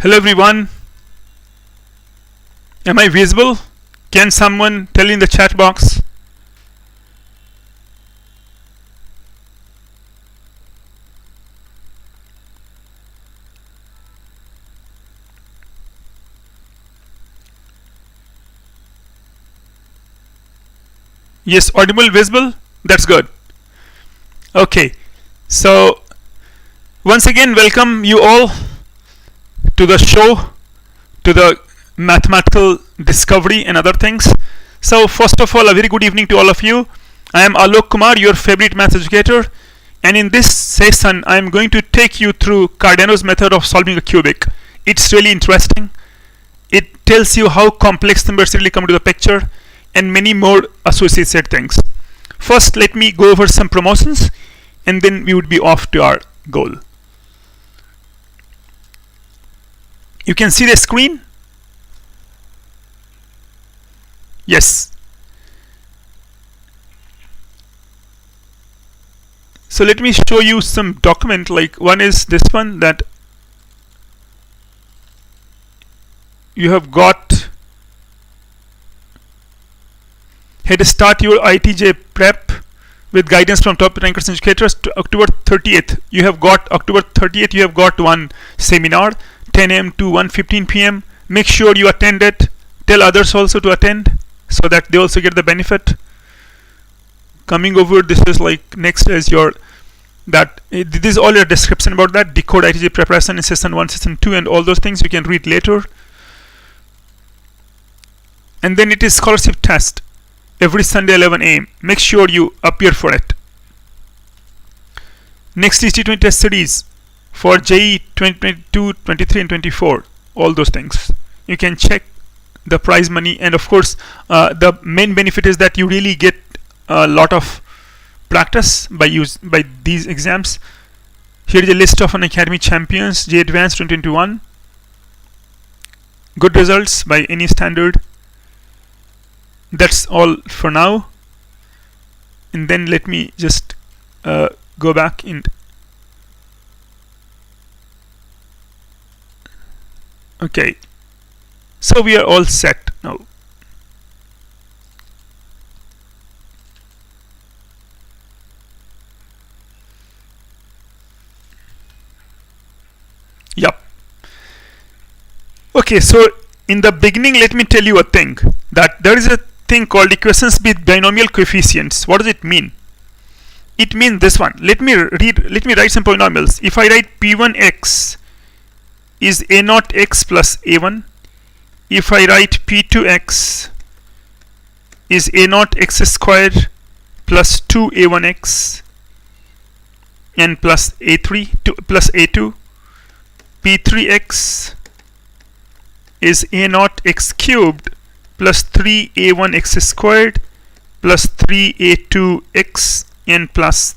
Hello everyone. Am I visible? Can someone tell in the chat box? Yes, audible, visible? That's good. Okay, so once again welcome you all to the show, to the mathematical discovery and other things. So first of all, a very good evening to all of you. I am Alok Kumar, your favorite math educator, and in this session I am going to take you through Cardano's method of solving a cubic. It's really interesting. It tells you how complex numbers really come to the picture and many more associated things. First, let me go over some promotions and then we would be off to our goal. You can see the screen? Yes. So let me show you some document, like one is this one that you have got. Here to start your IIT JEE prep with guidance from top rankers educators to October 30th. You have got October 30th, you have got one seminar 10 a.m. to 1:15 p.m. Make sure you attend it. Tell others also to attend so that they also get the benefit. Coming over, this is like next is your that this is all your description about that. Decode IIT JEE preparation in session 1, session 2 and all those things you can read later. And then it is scholarship test every Sunday 11 a.m. Make sure you appear for it. Next is T20 test series for JEE 2022, 23 and 24. All those things. You can check the prize money, and of course the main benefit is that you really get a lot of practice by these exams. Here is a list of Unacademy champions, JEE Advanced 2021. Good results by any standard. That's all for now, and then let me just go back and okay, so we are all set now. Yep. Okay, so in the beginning let me tell you a thing, that there is a thing called equations with binomial coefficients. What does it mean? It means this one. Let me write some polynomials. If I write p1x is a0 x plus a1, if I write p2x is a0 x squared plus 2a1x and plus a3 plus a2, p3x is a0 x cubed plus 3a1x squared plus 3a2x and plus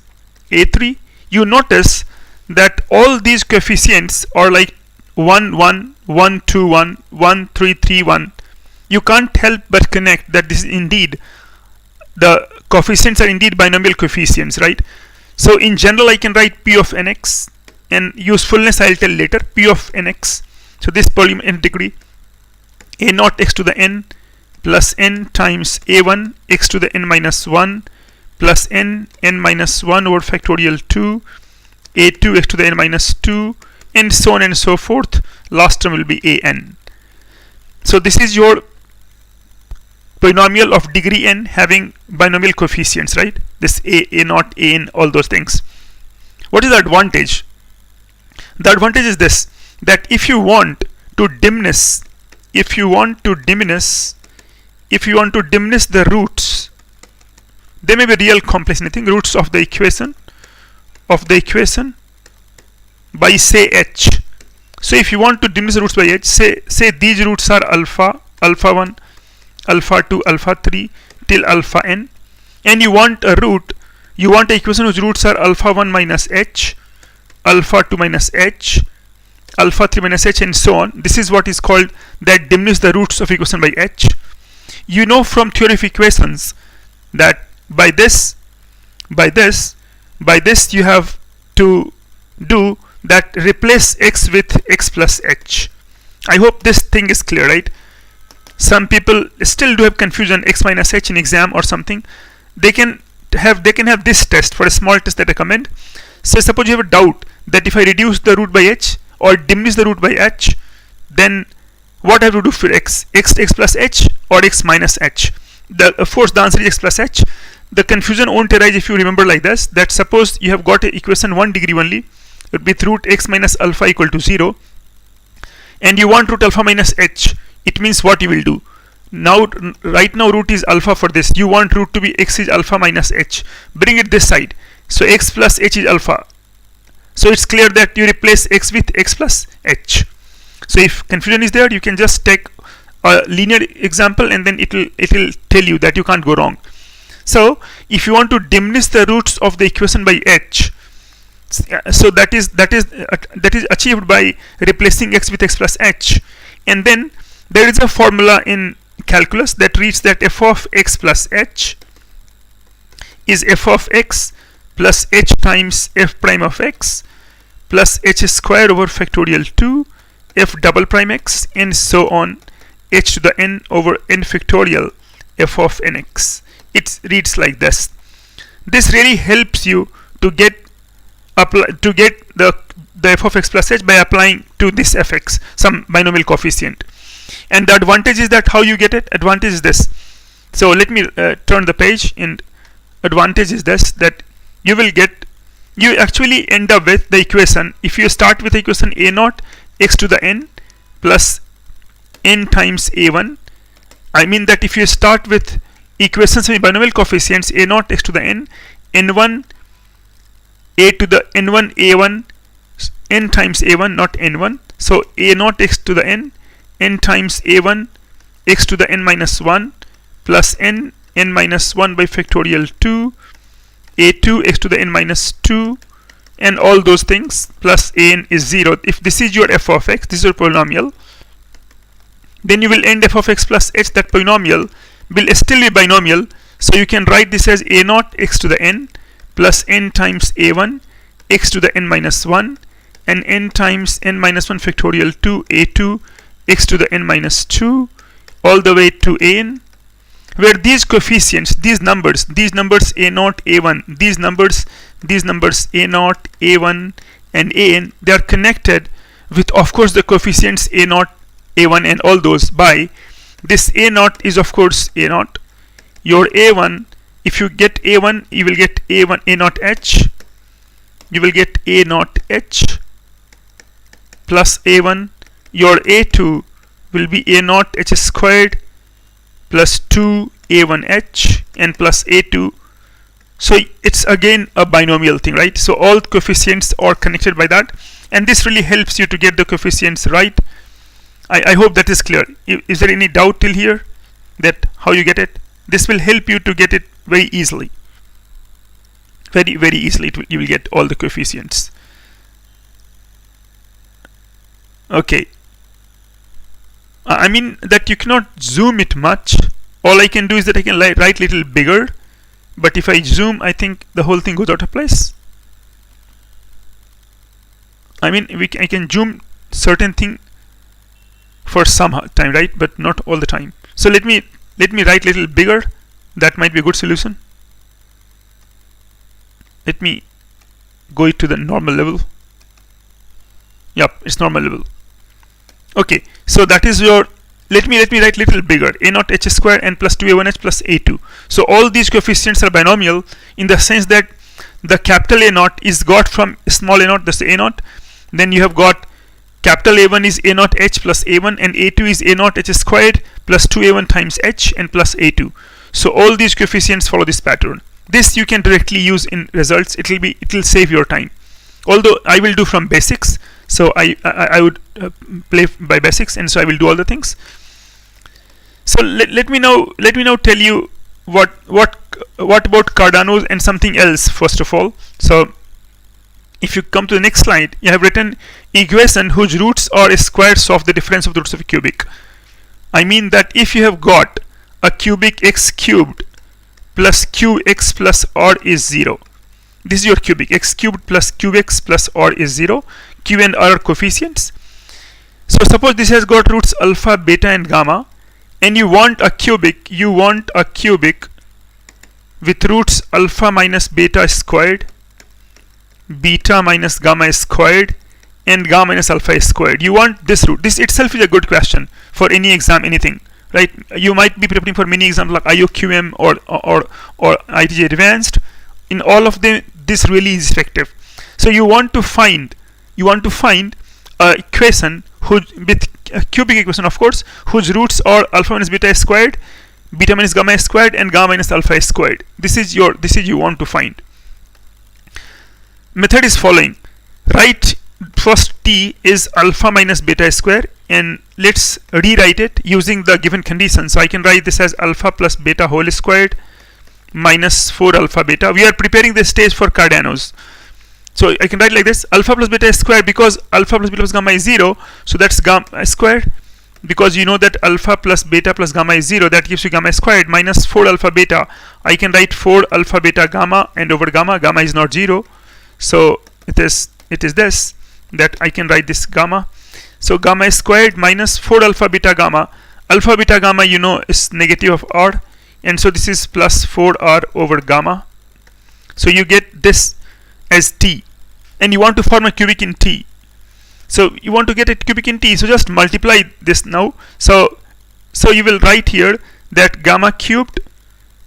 a3. You notice that all these coefficients are like 1 1 1 2 1 1 3 3 1. You can't help but connect that this is indeed the coefficients are indeed binomial coefficients, right? So in general I can write p of nx, and usefulness I'll tell later. P of nx, so this polynomial degree a0 x to the n plus n times a1 x to the n minus 1 plus n minus 1 over factorial 2 a2 x to the n minus 2 and so on and so forth. Last term will be an. So this is your polynomial of degree n having binomial coefficients, right? This a0 an, all those things. What is the advantage? The advantage is this, that if you want to diminish the roots, they may be real complex, anything, roots of the equation by say h. So if you want to diminish the roots by h, say these roots are alpha 1, alpha 2, alpha 3 till alpha n, and you want an equation whose roots are alpha 1 minus h, alpha 2 minus h, alpha 3 minus h and so on. This is what is called that diminish the roots of equation by h. You know from theory of equations that by this you have to do that, replace x with x plus h. I hope this thing is clear, right? Some people still do have confusion x minus h in exam or something. They can have this test for a small test that I recommend. So suppose you have a doubt that if I reduce the root by h or diminish the root by h, then what I have to do for x plus h or x minus h. Of course the answer is x plus h. The confusion won't arise if you remember like this, that suppose you have got an equation 1 degree only with root x minus alpha equal to 0, and you want root alpha minus h. It means what you will do now, right now root is alpha for this, you want root to be x is alpha minus h, bring it this side, so x plus h is alpha. So it's clear that you replace x with x plus h. So if confusion is there, you can just take a linear example and then it will tell you that you can't go wrong. So if you want to diminish the roots of the equation by h, so that is achieved by replacing x with x plus h. And then there is a formula in calculus that reads that f of x plus h is f of x plus h times f prime of x plus h square over factorial 2 f double prime x and so on, h to the n over n factorial f of nx. It reads like this. This really helps you to get the f of x plus h by applying to this fx some binomial coefficient. And the advantage is that how you get it? Advantage is this. So let me turn the page, and advantage is this, that you actually end up with the equation. If you start with the equation a naught x to the n plus n times a1, I mean that if you start with equations with binomial coefficients a naught x to the n, n1 a to the n1 a1 n times a1, not n1, so a naught x to the n times a1 x to the n minus 1 plus n minus 1 by factorial 2 a2 x to the n minus 2 and all those things plus an is 0. If this is your f of x, this is your polynomial, then you will end f of x plus h. That polynomial will still be binomial, so you can write this as a naught x to the n plus n times a1 x to the n minus 1 and n times n minus 1 factorial 2 a2 x to the n minus 2 all the way to n, where these coefficients, these numbers a naught a1, these numbers a naught a1 and an, they are connected with, of course, the coefficients a naught a1 and all those by this a naught is of course a naught. Your a1, if you get a1, you will get a1 a naught h, you will get a naught h plus a1. Your a2 will be a naught h squared plus 2 a1h and plus a2. So it's again a binomial thing, right? So all coefficients are connected by that, and this really helps you to get the coefficients right. I hope that is clear. Is there any doubt till here that how you get it? This will help you to get it very easily. Very easily you will get all the coefficients. Okay. I mean that you cannot zoom it much. All I can do is that I can write little bigger, but if I zoom, I think the whole thing goes out of place. I mean I can zoom certain thing for some time, right, but not all the time. So let me write little bigger. That might be a good solution. Let me go to the normal level. Yep, it's normal level. Okay, so that is your, let me write little bigger, a naught h square n plus 2a1h plus a2. So all these coefficients are binomial in the sense that the capital A naught is got from small a naught, that's a naught. Then you have got capital A1 is a naught h plus a1 and a2 is a naught h squared plus 2a1 times h and plus a2. So all these coefficients follow this pattern. This you can directly use in results. It will save your time. Although I will do from basics, so I would play by basics, and so I will do all the things. So let me now tell you what about Cardanos and something else first of all. So if you come to the next slide, you have written equation whose roots are squares of the difference of the roots of a cubic. I mean that if you have got a cubic x cubed plus qx plus r is 0. This is your cubic x cubed plus qx plus r is 0. Q and r are coefficients. So suppose this has got roots alpha, beta and gamma, and you want a cubic with roots alpha minus beta squared, beta minus gamma squared, and gamma minus alpha squared. You want this root. This itself is a good question for any exam, anything, right? You might be preparing for many exams like IOQM or IIT JEE Advanced. In all of them, this really is effective. So you want to find a equation with a cubic equation, of course, whose roots are alpha minus beta squared, beta minus gamma squared, and gamma minus alpha squared. This is you want to find. Method is following. Write first t is alpha minus beta square, and let's rewrite it using the given condition. So I can write this as alpha plus beta whole squared minus 4 alpha beta. We are preparing the stage for Cardanos. So I can write like this: alpha plus beta squared, because alpha plus beta plus gamma is 0, so that's gamma squared. Because you know that alpha plus beta plus gamma is 0, that gives you gamma squared, minus 4 alpha beta. I can write 4 alpha beta gamma, and over gamma is not 0, so it is this, that I can write this gamma. So gamma squared minus 4 alpha beta gamma. Alpha beta gamma, you know, is negative of r, and so this is plus 4r over gamma. So you get this as t, and you want to form a cubic in t. So you want to get a cubic in t, so just multiply this now. So you will write here that gamma cubed,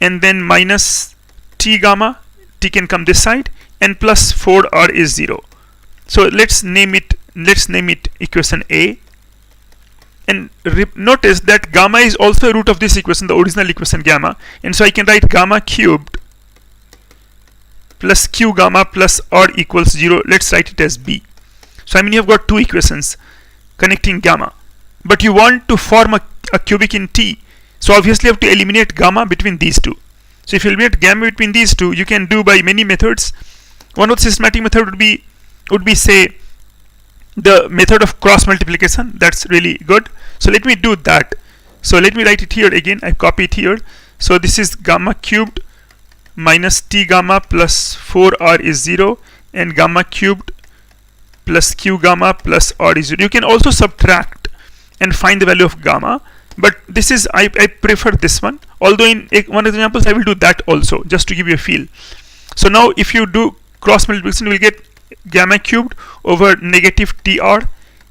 and then minus t gamma, t can come this side, and plus 4r is 0. So let's name it equation A, and notice that gamma is also a root of this equation, the original equation gamma, and so I can write gamma cubed plus q gamma plus r equals 0. Let's write it as B. So I mean, you have got two equations connecting gamma, but you want to form a cubic in T, so obviously you have to eliminate gamma between these two. So if you eliminate gamma between these two, you can do by many methods. One of the systematic method would be say the method of cross multiplication. That's really good. So let me do that. So let me write it here again. I copy it here. So this is gamma cubed minus t gamma plus 4r is 0, and gamma cubed plus q gamma plus r is 0. You can also subtract and find the value of gamma, but this is I prefer this one, although in one of the examples I will do that also, just to give you a feel. So now if you do cross multiplication, you will get gamma cubed over negative tr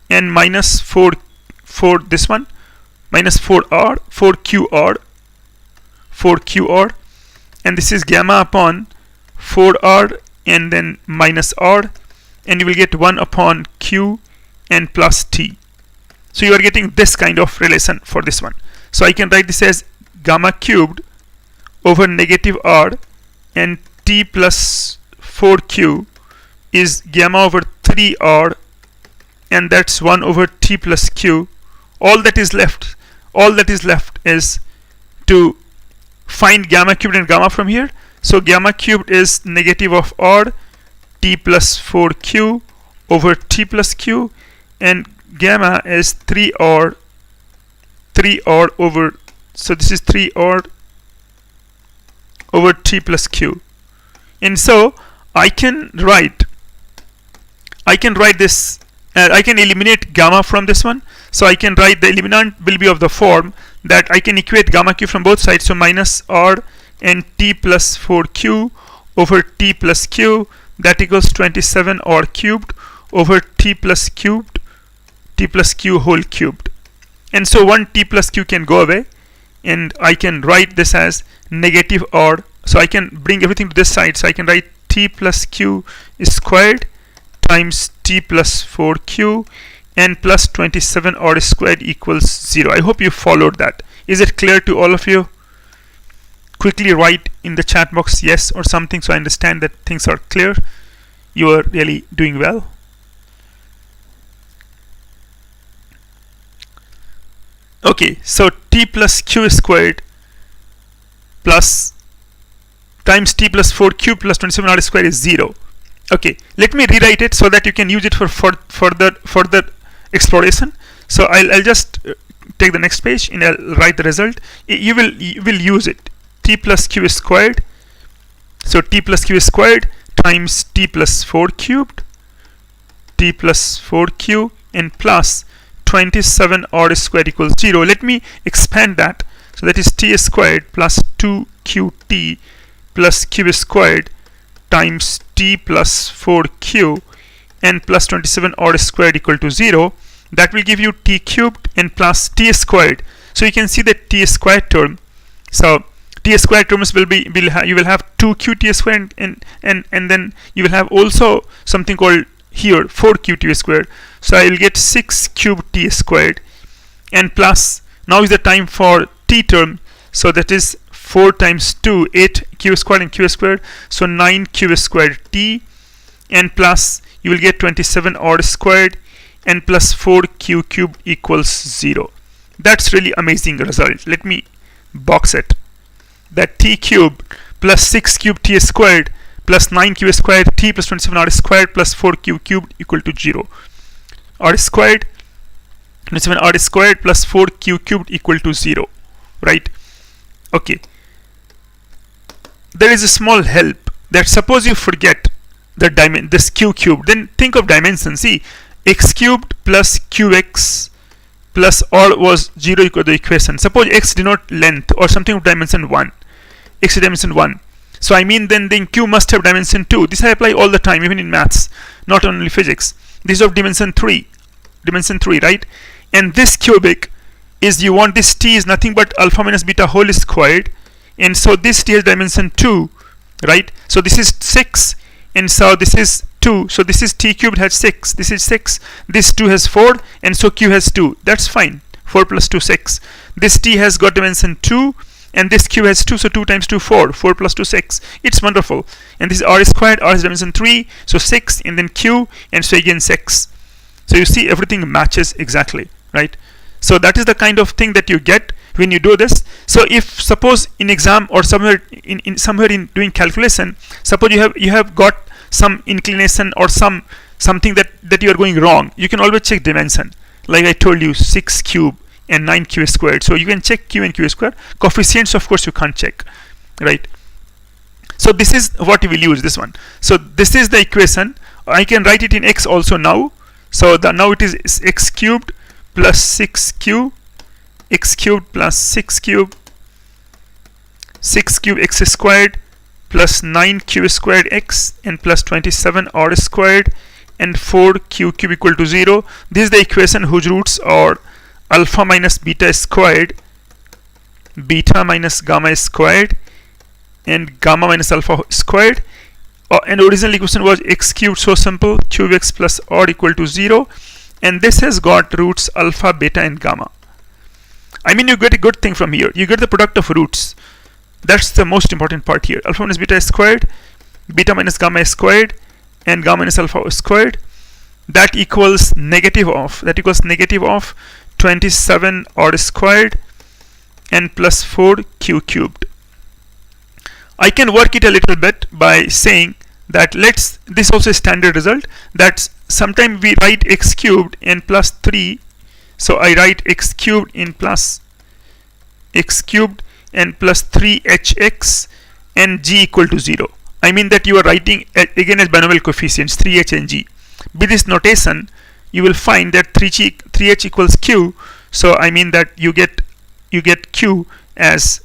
and minus 4 this one, minus 4r, 4qr, and this is gamma upon 4r and then minus r, and you will get 1 upon q and plus t. So you are getting this kind of relation for this one. So I can write this as gamma cubed over negative r, and t plus 4q is gamma over 3r, and that's 1 over t plus q. All that is left is to find gamma cubed and gamma from here. So gamma cubed is negative of r, t plus 4q over t plus q, and gamma is 3r over, so this is 3r over t plus q. And so I can write this, I can eliminate gamma from this one. So I can write the eliminant will be of the form that I can equate gamma q from both sides. So minus r and t plus 4q over t plus q, that equals 27 r cubed over t plus q whole cubed. And so one t plus q can go away, and I can write this as negative r. So I can bring everything to this side. So I can write t plus q squared times t plus 4q and plus 27 r squared equals 0. I hope you followed that. Is it clear to all of you? Quickly write in the chat box yes or something, so I understand that things are clear. You are really doing well. Okay, so t plus q squared plus times t plus 4q plus 27 r squared is 0. Okay, let me rewrite it so that you can use it for further exploration. So I'll just take the next page and I'll write the result. You will use it. T plus q squared. So t plus q squared times t plus 4 cubed, t plus 4q, and plus 27 r squared equals 0. Let me expand that. So that is t squared plus 2qt plus q squared times t plus 4q and plus 27 r squared equal to 0. That will give you t cubed and plus t squared. So you can see that t squared term. So t squared terms will be you will have 2qt squared and then you will have also something called here 4qt squared. So I will get 6 cubed t squared and plus, now is the time for t term. So that is 4 times 2, 8 q squared and q squared. So 9 q squared t and plus you will get 27 r squared and plus 4q cubed equals 0. That's really amazing result. Let me box it. That t cubed plus 6 cubed t squared plus 9q squared t plus 27 r squared plus 4q cubed equal to 0. R squared 27 r squared plus 4q cubed equal to 0. Right? Okay. There is a small help that suppose you forget the this q cubed, then think of dimension. See, x cubed plus qx plus r was 0 equal to the equation. Suppose x denote length or something of dimension 1. X is dimension 1. So I mean then q must have dimension 2. This I apply all the time, even in maths, not only physics. This is of dimension 3. Dimension 3, right? And this cubic is, you want this t is nothing but alpha minus beta whole squared. And so this t has dimension 2, right? So this is 6. And so this is 2. So this is t cubed has 6. This is 6. This 2 has 4. And so q has 2. That's fine. 4 plus 2, 6. This t has got dimension 2. And this q has 2. So 2 times 2, 4. 4 plus 2, 6. It's wonderful. And this is r squared. R is dimension 3. So 6. And then q. And so again 6. So you see everything matches exactly. Right? So that is the kind of thing that you get when you do this. So if suppose in exam or somewhere in doing calculation, suppose you have got some inclination or something that you are going wrong, you can always check dimension. Like I told you, 6 cube and 9q squared. So you can check q and q squared. Coefficients, of course, you can't check, right? So this is what we will use, this one. So this is the equation. I can write it in x also now. So now it is x cubed plus 6q, x cubed plus 6 cube, 6 cube x squared plus 9q squared x and plus 27 r squared and 4q cube equal to 0. This is the equation whose roots are alpha minus beta squared, beta minus gamma squared and gamma minus alpha squared. And original equation was x cubed, so simple, cube x plus r equal to 0. And this has got roots alpha, beta and gamma. I mean, you get a good thing from here. You get the product of roots. That's the most important part here. Alpha minus beta squared, beta minus gamma squared and gamma minus alpha squared. That equals negative of 27 r squared and plus 4q cubed. I can work it a little bit by saying that this also a standard result, that sometime we write x cubed and plus 3. So I write x cubed in plus x cubed and plus 3hx and g equal to 0. I mean that you are writing again as binomial coefficients 3h and g. With this notation you will find that 3h equals q. So I mean that you get q as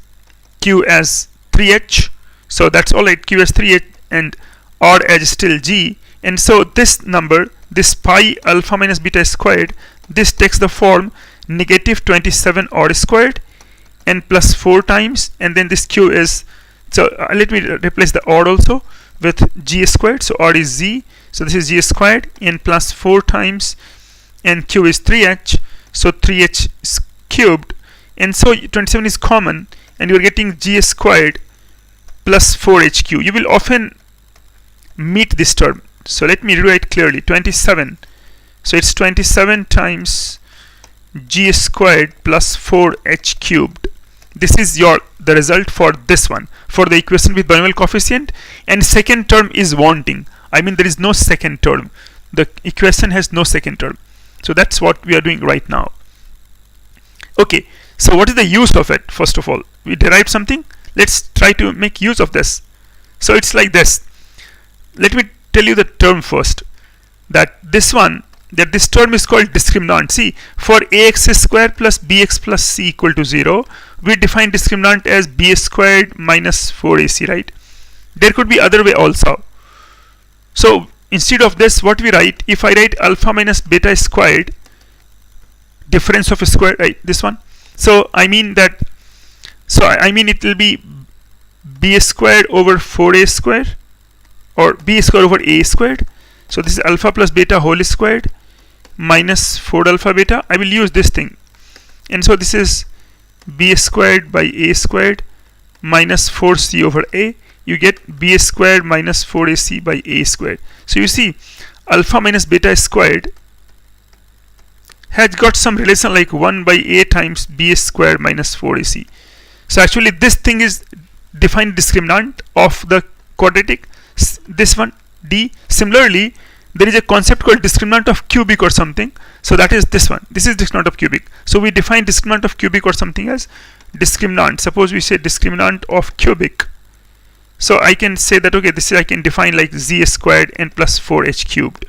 3h. So that's all right, q as 3h and r as still g. And so this number, this pi alpha minus beta squared, this takes the form negative 27 r squared and plus 4 times, and then this q is, so let me replace the r also with g squared. So r is z, so this is g squared and plus 4 times, and q is 3h, so 3h cubed. And so 27 is common and you are getting g squared plus 4hq. You will often meet this term. So let me rewrite clearly. 27. So it's 27 times g squared plus 4h cubed. This is the result for this one, for the equation with binomial coefficient. And second term is wanting. I mean there is no second term. The equation has no second term. So that's what we are doing right now. Okay. So what is the use of it? First of all, we derived something. Let's try to make use of this. So it's like this. Let me tell you the term first. That this one, that this term is called discriminant. See, for ax square plus bx plus c equal to 0, we define discriminant as b squared minus 4ac, right? There could be other way also. So instead of this, what we write, if I write alpha minus beta squared, difference of a square, right, this one. So I mean that, I mean it will be b squared over 4a squared, or b squared over a squared. So this is alpha plus beta whole squared minus 4 alpha beta. I will use this thing, and so this is b squared by a squared minus 4c over a. You get b squared minus 4ac by a squared. So you see, alpha minus beta squared has got some relation like 1 by a times b squared minus 4ac. So actually this thing is defined discriminant of the quadratic, this one d. Similarly, there is a concept called discriminant of cubic or something. So that is this one. This is discriminant of cubic. So we define discriminant of cubic or something as discriminant. Suppose we say discriminant of cubic. So I can say that, okay, this is, I can define like z squared n plus 4h cubed.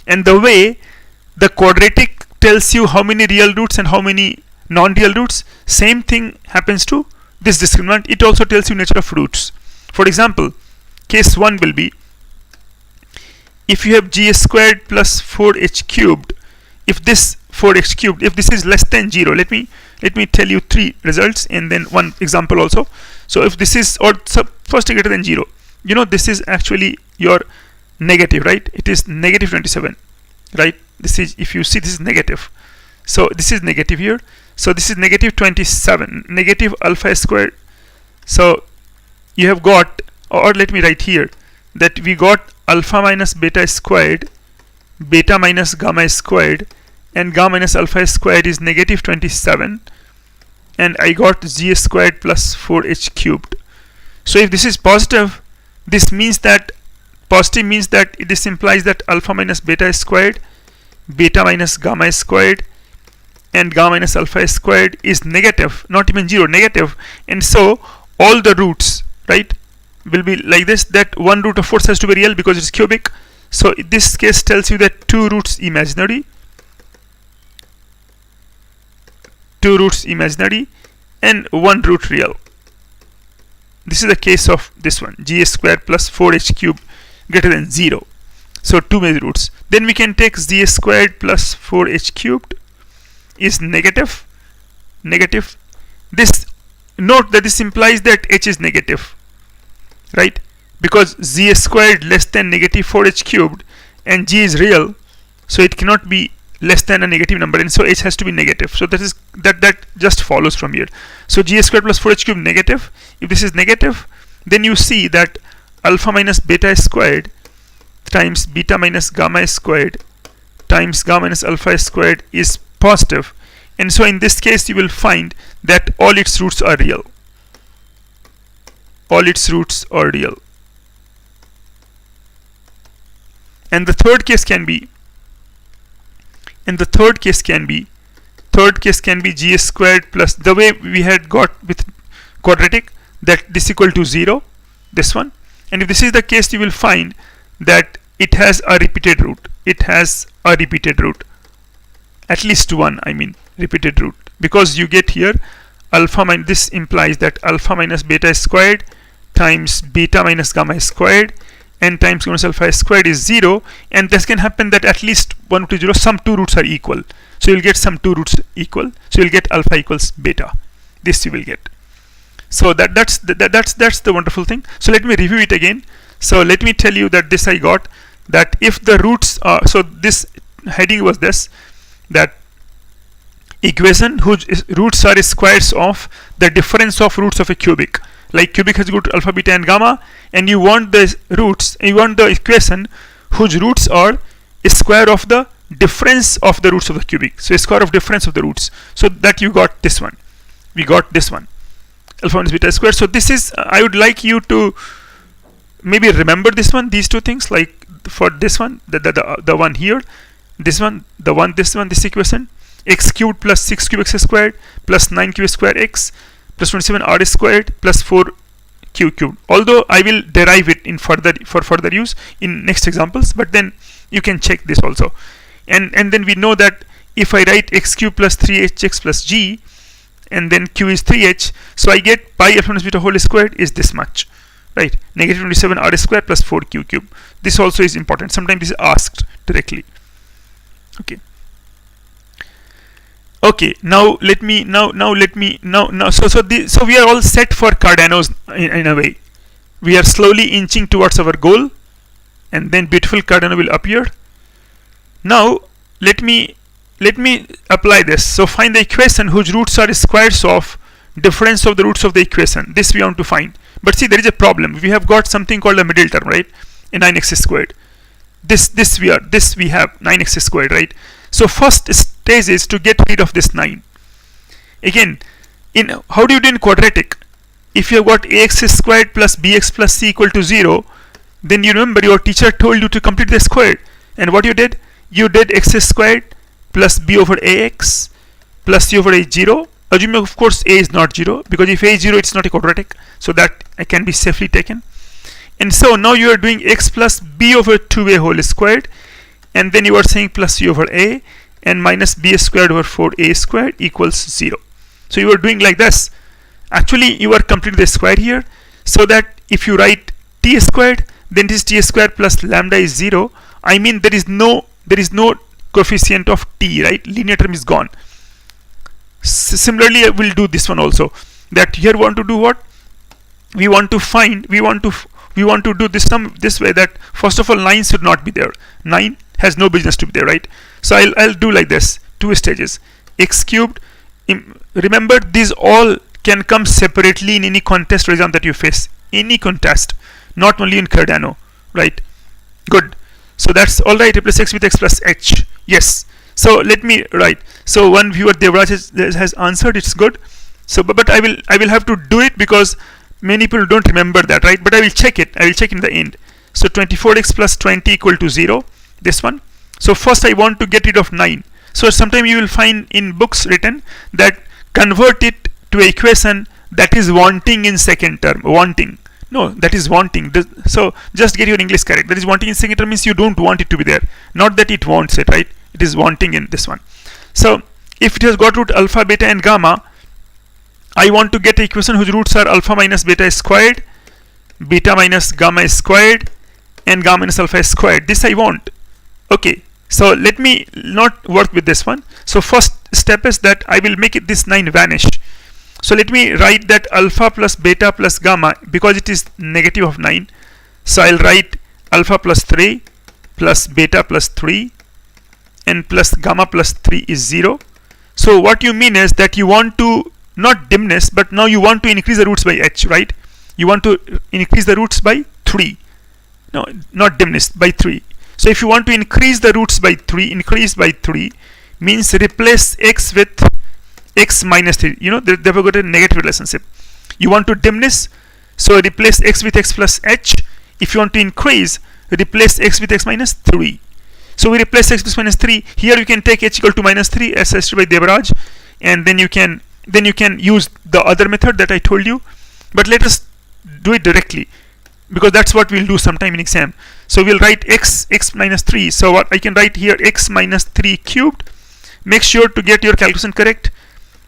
And the way the quadratic tells you how many real roots and how many non-real roots, same thing happens to this discriminant. It also tells you nature of roots. For example, case 1 will be, if you have g squared plus 4h cubed, if this 4h cubed, if this is less than 0, let me tell you 3 results and then one example also. So if this is, or first greater than 0, you know, this is actually your negative, right? It is negative 27, right? This is, if you see, this is negative. So this is negative here. So this is negative 27, negative alpha squared. So you have got, or let me write here, that we got alpha minus beta squared, beta minus gamma squared, and gamma minus alpha squared is negative 27, and I got z squared plus 4h cubed. So if this is positive, this means that, positive means that this implies that alpha minus beta squared, beta minus gamma squared, and gamma minus alpha squared is negative, not even 0, negative. And so all the roots, right, will be like this, that one root of force has to be real because it's cubic. So this case tells you that 2 roots imaginary, 2 roots imaginary, and 1 root real. This is the case of this one, g squared plus 4h cubed greater than 0. So 2 many roots. Then we can take z squared plus 4h cubed is negative. This, note that this implies that h is negative, right? Because z squared less than negative 4h cubed and g is real, so it cannot be less than a negative number, and so h has to be negative. So that is, that just follows from here. So g squared plus 4h cubed negative. If this is negative, then you see that alpha minus beta squared times beta minus gamma squared times gamma minus alpha squared is positive. And so in this case you will find that all its roots are real. All its roots are real. And the third case can be, third case can be g squared plus, the way we had got with quadratic, that this equal to 0, this one. And if this is the case, you will find that it has a repeated root. It has a repeated root, at least one, I mean repeated root, because you get here alpha minus, this implies that alpha minus beta squared times beta minus gamma squared and times gamma minus alpha squared is 0, and this can happen that at least 1 to 0, some 2 roots are equal. So you'll get some 2 roots equal. So you'll get alpha equals beta. This you will get. So that's the wonderful thing. So let me review it again. So let me tell you that this I got, that if the roots are, so this heading was this, that equation whose roots are squares of the difference of roots of a cubic. Like cubic has got alpha, beta and gamma, and you want the roots, you want the equation whose roots are a square of the difference of the roots of the cubic. So a square of difference of the roots. So that you got this one. We got this one, alpha minus beta squared. So this is, I would like you to maybe remember this one, these two things, like for this one, the one here, this one, this equation, x cubed plus 6 cube x squared plus 9 q squared x plus 27 r squared plus 4 q cubed. Although I will derive it in further use in next examples, but then you can check this also. and then we know that if I write x cube plus 3hx plus g, and then q is 3h, so I get pi alpha minus beta whole squared is this much, right? Negative 27 r squared plus 4q cube. This also is important. Sometimes this is asked directly. Okay. Okay. Now let me so we are all set for Cardanos in a way. We are slowly inching towards our goal, and then beautiful Cardano will appear. Now let me apply this. So find the equation whose roots are squares of difference of the roots of the equation. This we want to find. But see, there is a problem. We have got something called a middle term, right? In 9x squared. This we have 9x squared, right? So first stage is to get rid of this 9. Again, how do you do in quadratic? If you have got ax squared plus bx plus c equal to 0, then you remember your teacher told you to complete the squared. And what you did? You did x squared plus b over ax plus c over a 0. Assuming of course a is not 0, because if a is 0 it's not a quadratic, so that can be safely taken. And so now you are doing x plus b over 2a whole squared, and then you are saying plus c over a and minus b squared over 4a squared equals 0. So you are doing like this. Actually you are completing the square here, so that if you write t squared, then this t squared plus lambda is 0. I mean there is no coefficient of t, right? Linear term is gone. Similarly, I will do this one also. That here want to do what? We want to do this way, that first of all 9 should not be there. 9 has no business to be there, right? So I'll do like this, 2 stages. X cubed. Remember, these all can come separately in any contest or exam that you face. Any contest, not only in Cardano, right? Good. So that's all right. Replace x with x plus h. Yes. So let me write. So one viewer Devraj has answered. It's good. So but I will have to do it because many people don't remember that, right? But I will check it. I will check in the end. So 24x plus 20 equal to 0. This one. So first I want to get rid of 9. So sometime you will find in books written that convert it to an equation that is wanting in second term. Wanting. No, that is wanting. So just get your English correct. That is wanting in second term means you don't want it to be there. Not that it wants it, right? It is wanting in this one. So if it has got root alpha, beta and gamma, I want to get an equation whose roots are alpha minus beta squared, beta minus gamma squared, and gamma minus alpha squared. This I want. Okay. So let me not work with this one. So first step is that I will make this 9 vanish. So let me write that alpha plus beta plus gamma, because it is negative of 9. So I'll write alpha plus 3 plus beta plus 3 and plus gamma plus 3 is 0. So what you mean is that you want to not dimness, but now you want to increase the roots by h, right? You want to increase the roots by 3. No, not dimness, by 3. So if you want to increase the roots by 3, increase by 3 means replace x with x minus 3. You know, they've got a negative relationship. You want to dimness, so replace x with x plus h. If you want to increase, replace x with x minus 3. So we replace x plus minus 3. Here you can take h equal to minus 3 as suggested by Devraj, and then you can use the other method that I told you. But let us do it directly, because that's what we'll do sometime in exam. So we'll write x minus 3. So what I can write here, x minus 3 cubed. Make sure to get your calculation correct.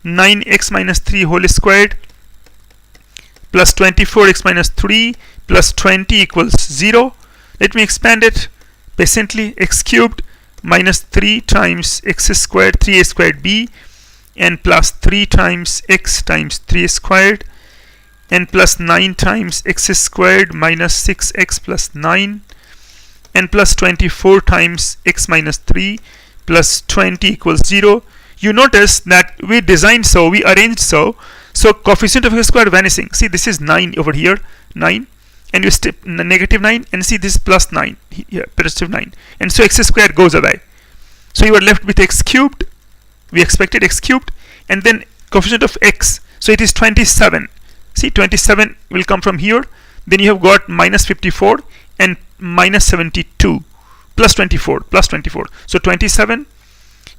9x minus 3 whole squared plus 24x minus 3 plus 20 equals 0. Let me expand it patiently. X cubed minus 3 times x squared 3a squared b, and plus 3 times x times 3 squared, and plus 9 times x squared minus 6x plus 9, and plus 24 times x minus 3 plus 20 equals 0. You notice that we designed so, we arranged so coefficient of x squared vanishing. See, this is 9 over here, 9, and you step negative 9, and see this plus 9 here, positive 9, and so x squared goes away. So you are left with x cubed. We expected x cubed, and then coefficient of x, so it is 27. See, 27 will come from here. Then you have got minus 54 and minus 72 plus 24 plus 24. So 27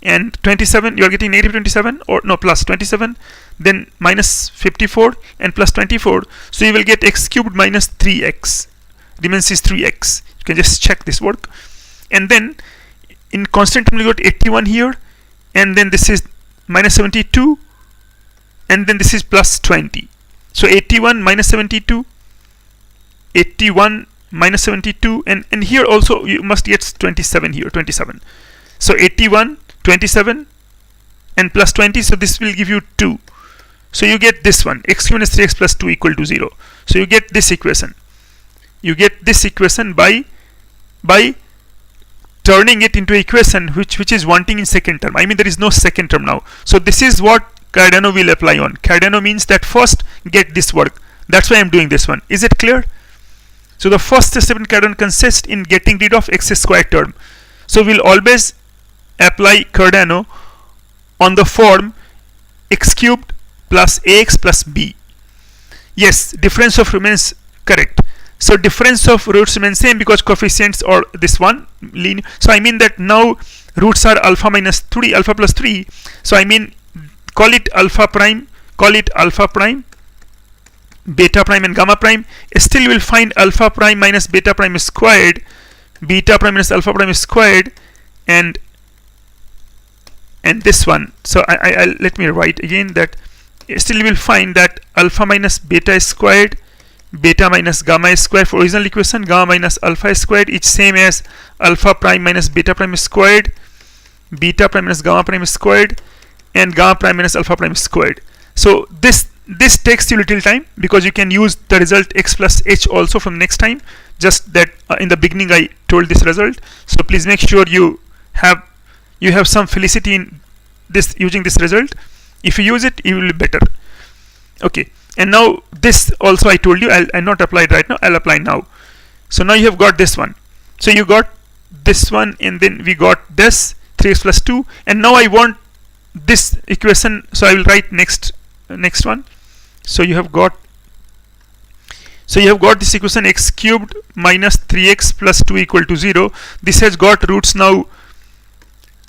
and 27, you are getting negative 27, or no, plus 27, then minus 54 and plus 24. So you will get x cubed minus 3x. Remains is 3x. You can just check this work. And then in constant term you got 81 here, and then this is minus 72, and then this is plus 20. So 81 minus 72, 81 minus 72, and here also you must get 27 here, 27. So 81, 27, and plus 20, so this will give you 2. So you get this one, x minus 3x plus 2 equal to 0. So you get this equation. You get this equation by turning it into an equation which is wanting in second term. I mean, there is no second term now. So this is what Cardano will apply on. Cardano means that first get this work. That's why I'm doing this one. Is it clear? So the first step in Cardano consists in getting rid of x squared term. So we'll always apply Cardano on the form x cubed plus ax plus b. Yes, difference of remains correct. So difference of roots remains same because coefficients are this one linear. So I mean that now roots are alpha minus 3, alpha plus 3. So I mean call it alpha prime, beta prime and gamma prime. Still you will find alpha prime minus beta prime squared, beta prime minus alpha prime squared, and this one. So I let me write again that still you will find that alpha minus beta squared, beta minus gamma squared for original equation, gamma minus alpha squared is same as alpha prime minus beta prime squared, beta prime minus gamma prime squared, and gamma prime minus alpha prime squared. So this takes you little time because you can use the result x plus h also from next time. Just that in the beginning I told this result. So please make sure you have some felicity in this using this result. If you use it, you will be better. Okay, and now this also I told you I'll not apply it right now. I'll apply now. So now you have got this one. So you got this one, and then we got this 3x plus 2, and now I want this equation. So I will write next one. So you have got this equation x cubed minus 3x plus 2 equal to 0. This has got roots now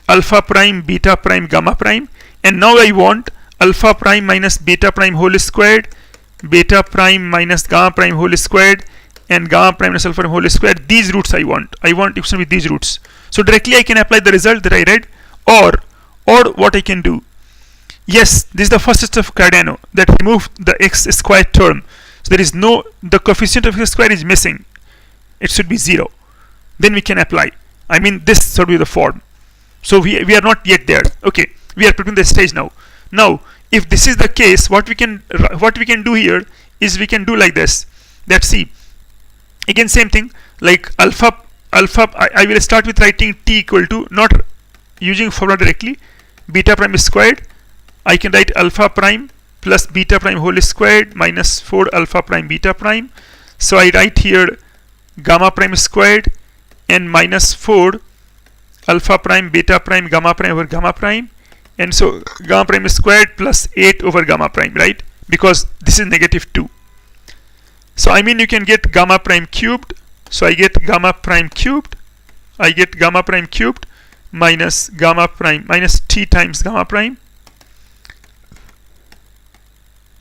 alpha prime, beta prime, gamma prime, and now I want alpha prime minus beta prime whole squared, beta prime minus gamma prime whole squared, and gamma prime minus alpha prime whole squared. These roots I want equation with these roots. So directly I can apply the result that I read, or what I can do. Yes, this is the first step of Cardano, that remove the x squared term. So there is no, the coefficient of x squared is missing. It should be 0. Then we can apply. I mean, this should be the form. So we are not yet there. Okay, we are putting the stage now. Now, if this is the case, what we can do here is we can do like this. Let's see. Again, same thing. Like alpha. I will start with writing t equal to, not using formula directly, beta prime squared. I can write alpha prime plus beta prime whole squared minus 4 alpha prime beta prime. So I write here gamma prime squared and minus 4 alpha prime beta prime gamma prime over gamma prime, and so gamma prime squared plus 8 over gamma prime, right? Because this is negative 2. So I mean you can get gamma prime cubed. So I get gamma prime cubed. Minus gamma prime minus t times gamma prime.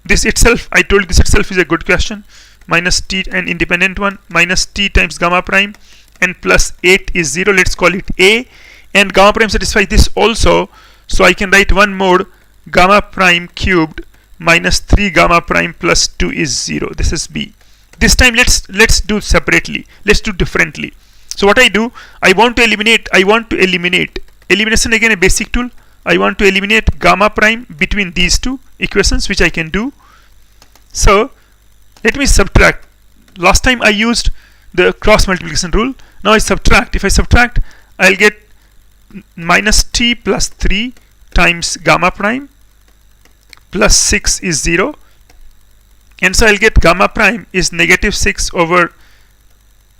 This itself, I told you this itself is a good question. Minus t, an independent one, minus t times gamma prime, and plus 8 is 0. Let's call it a, and gamma prime satisfies this also. So I can write one more, gamma prime cubed minus 3 gamma prime plus 2 is 0. This is b. This time let's do separately. Let's do differently. So what I do, I want to eliminate. Elimination, again a basic tool. I want to eliminate gamma prime between these two equations, which I can do. So let me subtract. Last time I used the cross multiplication rule. Now I subtract. If I subtract, I'll get minus t plus 3 times gamma prime plus 6 is 0. And so I'll get gamma prime is negative 6 over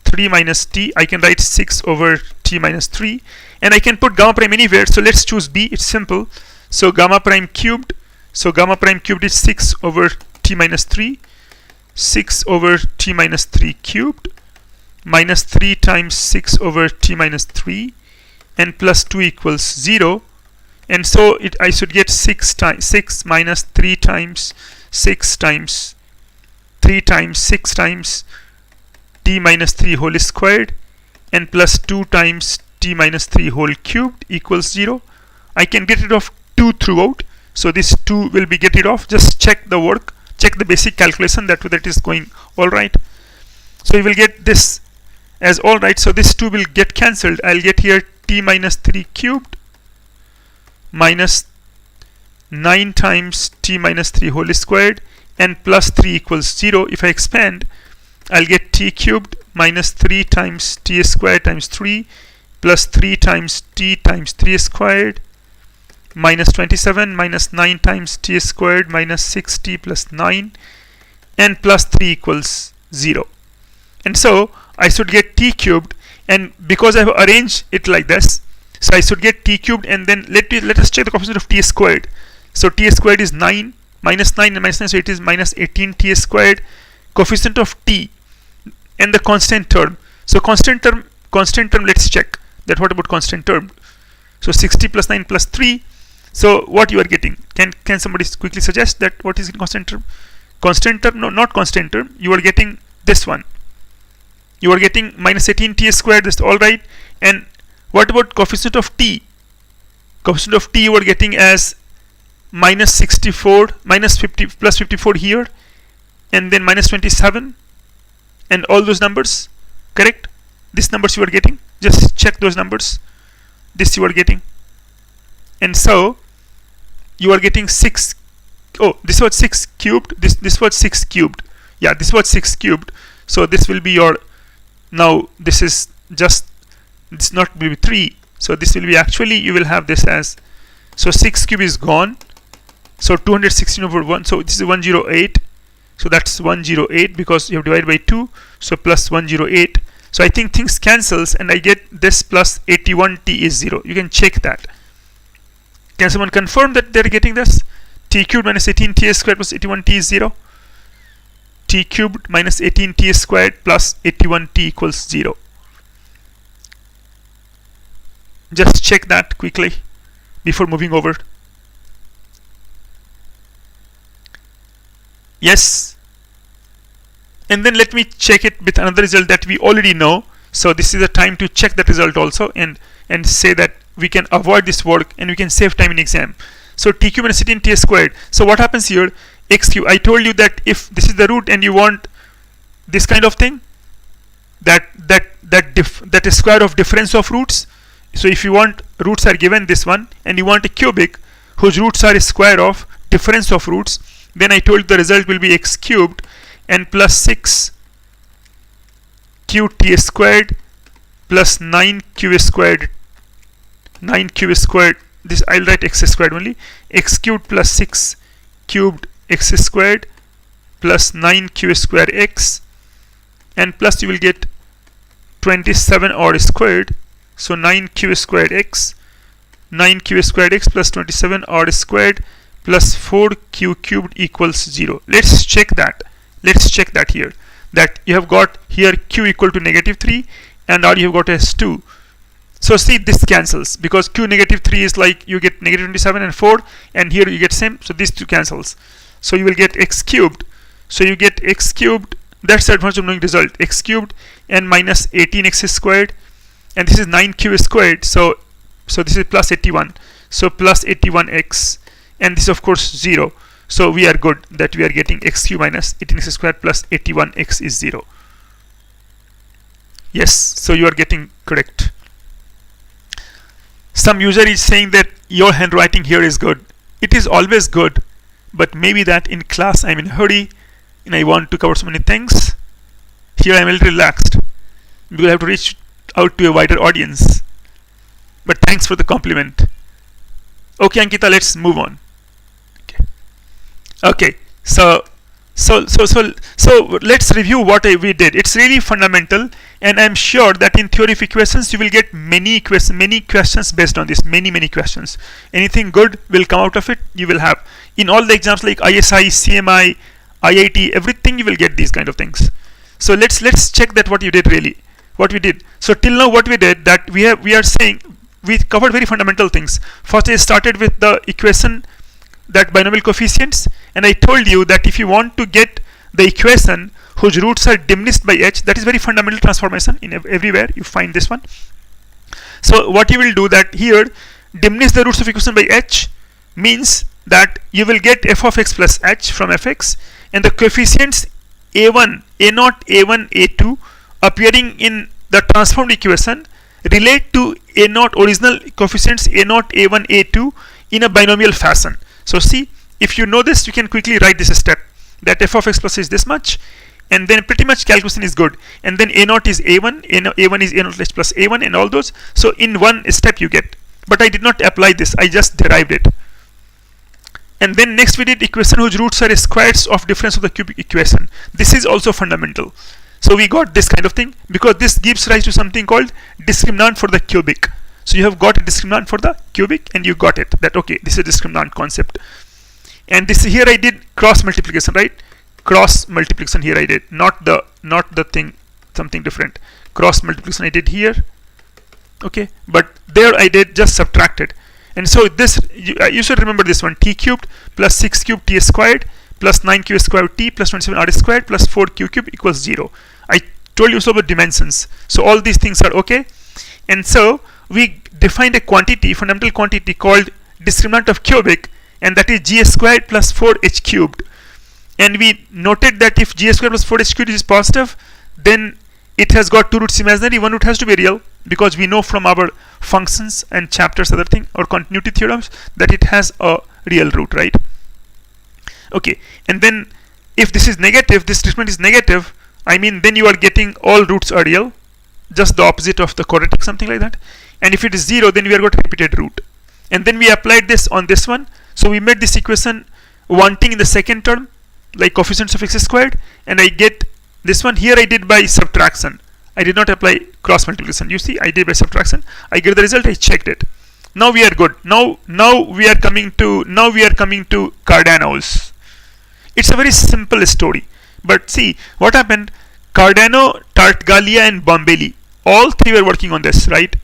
3 minus t. I can write 6 over t minus 3. And I can put gamma prime anywhere. So let's choose b. It's simple. So gamma prime cubed. So gamma prime cubed is 6 over t minus 3. 6 over t minus 3 cubed. Minus 3 times 6 over t minus 3. And plus 2 equals 0. And so I should get 6 minus 3 times 6 times 3 times 6 times t minus 3 whole squared, and plus 2 times t t minus 3 whole cubed equals 0. I can get rid of 2 throughout, so this 2 will be get rid of. Just check the work, check the basic calculation that is going all right. So you will get this as all right. So this 2 will get cancelled. I'll get here t minus 3 cubed minus 9 times t minus 3 whole squared and plus 3 equals 0. If I expand, I'll get t cubed minus 3 times t squared times 3 plus 3 times t times 3 squared minus 27 minus 9 times t squared minus 6t plus 9 and plus 3 equals 0. And so I should get t cubed, and because I have arranged it like this, so I should get t cubed, and then let us check the coefficient of t squared. So t squared is 9, minus 9 and minus 9, so it is minus 18t squared. Coefficient of t and the constant term. So constant term, let's check that. What about constant term? So 60 plus 9 plus 3. So what you are getting? Can somebody quickly suggest that what is constant term? Constant term, no, not constant term. You are getting this one. You are getting minus 18t squared. That's all right. And what about coefficient of t? Coefficient of t you are getting as minus 64, minus 50 plus 54 here, and then minus 27, and all those numbers, correct? These numbers you are getting. Just check those numbers. This you are getting, and so you are getting 6. Oh, this was 6 cubed. This was 6 cubed. Yeah, this was 6 cubed. So this will be your, now this is just, it's not will be 3. So this will be actually, you will have this as, so 6 cube is gone. So 216 over 1. So this is 108. So that's 108 because you have divided by 2. So plus 108. So I think things cancels and I get this plus 81t is 0. You can check that. Can someone confirm that they're getting this? T cubed minus 18t squared plus 81t is 0. T cubed minus 18t squared plus 81t equals 0. Just check that quickly before moving over. Yes. And then let me check it with another result that we already know. So this is the time to check that result also and say that we can avoid this work and we can save time in exam. So t cube minus 18t squared. So what happens here? X cube. I told you that if this is the root and you want this kind of thing, that is square of difference of roots. So if you want roots are given this one and you want a cubic whose roots are a square of difference of roots, then I told you the result will be x cubed and plus 6 qt squared plus 9q squared, 9q squared. This I'll write x squared only. X cubed plus 6 cubed x squared plus 9q squared x, and plus you will get 27 r squared. So 9q squared x, 9q squared x plus 27 r squared plus 4q cubed equals 0. Let's check that. Let's check that here. That you have got here q equal to negative 3 and r you have got as 2. So see, this cancels because q negative 3 is like you get negative 27 and 4, and here you get same. So these two cancels. So you will get x cubed. So you get x cubed. That's the advantage of knowing result. X cubed and minus 18x squared, and this is 9q squared. So this is plus 81. So plus 81x, and this is of course 0. So we are good that we are getting x cubed minus 18x squared plus 81x is 0. Yes, so you are getting correct. Some user is saying that your handwriting here is good. It is always good, but maybe that in class I'm in a hurry and I want to cover so many things. Here I'm a little relaxed because I have to reach out to a wider audience. But thanks for the compliment. Okay, Ankita, let's move on. Okay, so let's review what we did. It's really fundamental, and I'm sure that in theory of equations you will get many questions based on this. Many questions. Anything good will come out of it. You will have in all the exams like ISI, CMI, IIT, everything you will get these kind of things. So let's check that what you did really, what we did. So till now what we did, that we are saying we covered very fundamental things. First I started with the equation, that binomial coefficients, and I told you that if you want to get the equation whose roots are diminished by h, that is very fundamental transformation in everywhere you find this one. So what you will do that here, diminish the roots of equation by h, means that you will get f of x plus h from fx, and the coefficients a1, a0, a1, a2 appearing in the transformed equation relate to a0 original coefficients a0, a1, a2 in a binomial fashion. So see, if you know this, you can quickly write this step, that f of x plus is this much, and then pretty much calculation is good, and then a0 is a1, a1 is a0 h plus a1, and all those. So in one step you get, but I did not apply this, I just derived it. And then next we did equation whose roots are squares of difference of the cubic equation. This is also fundamental. So we got this kind of thing because this gives rise to something called discriminant for the cubic. So you have got a discriminant for the cubic, and you got it, that okay, this is a discriminant concept. And this here I did cross multiplication, right? Cross multiplication here I did, not the thing, something different. Cross multiplication I did here, okay, but there I did just subtracted. And so this, you should remember this one, t cubed plus 6 cubed t squared plus 9q squared t plus 27 r squared plus 4q cubed equals 0. I told you so about dimensions. So all these things are okay. And so we defined a quantity, fundamental quantity called discriminant of cubic, and that is g squared plus 4h cubed. And we noted that if g squared plus 4h cubed is positive, then it has got two roots imaginary, one root has to be real, because we know from our functions and chapters, other thing, or continuity theorems, that it has a real root, right? Okay, and then if this is negative, this discriminant is negative, I mean then you are getting all roots are real, just the opposite of the quadratic, something like that. And if it is 0, then we are got a repeated root. And then we applied this on this one, so we made this equation wanting in the second term, like coefficients of x squared, and I get this one. Here I did by subtraction, I did not apply cross multiplication. You see, I did by subtraction, I get the result, I checked it. Now we are good. Now we are coming to Cardanos. It's a very simple story, but see what happened. Cardano, Tartaglia, and Bombelli, all three were working on this, right?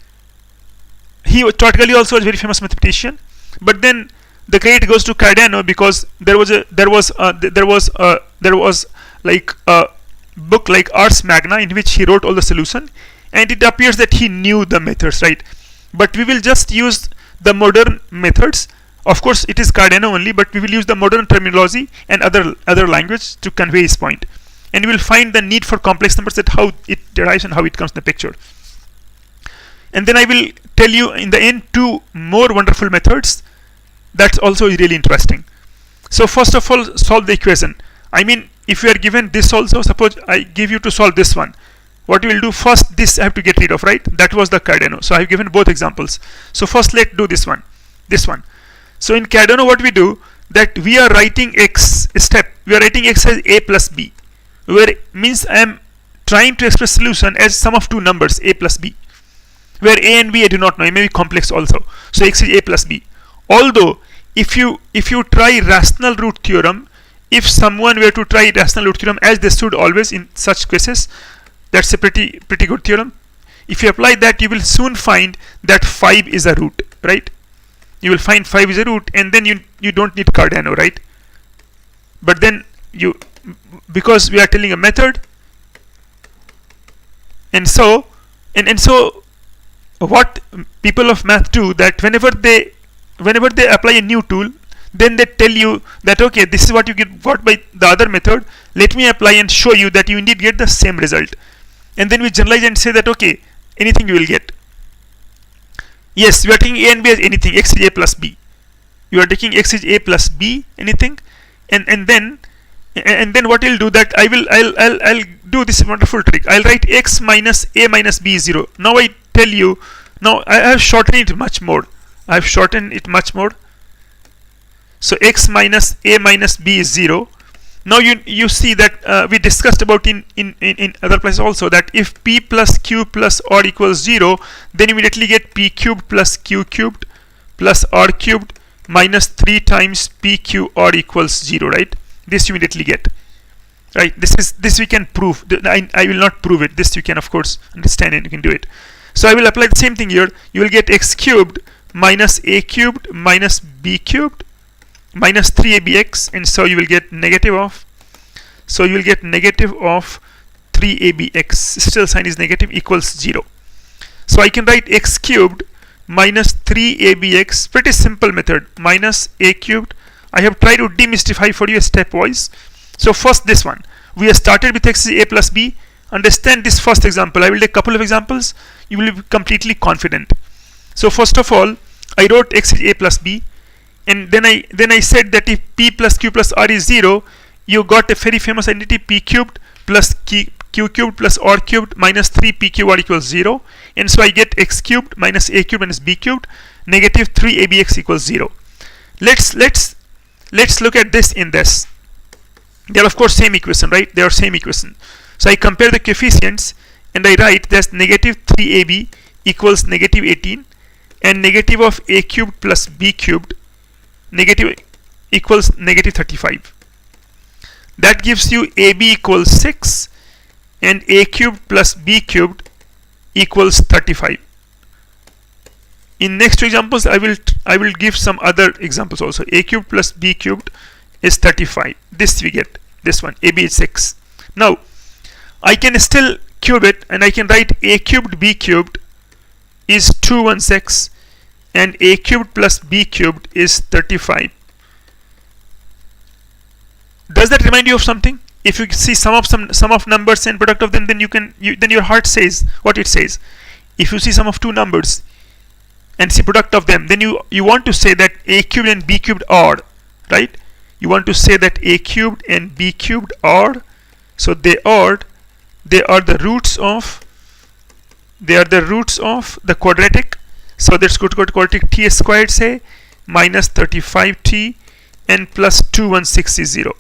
Tartaglia also was a very famous mathematician, but then the credit goes to Cardano because there was like a book like Ars Magna in which he wrote all the solution, and it appears that he knew the methods, right? But we will just use the modern methods. Of course it is Cardano only, but we will use the modern terminology and other language to convey his point, and we will find the need for complex numbers, that how it derives and how it comes in the picture. And then I will tell you in the end two more wonderful methods that's also really interesting. So first of all, solve the equation. I mean, if you are given this also, suppose I give you to solve this one, what you will do first, this I have to get rid of, right? That was the Cardano. So I have given both examples. So first let's do this one. So in Cardano what we do, that we are writing x step, we are writing x as a plus b, where means I am trying to express solution as sum of two numbers a plus b, where a and b I do not know, it may be complex also. So x is a plus b. Although if you try rational root theorem, if someone were to try rational root theorem, as they should always in such cases, that's a pretty good theorem. If you apply that, you will soon find that 5 is a root, right? You will find 5 is a root, and then you don't need Cardano, right? But then because we are telling a method, and so what people of math do, that whenever they apply a new tool, then they tell you that okay, this is what you got by the other method, let me apply and show you that you indeed get the same result. And then we generalize and say that okay, anything you will get. Yes, we are taking a and b as anything, x is a plus b. You are taking x is a plus b, anything, and then what you'll do, that I'll do this wonderful trick. I'll write x minus a minus b is 0. Now I tell you, now I have shortened it much more. So x minus a minus b is 0. Now you see that we discussed about in other places also, that if p plus q plus r equals 0, then you immediately get p cubed plus q cubed plus r cubed minus 3 times p q r equals 0, right? This you immediately get, right? This we can prove. I will not prove it. This you can of course understand and you can do it. So I will apply the same thing here. You will get x cubed minus a cubed minus b cubed minus 3abx, and so you will get negative of 3abx, still sign is negative, equals 0. So I can write x cubed minus 3abx, pretty simple method, minus a cubed. I have tried to demystify for you stepwise. So first this one, we have started with x is a plus b. Understand this first example. I will take a couple of examples. You will be completely confident. So first of all, I wrote x is a plus b, and then I said that if p plus q plus r is 0, you got a very famous identity, p cubed plus q cubed plus r cubed minus 3 p q r equals 0, and so I get x cubed minus a cubed minus b cubed negative 3abx equals 0. Let's look at this in this. They are of course same equation, right? They are same equation. So I compare the coefficients and I write that negative 3ab equals negative 18, and negative of a cubed plus b cubed negative equals negative 35. That gives you ab equals 6 and a cubed plus b cubed equals 35. In next two examples, I will give some other examples also. A cubed plus b cubed is 35. This we get, this one, ab is 6. Now I can still cube it, and I can write a cubed b cubed is 216 and a cubed plus b cubed is 35. Does that remind you of something? If you see sum of numbers and product of them, then then your heart says what it says. If you see sum of two numbers and see product of them, then you want to say that a cubed and b cubed are, right? You want to say that a cubed and b cubed are, so they are the roots of the quadratic. So let's go to quadratic t squared, say minus 35t and plus 216 is 0.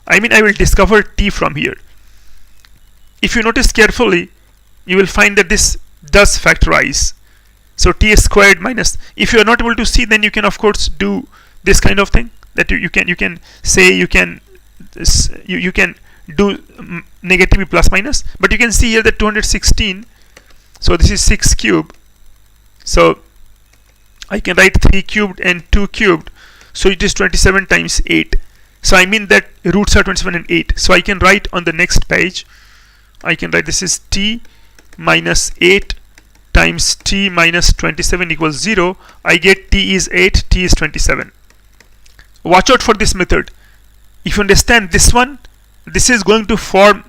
I mean, I will discover t from here. If you notice carefully, you will find that this does factorize. So t squared minus, if you are not able to see, then you can of course do this kind of thing, that you can do negative plus minus, but you can see here that 216, so this is 6 cubed, so I can write 3 cubed and 2 cubed, so it is 27 times 8. So I mean that roots are 27 and 8. So I can write on the next page, I can write this is t minus 8 times t minus 27 equals 0. I get t is 8, t is 27. Watch out for this method. If you understand this one, this is going to form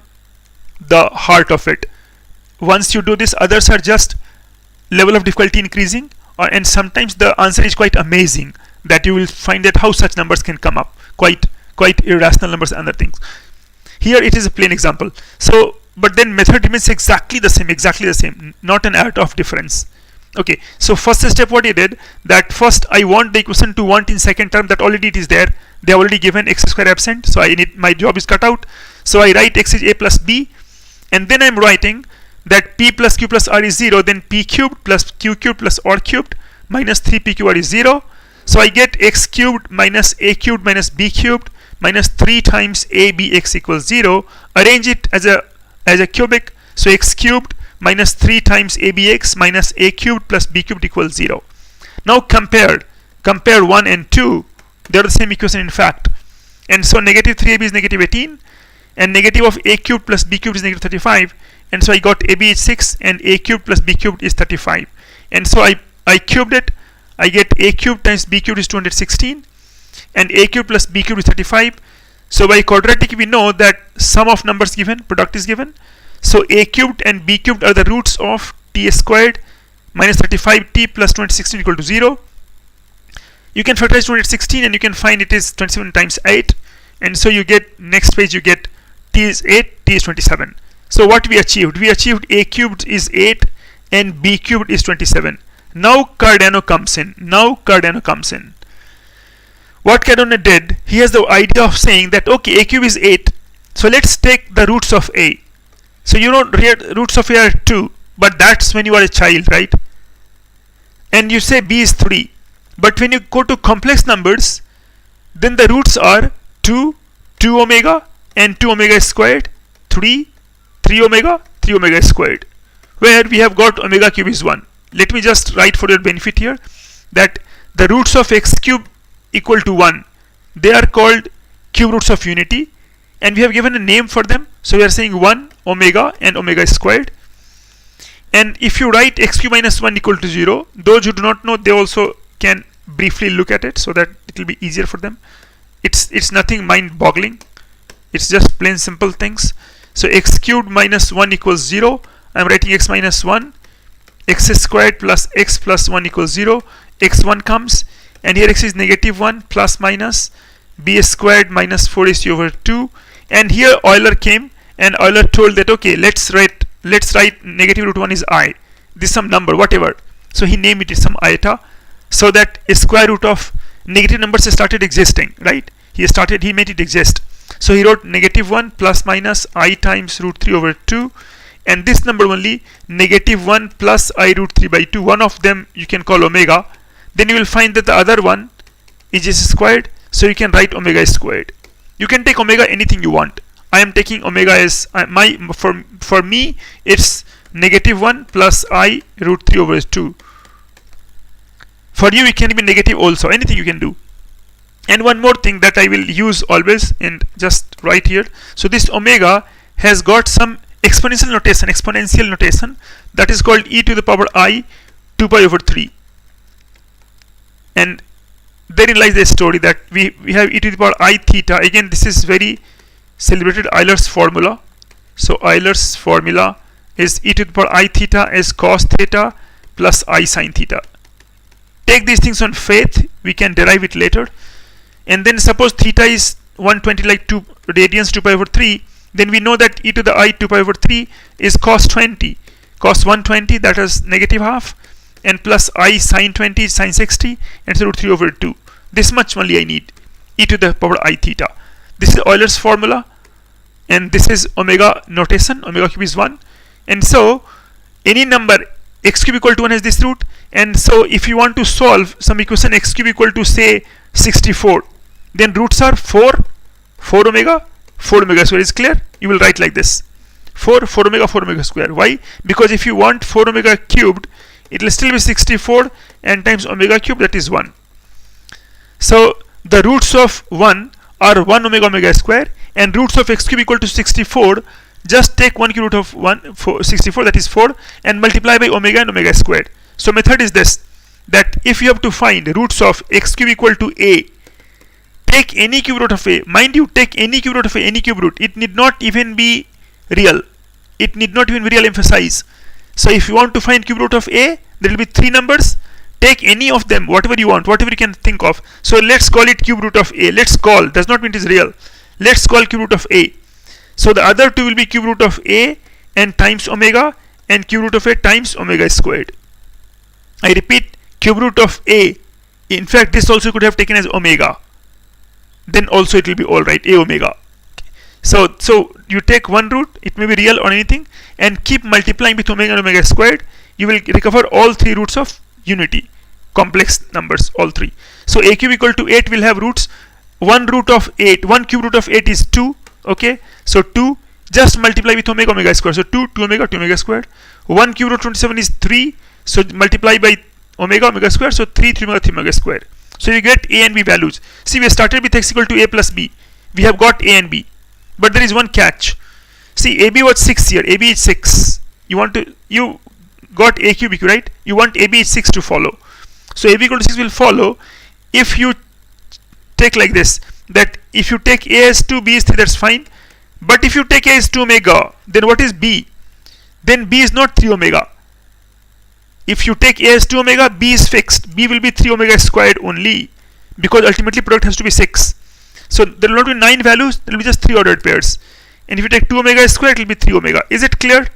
the heart of it. Once you do this, others are just level of difficulty increasing, and sometimes the answer is quite amazing, that you will find that how such numbers can come up, quite irrational numbers and other things. Here it is a plain example. So but then method remains exactly the same, not an add of difference. Okay, so first step what I did, that first I want the equation to want in second term, that already it is there. They already given x square absent, so I need, my job is cut out. So I write x is a plus b, and then I'm writing that p plus q plus r is 0, then p cubed plus q cubed plus r cubed minus 3 p q r is 0. So I get x cubed minus a cubed minus b cubed minus 3 times a b x equals 0. Arrange it as a cubic, so x cubed minus 3 times abx minus a cubed plus b cubed equals 0. Now compare 1 and 2. They are the same equation in fact. And so negative 3ab is negative 18, and negative of a cubed plus b cubed is negative 35. And so I got ab is 6 and a cubed plus b cubed is 35. And so I cubed it. I get a cubed times b cubed is 216, and a cubed plus b cubed is 35. So by quadratic we know that sum of numbers given, product is given. So a cubed and b cubed are the roots of t squared minus 35t plus 216 equal to 0. You can factorize 216 and you can find it is 27 times 8. And so you get, next page you get t is 8, t is 27. So what we achieved? We achieved a cubed is 8 and b cubed is 27. Now Cardano comes in. What Cardano did, he has the idea of saying that okay, a cube is 8. So let's take the roots of a. So you know roots of a are 2, but that's when you are a child, right? And you say b is 3. But when you go to complex numbers, then the roots are 2, 2 omega and 2 omega squared, 3, 3 omega, 3 omega squared, where we have got omega cube is 1. Let me just write for your benefit here that the roots of x cube equal to 1, they are called cube roots of unity, and we have given a name for them. So we are saying 1 omega and omega squared. And if you write x cube minus 1 equal to 0, those who do not know, they also can briefly look at it so that it will be easier for them. It's nothing mind-boggling. It's just plain simple things. So x cubed minus 1 equals 0. I'm writing x minus 1. X squared plus x plus 1 equals 0. x1 comes, and here x is negative 1 plus minus b squared minus 4ac over 2. And here Euler came, and Euler told that, okay, let's write negative root 1 is I. This is some number, whatever. So he named it some iota, so that a square root of negative numbers started existing, right? He made it exist. So he wrote negative 1 plus minus I times root 3 over 2. And this number only, negative 1 plus I root 3 by 2. One of them you can call omega. Then you will find that the other one is s squared. So you can write omega squared. You can take omega anything you want. I am taking omega as for me it's negative 1 plus I root 3 over 2. For you, it can be negative also. Anything you can do. And one more thing that I will use always, and just right here. So this omega has got some exponential notation that is called e to the power I 2 pi over 3. And therein lies the story that we have e to the power I theta. Again, this is very celebrated Euler's formula. So Euler's formula is e to the power I theta as cos theta plus I sin theta. Take these things on faith, we can derive it later. And then suppose theta is 120, like 2 radians 2 pi over 3, then we know that e to the I 2 pi over 3 is cos 20. Cos 120, that is negative half, and plus I sin 20 is sin 60, and so root 3 over 2. This much only I need, e to the power I theta. This is Euler's formula, and this is omega notation. Omega cube is 1. And so any number x cube equal to 1 has this root. And so if you want to solve some equation x cube equal to say 64, then roots are 4 omega square. Is clear? You will write like this: 4 omega square. Why? Because if you want 4 omega cubed, it will still be 64, and times omega cube, that is 1. So the roots of 1 are 1 omega square, and roots of x cube equal to 64, just take 1 cube root of 64, that is 4, and multiply by omega and omega squared. So method is this, that if you have to find roots of x cube equal to a, take any cube root of a. Mind you, take any cube root of a, any cube root. It need not even be real. It need not even be real, emphasize. So if you want to find cube root of a, there will be 3 numbers. Take any of them, whatever you want, whatever you can think of. So let's call it cube root of a. Let's call, does not mean it is real. Let's call cube root of a. So the other 2 will be cube root of a and times omega, and cube root of a times omega squared. I repeat, cube root of a. In fact, this also could have taken as omega. Then also it will be alright, a omega. So you take one root, it may be real or anything, and keep multiplying with omega and omega squared. You will recover all 3 roots of unity, complex numbers, all 3. So a cube equal to 8 will have roots. 1 root of 8, 1 cube root of 8 is 2. Okay, so 2, just multiply with omega squared. So 2 omega squared. 1 cube root of 27 is 3. So multiply by omega squared. So 3 omega squared. So you get a and b values. See, we started with x equal to a plus b. We have got a and b. But there is one catch. See, ab was 6 here. ab is 6. You got a cubic, right? You want ab is 6 to follow. So ab equal to 6 will follow if you take like this, that if you take a as 2, b is 3, that's fine. But if you take a as 2 omega, then what is b? Then b is not 3 omega. If you take a as 2 omega, b is fixed. B will be 3 omega squared only, because ultimately product has to be 6. So there will not be 9 values, there will be just 3 ordered pairs. And if you take 2 omega squared, it will be 3 omega. Is it clear?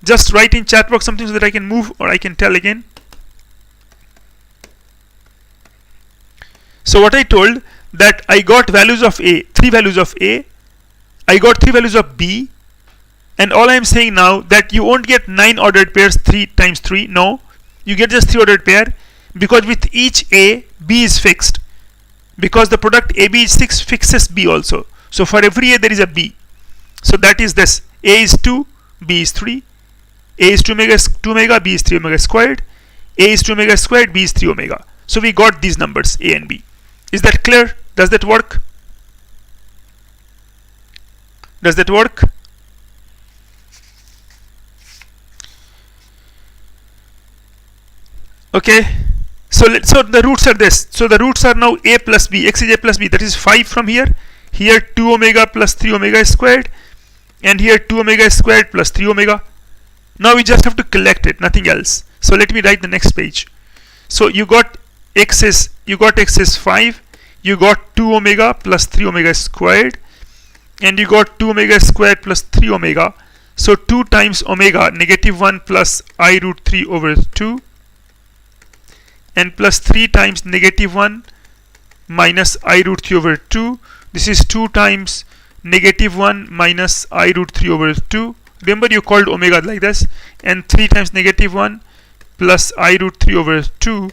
Just write in chat box something so that I can move, or I can tell again. So what I told, that I got values of a, 3 values of a, I got 3 values of b, and all I am saying now that you won't get 9 ordered pairs 3 times 3, no, you get just 3 ordered pair, because with each a, b is fixed, because the product ab is 6 fixes b also. So for every a there is a b. So that is this, a is 2, b is 3, a is 2 omega, b is 3 omega squared, a is 2 omega squared, b is 3 omega. So we got these numbers a and b. Is that clear? Does that work? Does that work? Okay, so so the roots are this. So the roots are now a plus b. X is a plus b. That is 5 from here. Here 2 omega plus 3 omega squared, and here 2 omega squared plus 3 omega. Now we just have to collect it, nothing else. So let me write the next page. So you got x is 5. You got 2 omega plus 3 omega squared, and you got 2 omega squared plus 3 omega. So 2 times omega, -1 plus I root 3 over 2, and plus 3 times -1 minus I root 3 over 2. This is 2 times -1 minus I root 3 over 2. Remember, you called omega like this, and 3 times -1 plus I root 3 over 2.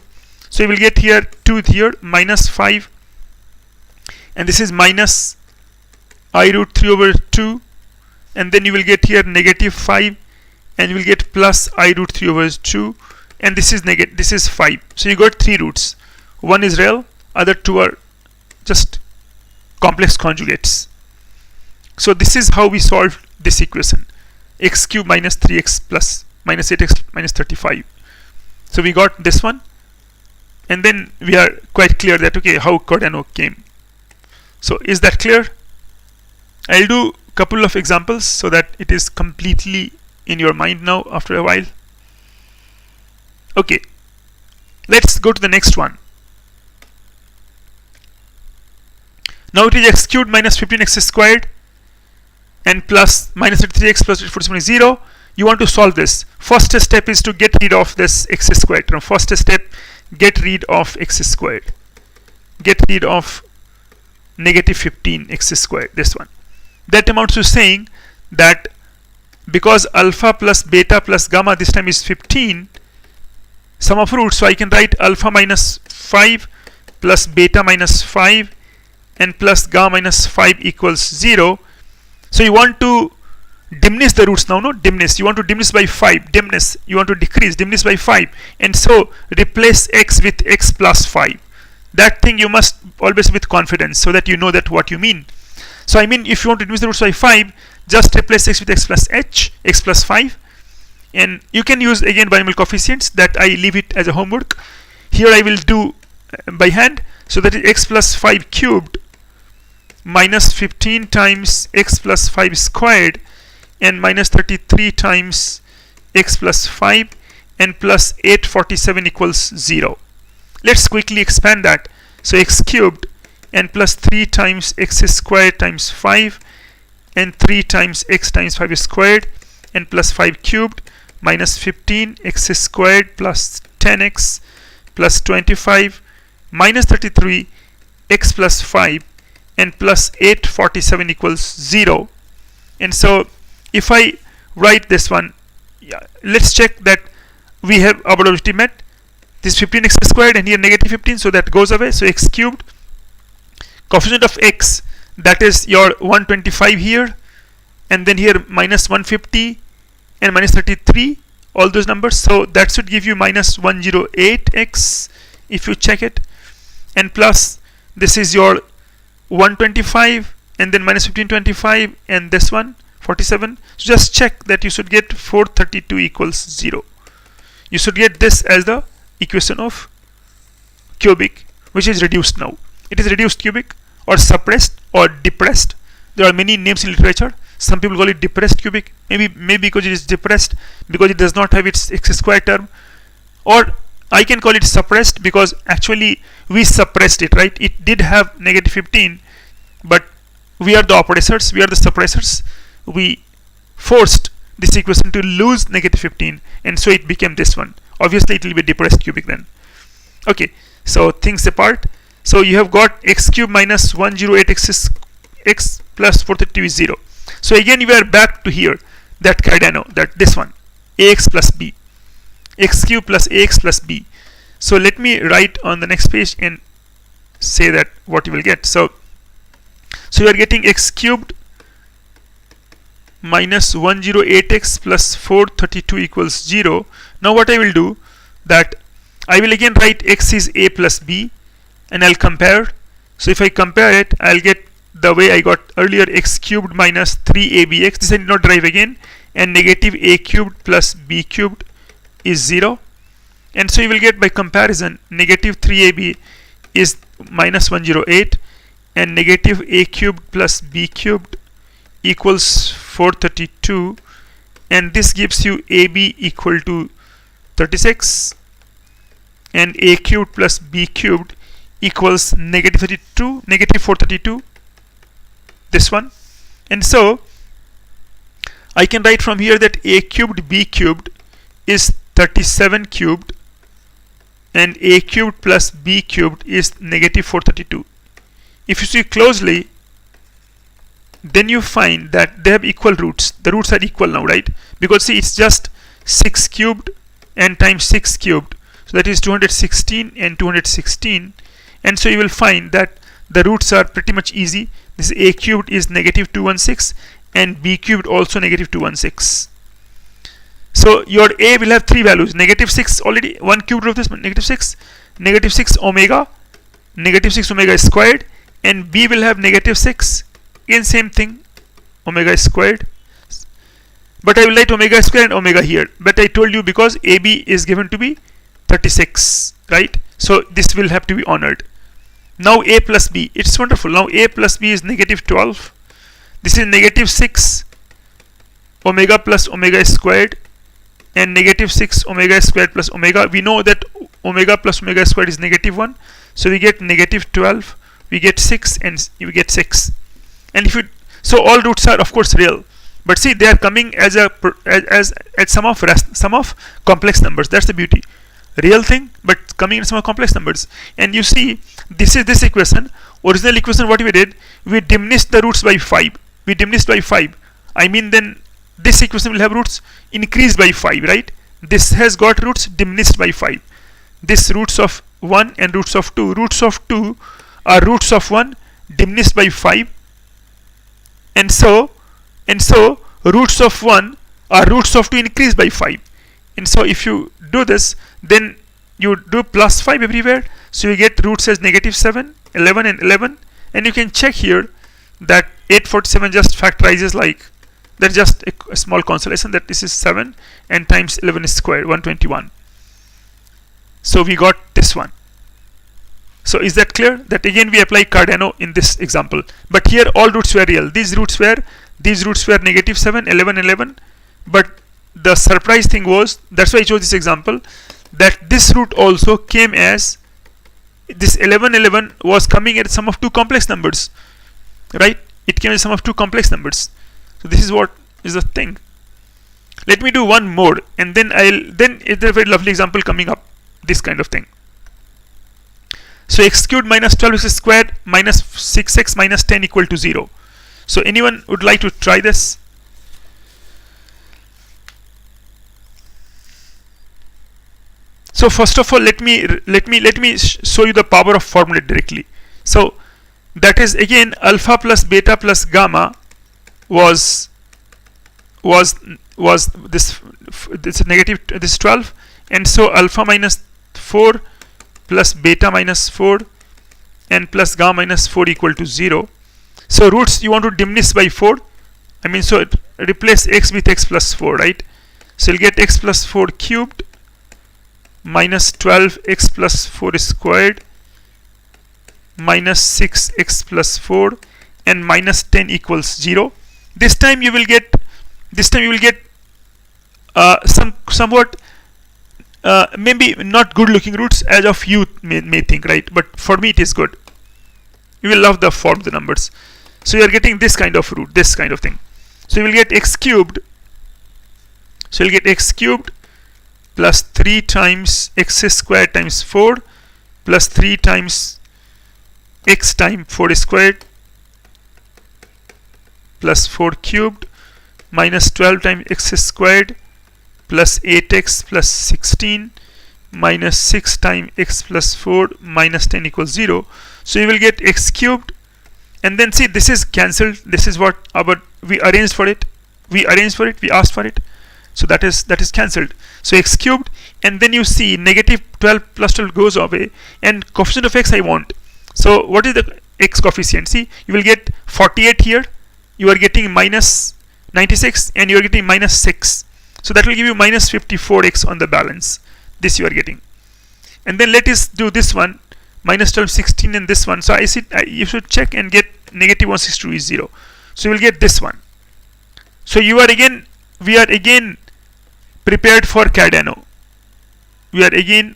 So you will get here 2 here, minus 5, and this is minus I root 3 over 2, and then you will get here -5, and you will get plus I root 3 over 2, and this is 5. So you got 3 roots. One is real, other 2 are just complex conjugates. So this is how we solve this equation: x cube minus 3x plus minus 8x minus 35. So we got this one, and then we are quite clear that okay, how Cardano came. So is that clear? I'll do a couple of examples so that it is completely in your mind now after a while. Okay, let's go to the next one. Now it is x cubed minus 15x squared and plus minus 33x plus 47 is 0. You want to solve this. First step is to get rid of this x squared term. First step, get rid of x squared. Get rid of -15x squared, this one. That amounts to saying that because alpha plus beta plus gamma this time is 15, sum of roots, so I can write alpha minus 5 plus beta minus 5 and plus gamma minus 5 equals 0. So you want to diminish the roots now, no? Diminish. You want to diminish by 5. Diminish. You want to decrease. Diminish by 5. And so replace x with x plus 5. That thing you must always with confidence so that you know that what you mean. So I mean, if you want to diminish the roots by 5, just replace x with x plus h, x plus 5. And you can use again binomial coefficients. That I leave it as a homework. Here I will do by hand. So that is x plus 5 cubed minus 15 times x plus 5 squared and minus 33 times x plus 5 and plus 847 equals 0. Let's quickly expand that. So x cubed and plus 3 times x squared times 5 and 3 times x times 5 squared and plus 5 cubed minus 15 x squared plus 10x plus 25 minus 33 x plus 5 and plus 847 equals 0. And so if I write this one, let's check that we have our objective met. This 15x squared and here -15, so that goes away. So x cubed, coefficient of x, that is your 125 here, and then here minus 150 and minus 33, all those numbers. So that should give you minus 108x if you check it, and plus this is your 125 and then minus 1525 and this one 47. So just check that you should get 432 equals 0. You should get this as the equation of cubic, which is reduced now. It is reduced cubic or suppressed or depressed. There are many names in literature. Some people call it depressed cubic. Maybe because it is depressed because it does not have its x squared term, or I can call it suppressed because actually we suppressed it, right? It did have -15, but we are the oppressors, we are the suppressors. We forced this equation to lose -15, and so it became this one. Obviously it will be depressed cubic then. Okay, so things apart. So you have got x cube minus 108x x plus 432 is 0. So again we are back to here, that Cardano, that this one, ax plus b, x cube plus ax plus b. So let me write on the next page and say that what you will get. So you are getting x cubed minus 108x plus 432 equals 0. Now what I will do, that I will again write x is a plus b and I'll compare. So if I compare it, I'll get the way I got earlier, x cubed minus 3abx, this I did not derive again, and negative a cubed plus b cubed is 0. And so you will get by comparison negative 3ab is minus 108, and negative a cubed plus b cubed equals 432, and this gives you ab equal to 36, and a cubed plus b cubed equals negative 32, negative 432, this one. And so I can write from here that a cubed b cubed is 37 cubed, and a cubed plus b cubed is negative 432. If you see closely, then you find that they have equal roots. The roots are equal now, right? Because see, it's just 6 cubed and times 6 cubed, so that is 216 and 216. And so you will find that the roots are pretty much easy. This a cubed is negative 216, and b cubed also negative 216. So your a will have 3 values. Negative 6 already, 1 cubed root of this, negative 6, negative 6 omega, negative 6 omega squared, and b will have negative 6, again same thing, omega squared. But I will write omega squared and omega here. But I told you because ab is given to be 36, right? So this will have to be honored. Now a plus b, it's wonderful. Now a plus b is negative 12. This is negative 6 omega plus omega squared, and negative 6 omega squared plus omega. We know that omega plus omega squared is negative 1. So we get negative 12, we get 6, and we get 6. And if you, so all roots are of course real. But see, they are coming as a as sum of complex numbers. That's the beauty. Real thing, but coming in sum of complex numbers. And you see, this is this equation. Original equation, what we did, we diminished the roots by 5. We diminished by 5. I mean, then this equation will have roots increased by 5, right? This has got roots diminished by 5. This roots of 1 and roots of 2. Roots of 2 are roots of 1 diminished by 5. And so roots of 1 are roots of 2 increased by 5. And so if you do this, then you do plus 5 everywhere. So you get roots as negative 7, 11, and 11. And you can check here that 847 just factorizes like, that's just a small consolation, that this is 7 and times 11 is squared, 121. So we got this one. So is that clear? That again we apply Cardano in this example. But here all roots were real. These roots were negative 7, 11, 11. But the surprise thing was, that's why I chose this example, that this root also came as, this 11, 11 was coming at sum of 2 complex numbers, right? It came as sum of 2 complex numbers. So this is what is the thing. Let me do one more, and then it's a very lovely example coming up, this kind of thing. So x cubed minus 12x squared minus 6x minus 10 equal to 0. So anyone would like to try this? So first of all, let me show you the power of formula directly. So that is again alpha plus beta plus gamma was this negative, this 12, and so alpha minus 4 plus beta minus 4 and plus gamma minus 4 equal to 0. So roots you want to diminish by 4. I mean, so replace x with x plus 4, right? So you'll get x plus 4 cubed minus 12x plus 4 squared minus 6x plus 4 and minus 10 equals 0. This time you will get somewhat maybe not good looking roots as of you may think, right? But for me it is good. You will love the form of the numbers. So you are getting this kind of root, this kind of thing. So you will get x cubed. So you'll get x cubed plus 3 times x squared times 4 plus 3 times x times 4 squared plus 4 cubed minus 12 times x squared plus 8x plus 16 minus 6 times x plus 4 minus 10 equals 0. So you will get x cubed, and then see, this is cancelled. This is what we arranged for it. We asked for it. So that is cancelled. So x cubed, and then you see negative 12 plus 12 goes away, and coefficient of x I want. So what is the x coefficient? See, you will get 48 here. You are getting minus 96, and you are getting minus 6. So that will give you minus 54x on the balance. This you are getting. And then let us do this one, minus 12, 16, and this one. So you should check and get negative 162 is 0. So you will get this one. So we are again prepared for Cardano. We are again,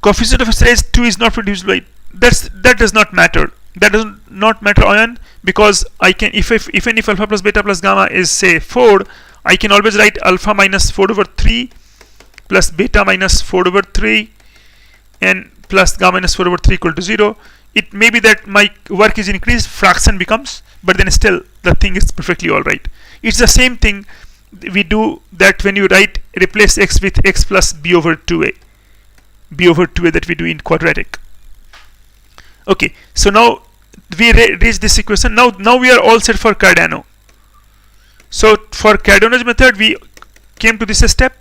coefficient of size 2 is not produced by, that does not matter. That does not matter, Ion, because I can, if alpha plus beta plus gamma is say 4, I can always write alpha minus 4 over 3 plus beta minus 4 over 3 and plus gamma minus 4 over 3 equal to 0. It may be that my work is increased, fraction becomes, but then still the thing is perfectly alright. It's the same thing we do that when you replace x with x plus b over 2a. B over 2a that we do in quadratic. Okay, so now we reach this equation. Now we are all set for Cardano. So for Cardano's method, we came to this step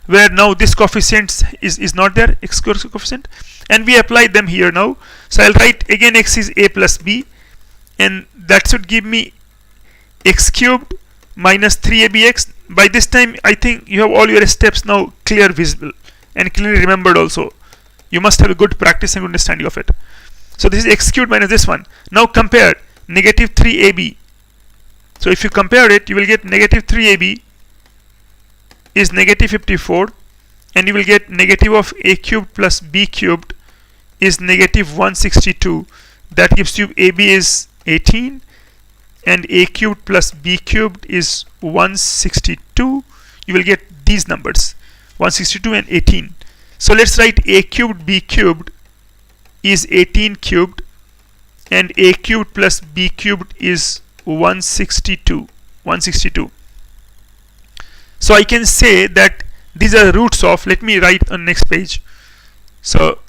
where now this coefficient is not there, x square coefficient, and we apply them here now. So I'll write again x is a plus b, and that should give me x cubed minus 3abx. By this time, I think you have all your steps now clear, visible, and clearly remembered also. You must have a good practice and good understanding of it. So this is x cubed minus this one. Now compare negative 3ab. So if you compare it, you will get negative 3ab is negative 54, and you will get negative of a cubed plus b cubed is negative 162. That gives you ab is 18 and a cubed plus b cubed is 162. You will get these numbers, 162 and 18. So let's write a cubed b cubed is 18 cubed and a cubed plus b cubed is 162. So I can say that these are roots of, let me write on next page. So,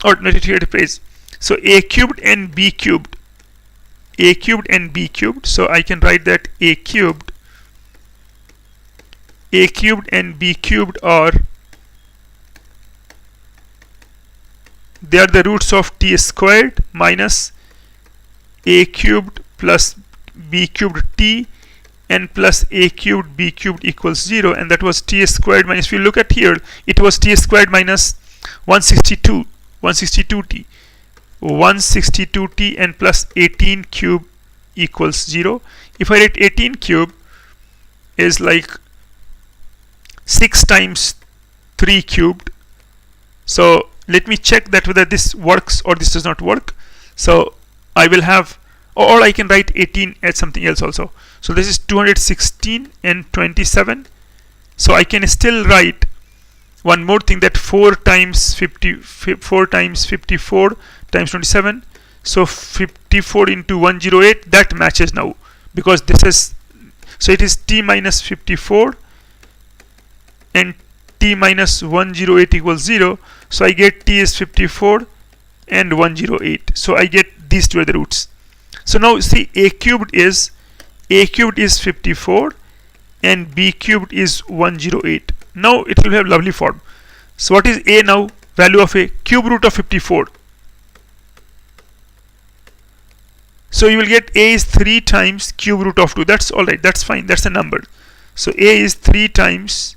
or not here the page. So a cubed and b cubed, a cubed and b cubed. So I can write that a cubed and b cubed are, they are the roots of t squared minus a cubed plus b cubed t and plus a cubed b cubed equals 0, and that was t squared minus, if you look at here, it was t squared minus 162t and plus 18 cube equals 0. If I write 18 cube is like 6 times 3 cubed. So let me check that whether this works or this does not work. So I will have, or I can write 18 as something else also. So this is 216 and 27. So I can still write one more thing, that 4 times 54 times 27. So 54 into 108, that matches now, because this is, so it is t minus 54 and t minus 108 equals 0. So I get t is 54 and 108. So I get these two are the roots. So now see, a cubed is 54 and b cubed is 108. Now it will have lovely form. So what is a now? Value of a, cube root of 54. So you will get a is 3 times cube root of 2. That's alright, that's fine, that's a number. So a is 3 times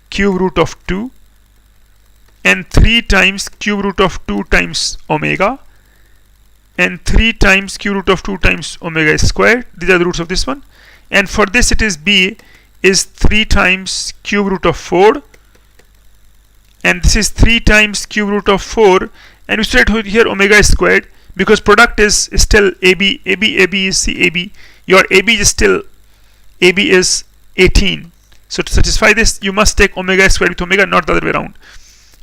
cube root of 2 and 3 times cube root of 2 times omega and 3 times cube root of 2 times omega squared. These are the roots of this one. And for this it is b is 3 times cube root of 4 and this is 3 times cube root of 4, and we should write here omega squared because product is still AB is the AB. Your AB is still, AB is 18. So to satisfy this, you must take omega squared with omega, not the other way around.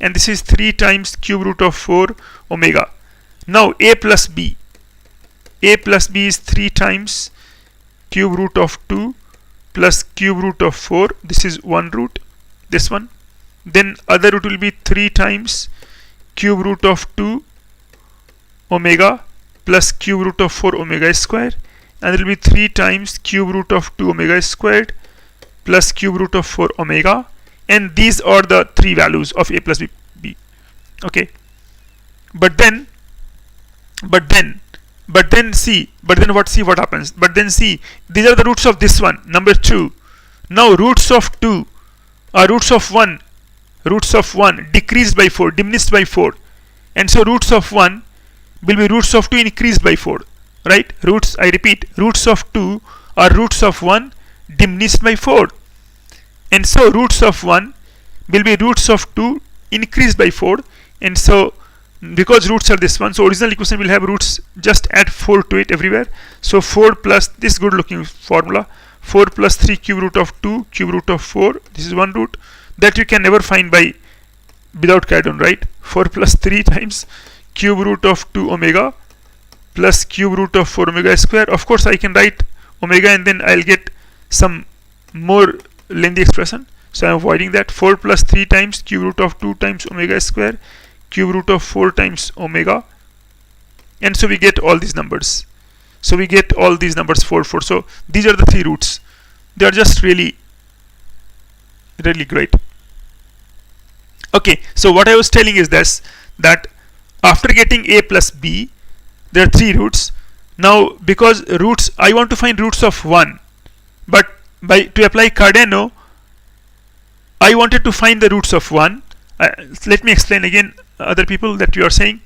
And this is 3 times cube root of 4 omega. Now a plus b is 3 times cube root of 2 plus cube root of 4. This is one root, this one. Then other root will be 3 times cube root of 2 omega plus cube root of 4 omega squared, and it will be 3 times cube root of 2 omega squared plus cube root of 4 omega, and these are the 3 values of a plus b. Okay, but then see what happens. But then see, these are the roots of this one, number 2. Now roots of 2 are roots of 1 roots of 1 decreased by 4, diminished by 4. And so roots of 1 will be roots of 2 increased by 4. Right? Roots, I repeat, roots of 2 are roots of 1 diminished by 4. And so roots of 1 will be roots of 2 increased by 4. And so because roots are this one, so original equation will have roots, just add 4 to it everywhere. So 4 plus this good looking formula, 4 plus 3 cube root of 2 cube root of 4, this is one root that you can never find by without Cardano, right? 4 plus 3 times cube root of 2 omega plus cube root of 4 omega square. Of course I can write omega and then I'll get some more lengthy expression, so I'm avoiding that. 4 plus 3 times cube root of 2 times omega square cube root of 4 times omega, and so we get all these numbers. So we get all these numbers 4, 4. So these are the 3 roots. They are just really great. Okay, so what I was telling is this, that after getting a plus b, there are 3 roots. Now because roots, I want to find roots of 1, but to apply Cardano I wanted to find the roots of 1. Let me explain again, other people, that you are saying,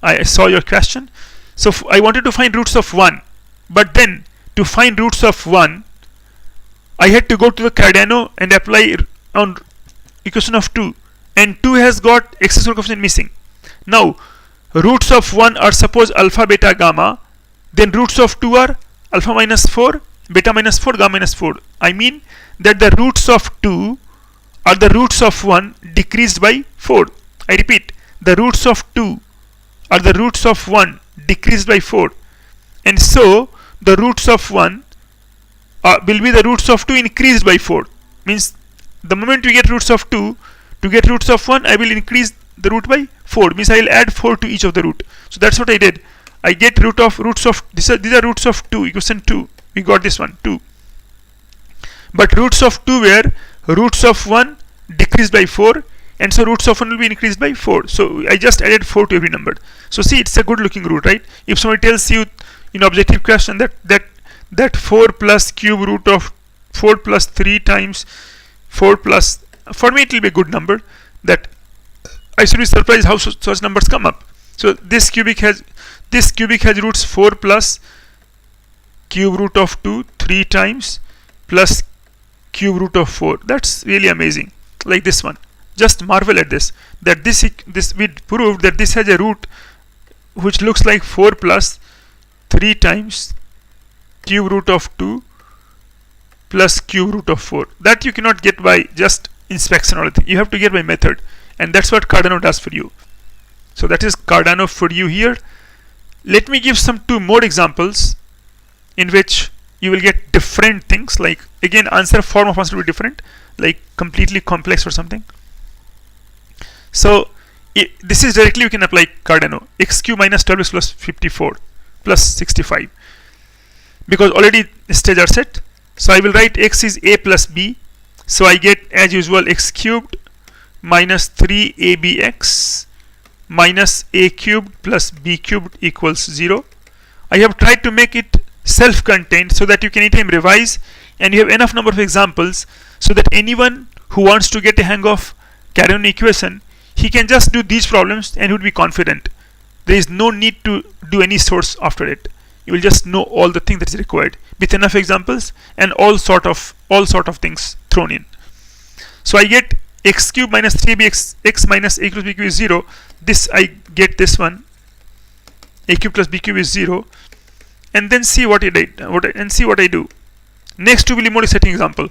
I saw your question. So I wanted to find roots of 1, but then to find roots of 1 I had to go to the Cardano and apply on equation of 2, and 2 has got x square coefficient missing. Now roots of 1 are suppose alpha, beta, gamma, then roots of 2 are alpha minus 4, beta minus 4, gamma minus 4. I mean that the roots of 2 are the roots of 1 decreased by 4. I repeat, the roots of 2 are the roots of 1 decreased by 4. And so the roots of 1 will be the roots of 2 increased by 4. Means the moment you get roots of 2, to get roots of 1 I will increase the root by 4. Means I will add 4 to each of the root. So that's what I did. I get roots of these are roots of 2, equation 2. We got this one 2. But roots of 2 were roots of 1 decreased by 4, and so roots of 1 will be increased by 4. So I just added 4 to every number. So see, it's a good looking root, right? If somebody tells you in objective question that 4 plus cube root of 4 plus 3 times 4 plus, for me it will be a good number, that I should be surprised how such numbers come up. So this cubic has roots 4 plus cube root of 2 3 times plus cube root of 4. That's really amazing. Like this one, just marvel at this, that this we proved that this has a root which looks like 4 plus 3 times cube root of 2 plus cube root of 4. That you cannot get by just inspection or anything. You have to get by method, and that's what Cardano does for you. So that is Cardano for you here. Let me give some 2 more examples in which you will get different things, like again form of answer will be different, like completely complex or something. So this is directly you can apply Cardano. X cube minus 12x plus 54 plus 65, because already stage are set. So I will write x is a plus b. So I get as usual x cubed minus 3abx minus a cubed plus b cubed equals 0. I have tried to make it self-contained so that you can anytime revise, and you have enough number of examples so that anyone who wants to get a hang of Cardano equation, he can just do these problems and he would be confident. There is no need to do any source after it. You will just know all the things that is required with enough examples and all sort of things thrown in. So I get x cube minus 3bx x minus a cube plus b cube is 0. This I get this one, a cube plus b cube is 0. And then see what I do. Next to will be more exciting example.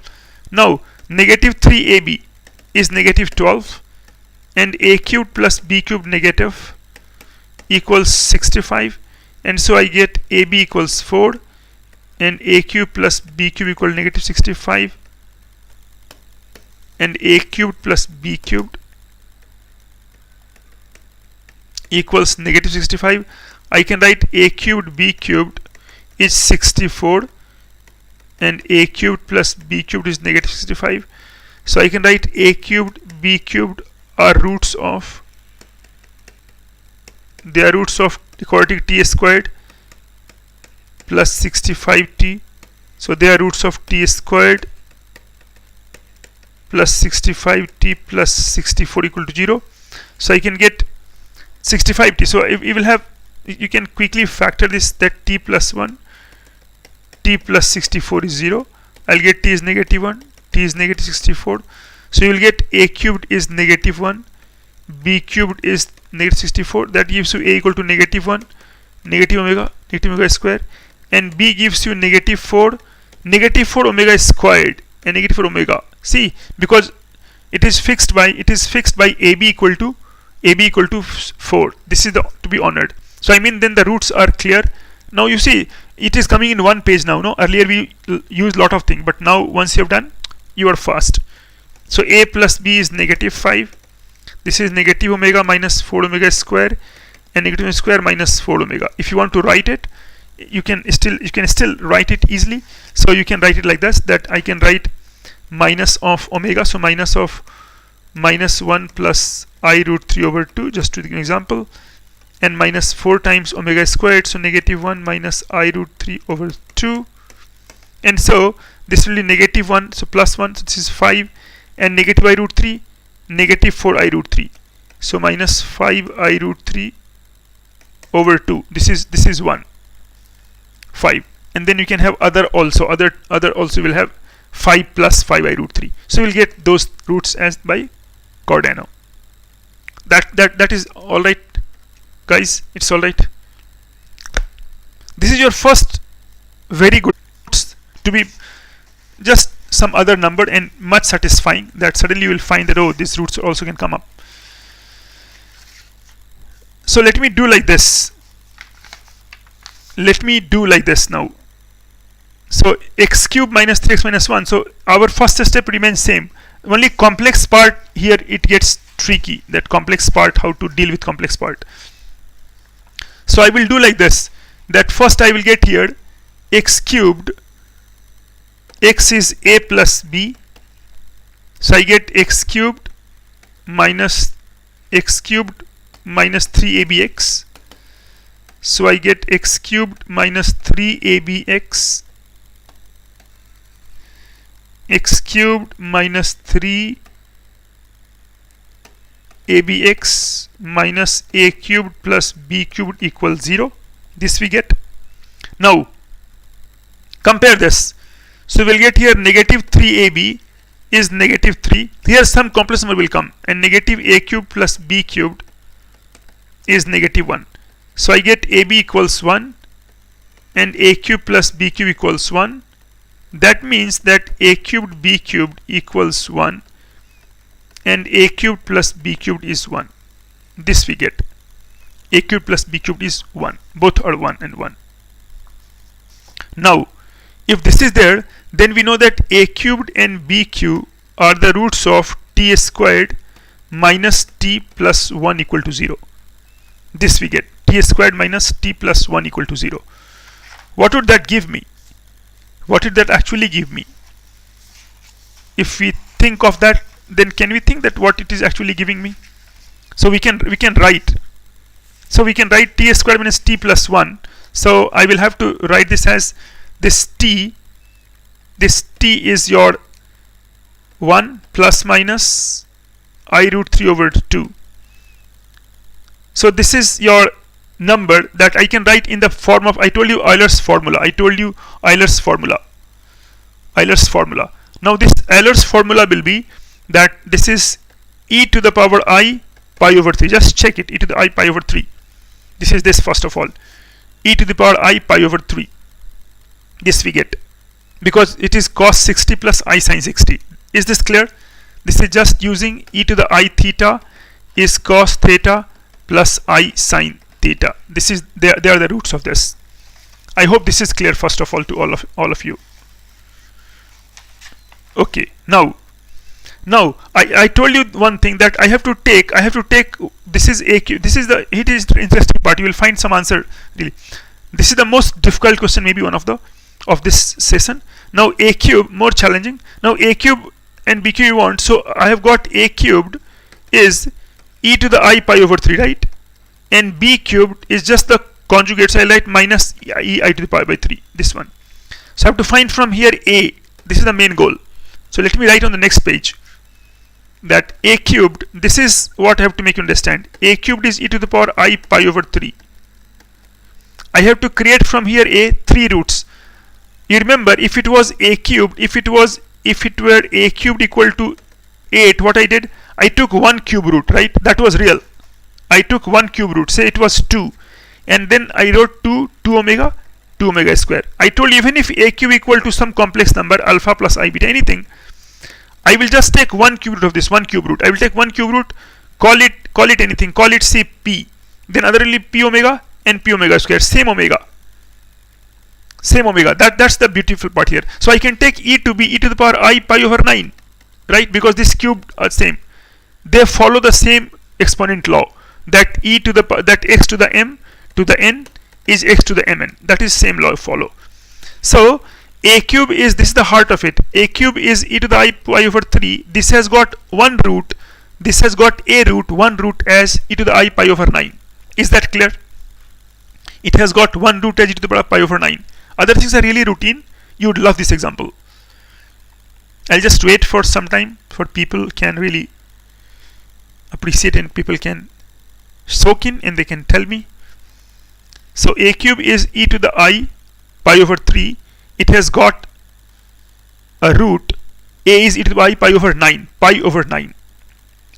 Now negative 3ab is negative 12, and a cubed plus b cubed negative equals 65, and so I get ab equals 4 and a cubed plus b cubed equal negative 65, and a cubed plus b cubed equals negative 65. I can write a cubed b cubed is 64 and a cubed plus b cubed is negative 65. So I can write a cubed b cubed are roots of, they are roots of the quadratic t squared plus 65t. So they are roots of t squared plus 65t plus 64 equal to 0. So I can get 65t. So if you will have, you can quickly factor this, that t plus 1, t plus 64 is 0. I'll get t is negative 1, t is negative 64. So you will get a cubed is negative 1, b cubed is negative 64. That gives you a equal to negative 1, negative omega square, and b gives you negative 4 omega squared, and negative 4 omega. See, because it is fixed by ab equal to 4. This is the to be honored. So I mean, then the roots are clear. Now you see, it is coming in one page now. No, earlier we used lot of things, but now once you have done, you are fast. So a plus b is negative 5. This is negative omega minus 4 omega square, and negative omega square minus 4 omega. If you want to write it, you can still write it easily. So you can write it like this, that I can write minus of omega, so minus of minus 1 plus I root 3 over 2, just to give an example, and minus 4 times omega squared, so negative 1 minus I root 3 over 2, and so this will be negative 1, so plus 1, so this is 5, and negative I root 3, negative 4 I root 3, so minus 5 I root 3 over 2. This is 1, 5, and then you can have other also will have 5 plus 5 I root 3. So we'll get those roots as by Cardano. That is all right, guys. It's all right. This is your first very good to be just some other number, and much satisfying that suddenly you will find that, oh, these roots also can come up. So let me do like this. Let me do like this now. So x cube minus 3x minus 1. So our first step remains same. Only complex part here, it gets tricky. That complex part, how to deal with complex part. So I will do like this. That first I will get here x cubed. X is a plus b. So I get x cubed minus 3abx. So I get x cubed minus 3abx, x cubed minus 3abx minus a cubed plus b cubed equals 0. This we get. Now compare this. So we'll get here negative 3ab is negative 3. Here some complex number will come, and negative a cubed plus b cubed is negative 1. So I get ab equals 1 and a cubed plus b cubed equals 1. That means that a cubed b cubed equals 1 and a cubed plus b cubed is 1. This we get. A cubed plus b cubed is 1. Both are 1 and 1. Now if this is there, then we know that a cubed and b cubed are the roots of t squared minus t plus 1 equal to 0. This we get. T squared minus t plus 1 equal to 0. What would that give me? What did that actually give me? If we think of that, then can we think that what it is actually giving me? So we can write. So we can write t squared minus t plus 1. So I will have to write this as this t is your 1 plus minus I root 3 over 2. So this is your number that I can write in the form of, I told you Euler's formula. Euler's formula. Now this Euler's formula will be that this is e to the power I pi over 3. Just check it, e to the I pi over 3. This is this first of all. E to the power I pi over 3. This we get. Because it is cos 60 plus I sin 60. Is this clear? This is just using e to the I theta is cos theta plus I sin theta. This is they are the roots of this. I hope this is clear first of all to all of you. Okay, now I told you one thing that I have to take this is a cube. This is the interesting part. You will find some answer really. This is the most difficult question, maybe one of this session. Now a cube more challenging. Now a cube and b cube you want. So I have got a cubed is e to the I pi over 3, right? And b cubed is just the conjugate, so I write minus e I to the pi by 3, this one. So I have to find from here a. This is the main goal. So let me write on the next page. that a cubed, this is what I have to make you understand. A cubed is e to the power I pi over 3. I have to create from here a 3 roots. You remember, if it was a cubed, if it were a cubed equal to 8, what I did, I took one cube root, right? That was real. I took one cube root, say it was 2, and then I wrote 2 omega square. I told you, even if a cube equal to some complex number, alpha plus I beta, anything, I will just take one cube root of this, one cube root. I will take one cube root, call it anything, call it say p. Then other will be p omega and p omega square, same omega. That's the beautiful part here. So I can take e to be e to the power I pi over 9, right? Because this cube are same. They follow the same exponent law, that e to the that x to the m to the n is x to the mn. That is same law follow. So a cube is, this is the heart of it. A cube is e to the I pi over 3. This has got one root. This has got a root, one root as e to the I pi over 9. Is that clear? It has got one root as e to the power pi over 9. Other things are really routine. You would love this example. I'll just wait for some time for people can really appreciate and people can soak in and they can tell me. So a cube is e to the I pi over 3. It has got a root. A is e to the I pi over 9. Pi over 9.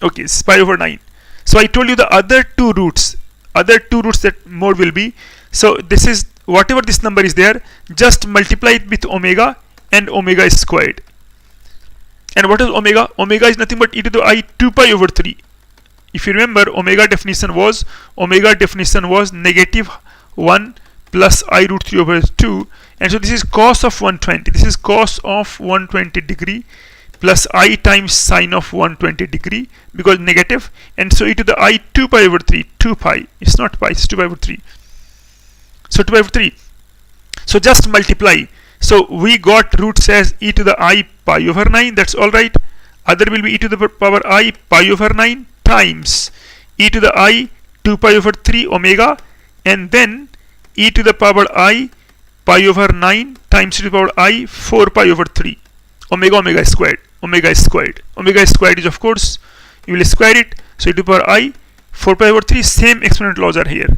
Okay, it's pi over 9. So I told you the other two roots that more will be. So this is whatever this number is there, just multiply it with omega, and omega is squared. And what is omega? Omega is nothing but e to the I 2 pi over 3. If you remember, omega definition was negative 1 plus I root 3 over 2, and so this is cos of 120. This is cos of 120 degree plus I times sine of 120 degree, because negative, and so e to the I 2 pi over 3, 2 pi, it's not pi, it's 2 pi over 3. So 2 pi over 3. So just multiply. So we got roots as e to the I pi over 9. That's all right. Other will be e to the power I pi over 9 times e to the I 2 pi over 3 omega, and then e to the power I pi over 9 times e to the power I 4 pi over 3. Omega is squared. Omega is squared is, of course, you will square it. So e to the power I 4 pi over 3. Same exponent laws are here.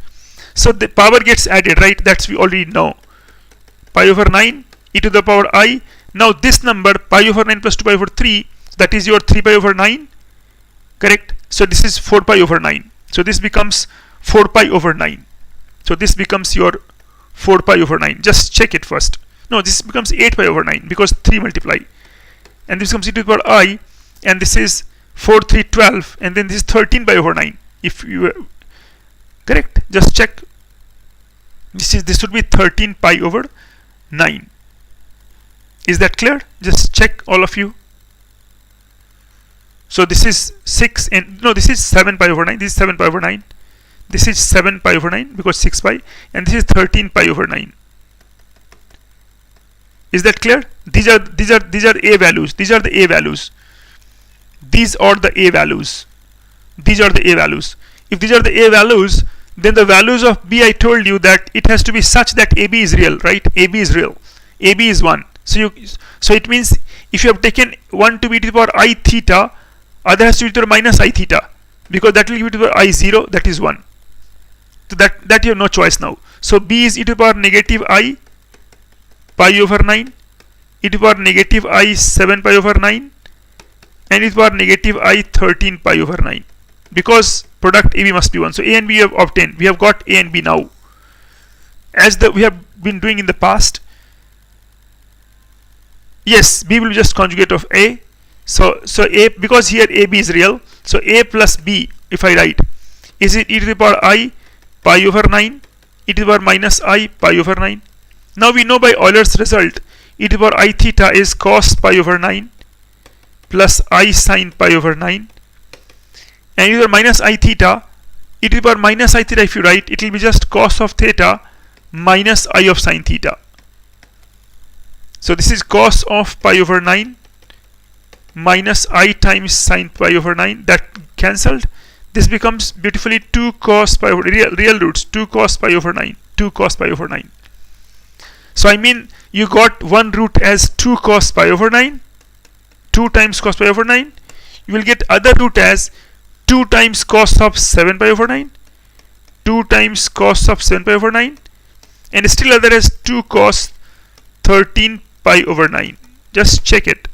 So the power gets added, right? That's we already know. Pi over 9 e to the power I. Now this number pi over 9 plus 2 pi over 3, that is your 3 pi over 9, correct? So this is 4 pi over 9. So this becomes 4 pi over 9. So this becomes your 4 pi over 9. Just check it first. No, this becomes 8 pi over 9 because 3 multiply. And this becomes e to the power I, and this is 4, 3, 12, and then this is 13 pi over 9. If you correct, just check. This would be 13 pi over 9. Is that clear? Just check, all of you. So this is 6, and no, this is 7 pi over 9. This is 7 pi over 9. This is 7 pi over 9 because 6 pi, and this is 13 pi over 9. Is that clear? These are a values. These are the a values. These are the a values. These are the a values. If these are the a values, then the values of b, I told you that it has to be such that ab is real, right? Ab is real. Ab is 1. So it means if you have taken 1 to be to the power I theta, other has to be to the minus I theta, because that will give you to the I 0, that is 1. So that you have no choice now. So b is e to the power negative I pi over 9, e to the power negative I 7 pi over 9, and e to the power negative I 13 pi over 9. Because product AB must be 1. So A and B we have obtained. We have got A and B now. As we have been doing in the past. Yes, B will be just conjugate of A. So A, because here AB is real. So A plus B, if I write, is it e to the power I pi over 9, e to the power minus I pi over 9. Now we know by Euler's result, e to the power I theta is cos pi over 9 plus I sine pi over 9. And e to the power minus I theta, e to the power minus I theta, if you write, it will be just cos of theta minus I of sine theta. So this is cos of pi over 9 minus I times sine pi over 9. That cancelled. This becomes beautifully 2 cos pi over real roots, 2 cos pi over 9, 2 cos pi over 9. So I mean you got one root as 2 cos pi over 9, 2 times cos pi over 9. you will get other root as 2 times cos of 7 pi over 9, 2 times cos of 7 pi over 9, and still other as 2 cos 13 pi over 9. Just check it.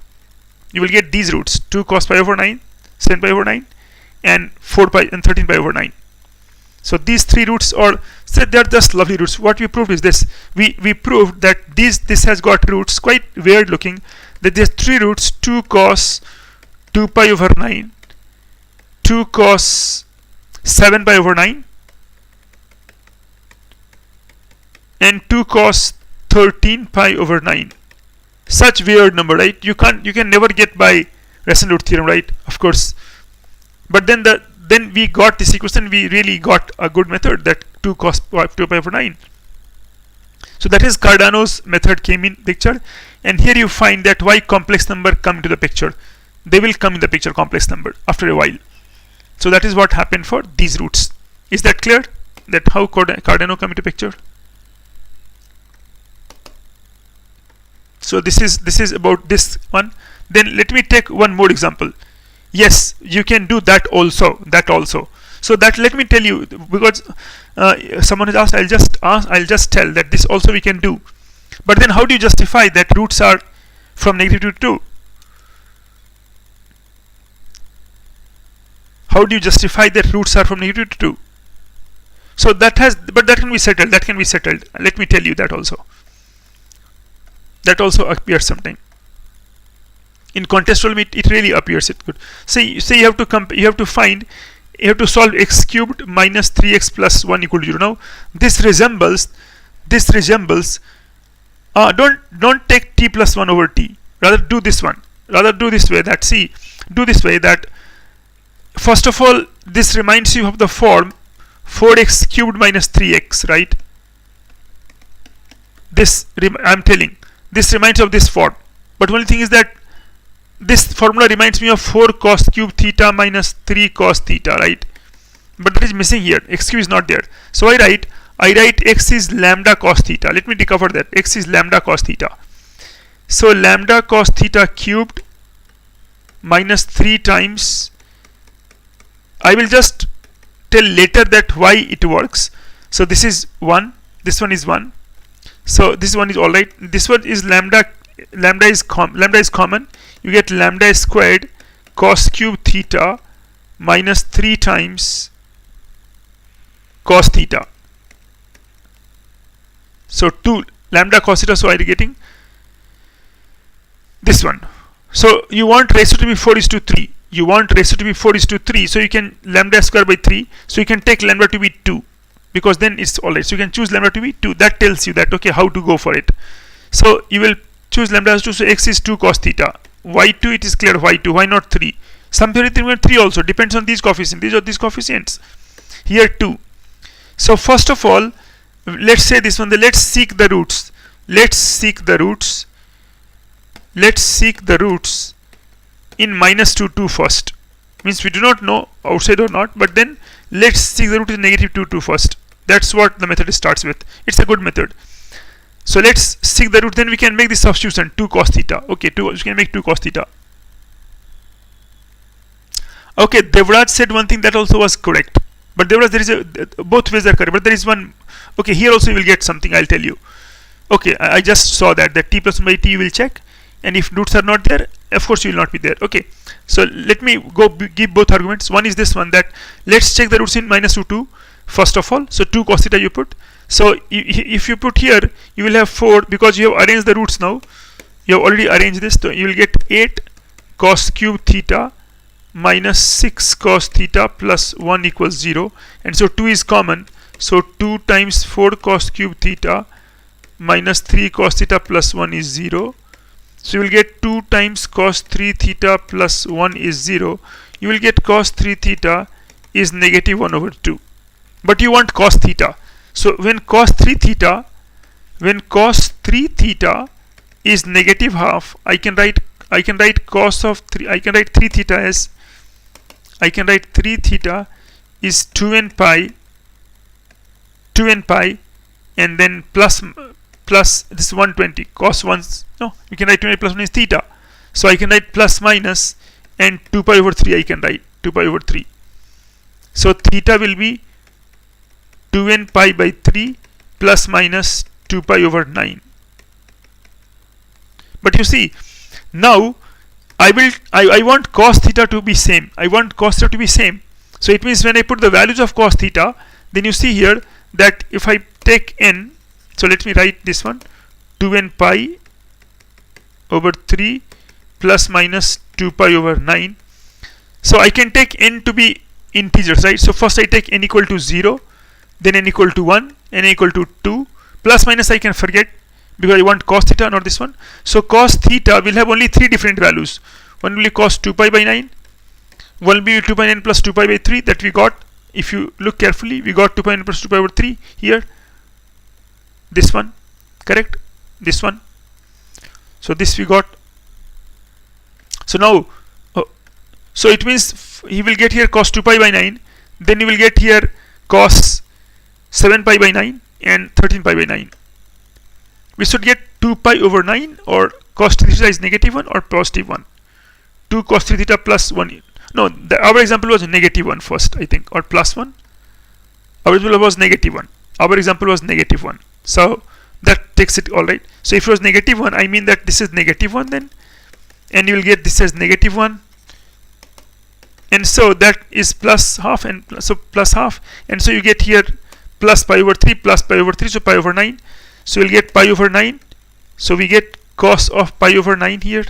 You will get these roots: 2 cos pi over 9, 7 pi over 9, and 4 pi and 13 pi over 9. So these three roots are, so they are just lovely roots. What we proved is this: we proved that this has got roots, quite weird looking, that there's three roots: 2 cos 2 pi over 9, 2 cos 7 pi over 9, and 2 cos 13 pi over 9. Such weird number, right? You can never get by Rason root theorem, right? Of course. But then we got this equation. We really got a good method, that 2 cos 2 pi over 9. So that is Cardano's method came in picture, and here you find that why complex number come into the picture. They will come in the picture, complex number, after a while. So that is what happened for these roots. Is that clear? That how Cardano come into picture? So this is about this one. Then let me take one more example. Yes, you can do that also. So that, let me tell you, because someone has asked, I'll just tell that this also we can do. But then how do you justify that roots are from -2 to 2? How do you justify that roots are from -2 to 2? So that can be settled. Let me tell you that also. That also appears sometime. In contextual, it really appears it good. Say you have to solve x cubed minus 3x plus 1 equal to 0. Now this resembles don't take t plus 1 over t. Rather do this way that first of all, this reminds you of the form 4x cubed minus 3x, right? I'm telling, this reminds of this form. But only thing is that this formula reminds me of 4 cos cube theta minus 3 cos theta, right? But that is missing here. X cube is not there. So I write x is lambda cos theta. Let me decover that. X is lambda cos theta. So lambda cos theta cubed minus 3 times. I will just tell later that why it works. So this is 1. This one is 1. So this one is alright. This one is lambda is common. You get lambda squared cos cube theta minus 3 times cos theta. So 2 lambda cos theta. So I am getting this one. So you want ratio to be 4:3. So you can lambda square by 3. So you can take lambda to be 2, because then it's alright. So you can choose lambda to be 2. That tells you that okay, how to go for it. So you will choose lambda as 2. So x is 2 cos theta. Y2, it is clear. Y2, why not 3? Some theory 3 also depends on these coefficients. These are these coefficients. Here 2. So first of all, let's say this one. Let's seek the roots. Let's seek the roots in -2 2 first. Means we do not know outside or not, but then let's seek the root in -2 2 first. That's what the method starts with. It's a good method. So let's seek the root, then we can make this substitution 2 cos theta. Okay, we can make 2 cos theta. Okay, Devraj said one thing that also was correct. But Devraj, there is both ways are correct, but there is one. Okay, here also you will get something, I'll tell you. Okay, I just saw that t plus 1 by t you will check, and if roots are not there, of course you will not be there. Okay, so let me give both arguments. One is this one, that let's check the roots in -2 2 first of all. So 2 cos theta you put. So if you put here, you will have 4, because you have arranged the roots now. You have already arranged this, so you will get 8 cos cube theta minus 6 cos theta plus 1 equals 0. And so 2 is common. So 2 times 4 cos cube theta minus 3 cos theta plus 1 is 0. So you will get 2 times cos 3 theta plus 1 is 0. You will get cos 3 theta is -1/2. But you want cos theta. So when cos 3 theta is -12, I can write cos of 3. I can write 3 theta as 2n pi, and then plus this 120 cos 1. No, we can write 20 plus 1 is theta. So I can write plus minus and 2 pi over 3 I can write 2 pi over 3. So theta will be 2n pi by 3 plus minus 2 pi over 9. But you see, now I want cos theta to be same. I want cos theta to be same. So it means when I put the values of cos theta, then you see here that if I take n, so let me write this one, 2n pi over 3 plus minus 2 pi over 9. So I can take n to be integers, right? So first I take n equal to 0, then n equal to 1, n equal to 2, plus minus I can forget because I want cos theta, not this one. So cos theta will have only 3 different values. One will be cos 2 pi by 9, one will be 2 pi 9 plus 2 pi by 3 that we got. If you look carefully, we got 2 pi 9 plus 2 pi over 3 here. This one, correct? This one. So this we got. So now, so it means he will get here cos 2 pi by 9, then he will get here cos 7 pi by 9 and 13 pi by 9. We should get 2 pi over 9, or cos 3 theta is negative 1 or positive 1. 2 cos 3 theta plus 1. No, our example was negative 1 first, I think, or plus 1. Our example was negative 1. Our example was negative 1. So that takes it all right. So if it was negative 1, I mean that this is negative 1 then, and you will get this as negative 1. And so that is plus half, and so plus half, and so you get here plus pi over 3 plus pi over 3, so pi over 9. So we'll get pi over 9. So we get cos of pi over 9 here.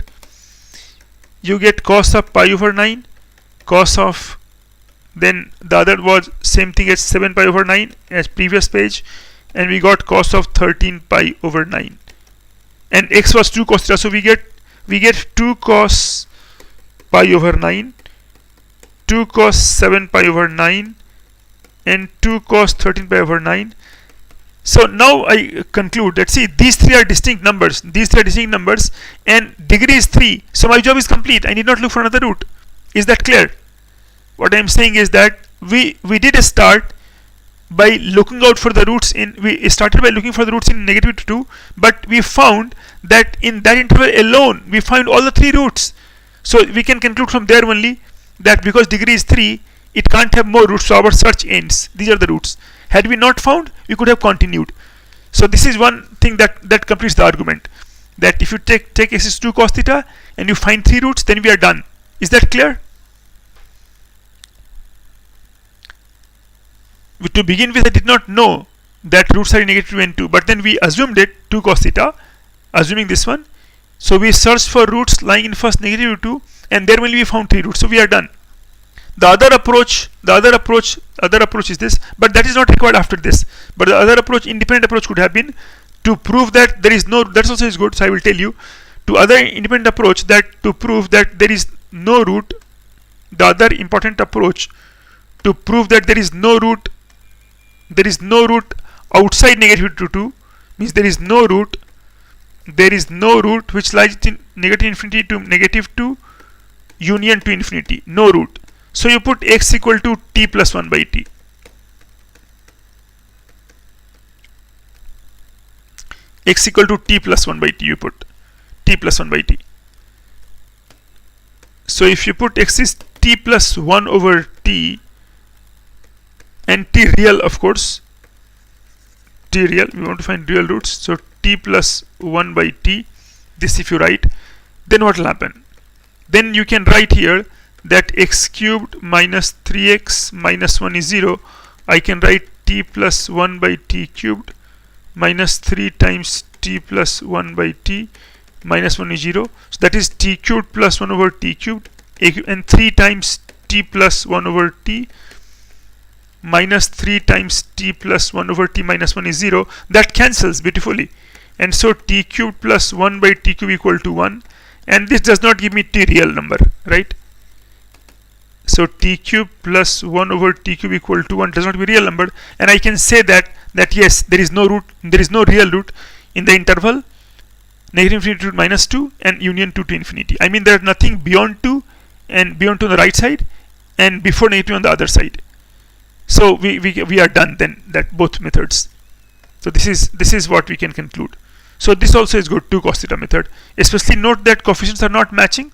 You get cos of pi over 9, cos of, then the other was same thing as 7 pi over 9 as previous page, and we got cos of 13 pi over 9. And x was 2 cos theta, so we get 2 cos pi over 9, 2 cos 7 pi over 9, and 2 cos 13 pi over 9. So now I conclude that, see, these three are distinct numbers. These three are distinct numbers, and degree is 3. So my job is complete. I need not look for another root. Is that clear? What I am saying is that we did a start by looking out for the roots in. We started by looking for the roots in negative 2, but we found that in that interval alone we find all the 3 roots. So we can conclude from there only that because degree is 3, it can't have more roots. So our search ends. These are the roots. Had we not found, we could have continued. So this is one thing that completes the argument, that if you take x is 2 cos theta and you find 3 roots, then we are done. Is that clear? To begin with, I did not know that roots are in negative 2 and 2, but then we assumed it 2 cos theta, assuming this one. So we searched for roots lying in first negative 2, and there only we found 3 roots. So we are done. The other approach is this, but that is not required after this. But the other approach, independent approach, could have been to prove that there is no. That also is good. So I will tell you to other independent approach that to prove that there is no root. The other important approach to prove that there is no root outside negative 2 means there is no root which lies in negative infinity to negative 2 union to infinity. No root. So you put x equal to t plus 1 by t. X equal to t plus 1 by t, you put t plus 1 by t. So if you put x is t plus 1 over t, and t real, of course, t real, we want to find real roots. So t plus 1 by t, this if you write, then what will happen? Then you can write here that x cubed minus 3x minus 1 is 0. I can write t plus 1 by t cubed minus 3 times t plus 1 by t minus 1 is 0. So that is t cubed plus 1 over t cubed, and 3 times t plus 1 over t minus 3 times t plus 1 over t minus 1 is 0. That cancels beautifully. And so t cubed plus 1 by t cubed equal to 1. And this does not give me t real number, right? So t cube plus 1 over t cube equal to 1 does not be real number, and I can say that yes, there is no real root in the interval negative infinity to minus 2 and union 2 to infinity. I mean there is nothing beyond 2 and beyond 2 on the right side and before negative on the other side. So we are done then, that both methods. So this is what we can conclude. So this also is good, 2 cos theta method. Especially note that coefficients are not matching,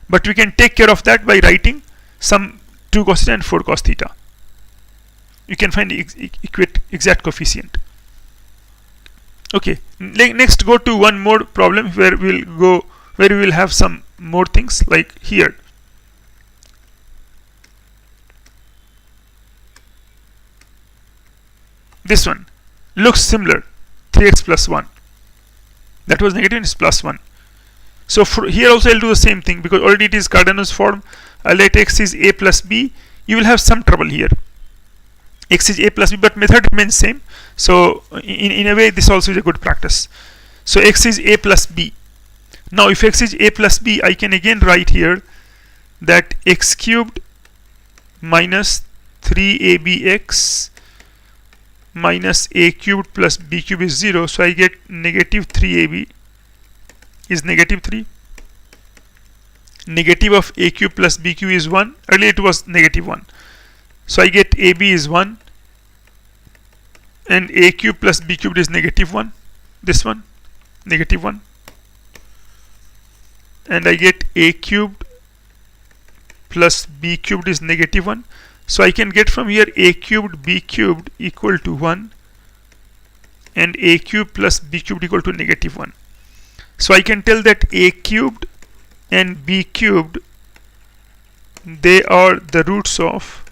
but we can take care of that by writing some 2 cos theta and 4 cos theta. You can find the exact coefficient. Okay, next go to one more problem where we will have some more things like here. This one looks similar, 3x plus 1. That was negative and it's plus 1. So here also I'll do the same thing, because already it is Cardanos form. Let x is a plus b. You will have some trouble here. X is a plus b, but method remains same. So in a way this also is a good practice. So x is a plus b. Now if x is a plus b, I can again write here that x cubed minus 3abx minus a cubed plus b cubed is 0. So I get negative 3ab is negative 3. Negative of a cube plus b cube is 1. Earlier it was negative 1. So I get ab is 1. And a cube plus b cubed is negative 1. This one, negative 1. And I get a cubed plus b cubed is negative 1. So I can get from here a cubed b cubed equal to 1 and a cubed plus b cubed equal to negative 1. So I can tell that a cubed and b cubed, they are the roots of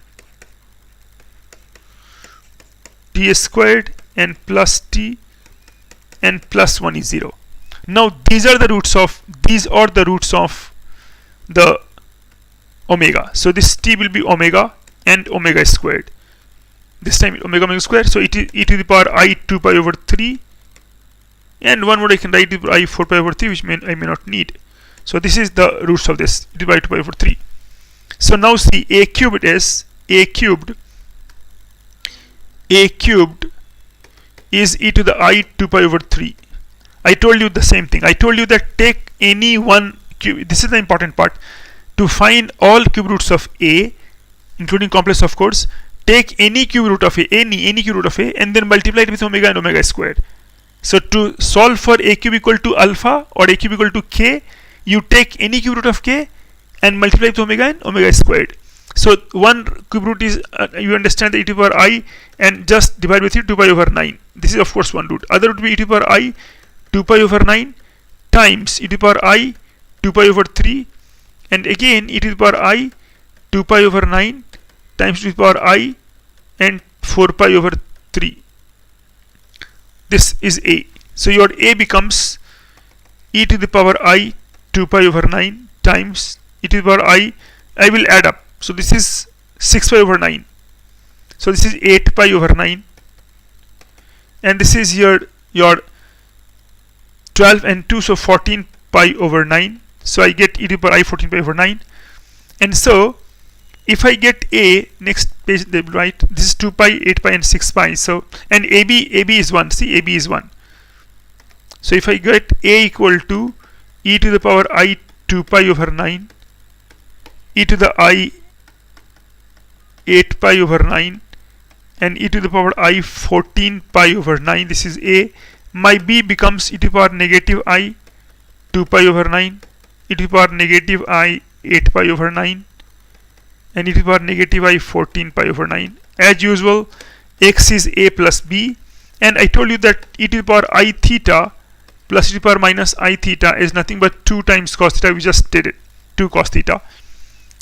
t squared and plus t and plus 1 is 0. Now these are the roots of the omega. So this t will be omega and omega squared. This time omega squared. So it is e to the power I 2 pi over 3, and one more I can write it I 4 pi over 3, which I may not need. So this is the roots of this, e to the power 2 pi over 3. So now see, a cubed is e to the I 2 pi over 3. I told you the same thing. I told you that take any one cube. This is the important part. To find all cube roots of a, including complex of course, take any cube root of a, any cube root of a, and then multiply it with omega and omega squared. So to solve for a cube equal to alpha or a cube equal to k, you take any cube root of k and multiply with omega and omega squared. So one cube root is, you understand, the e to the power I, and just divide with it 2 pi over 9. This is of course one root. Other root will be e to the power I 2 pi over 9 times e to the power I 2 pi over 3, and again e to the power I 2 pi over 9 times e to the power I and 4 pi over 3. This is a. So your a becomes e to the power I 2 pi over 9 times e to the power I will add up. So this is 6 pi over 9. So this is 8 pi over 9. And this is your 12 and 2, so 14 pi over 9. So I get e to the power I 14 pi over 9. And so if I get a, next page they will write, this is 2 pi, 8 pi and 6 pi. So, and AB is 1. See, AB is 1. So if I get a equal to e to the power I 2 pi over 9, e to the I 8 pi over 9, and e to the power I 14 pi over 9, this is a. My b becomes e to the power negative I 2 pi over 9, e to the power negative I 8 pi over 9, and e to the power negative I 14 pi over 9. As usual, x is a plus b, and I told you that e to the power I theta plus e to the power minus I theta is nothing but 2 times cos theta. We just did it, 2 cos theta.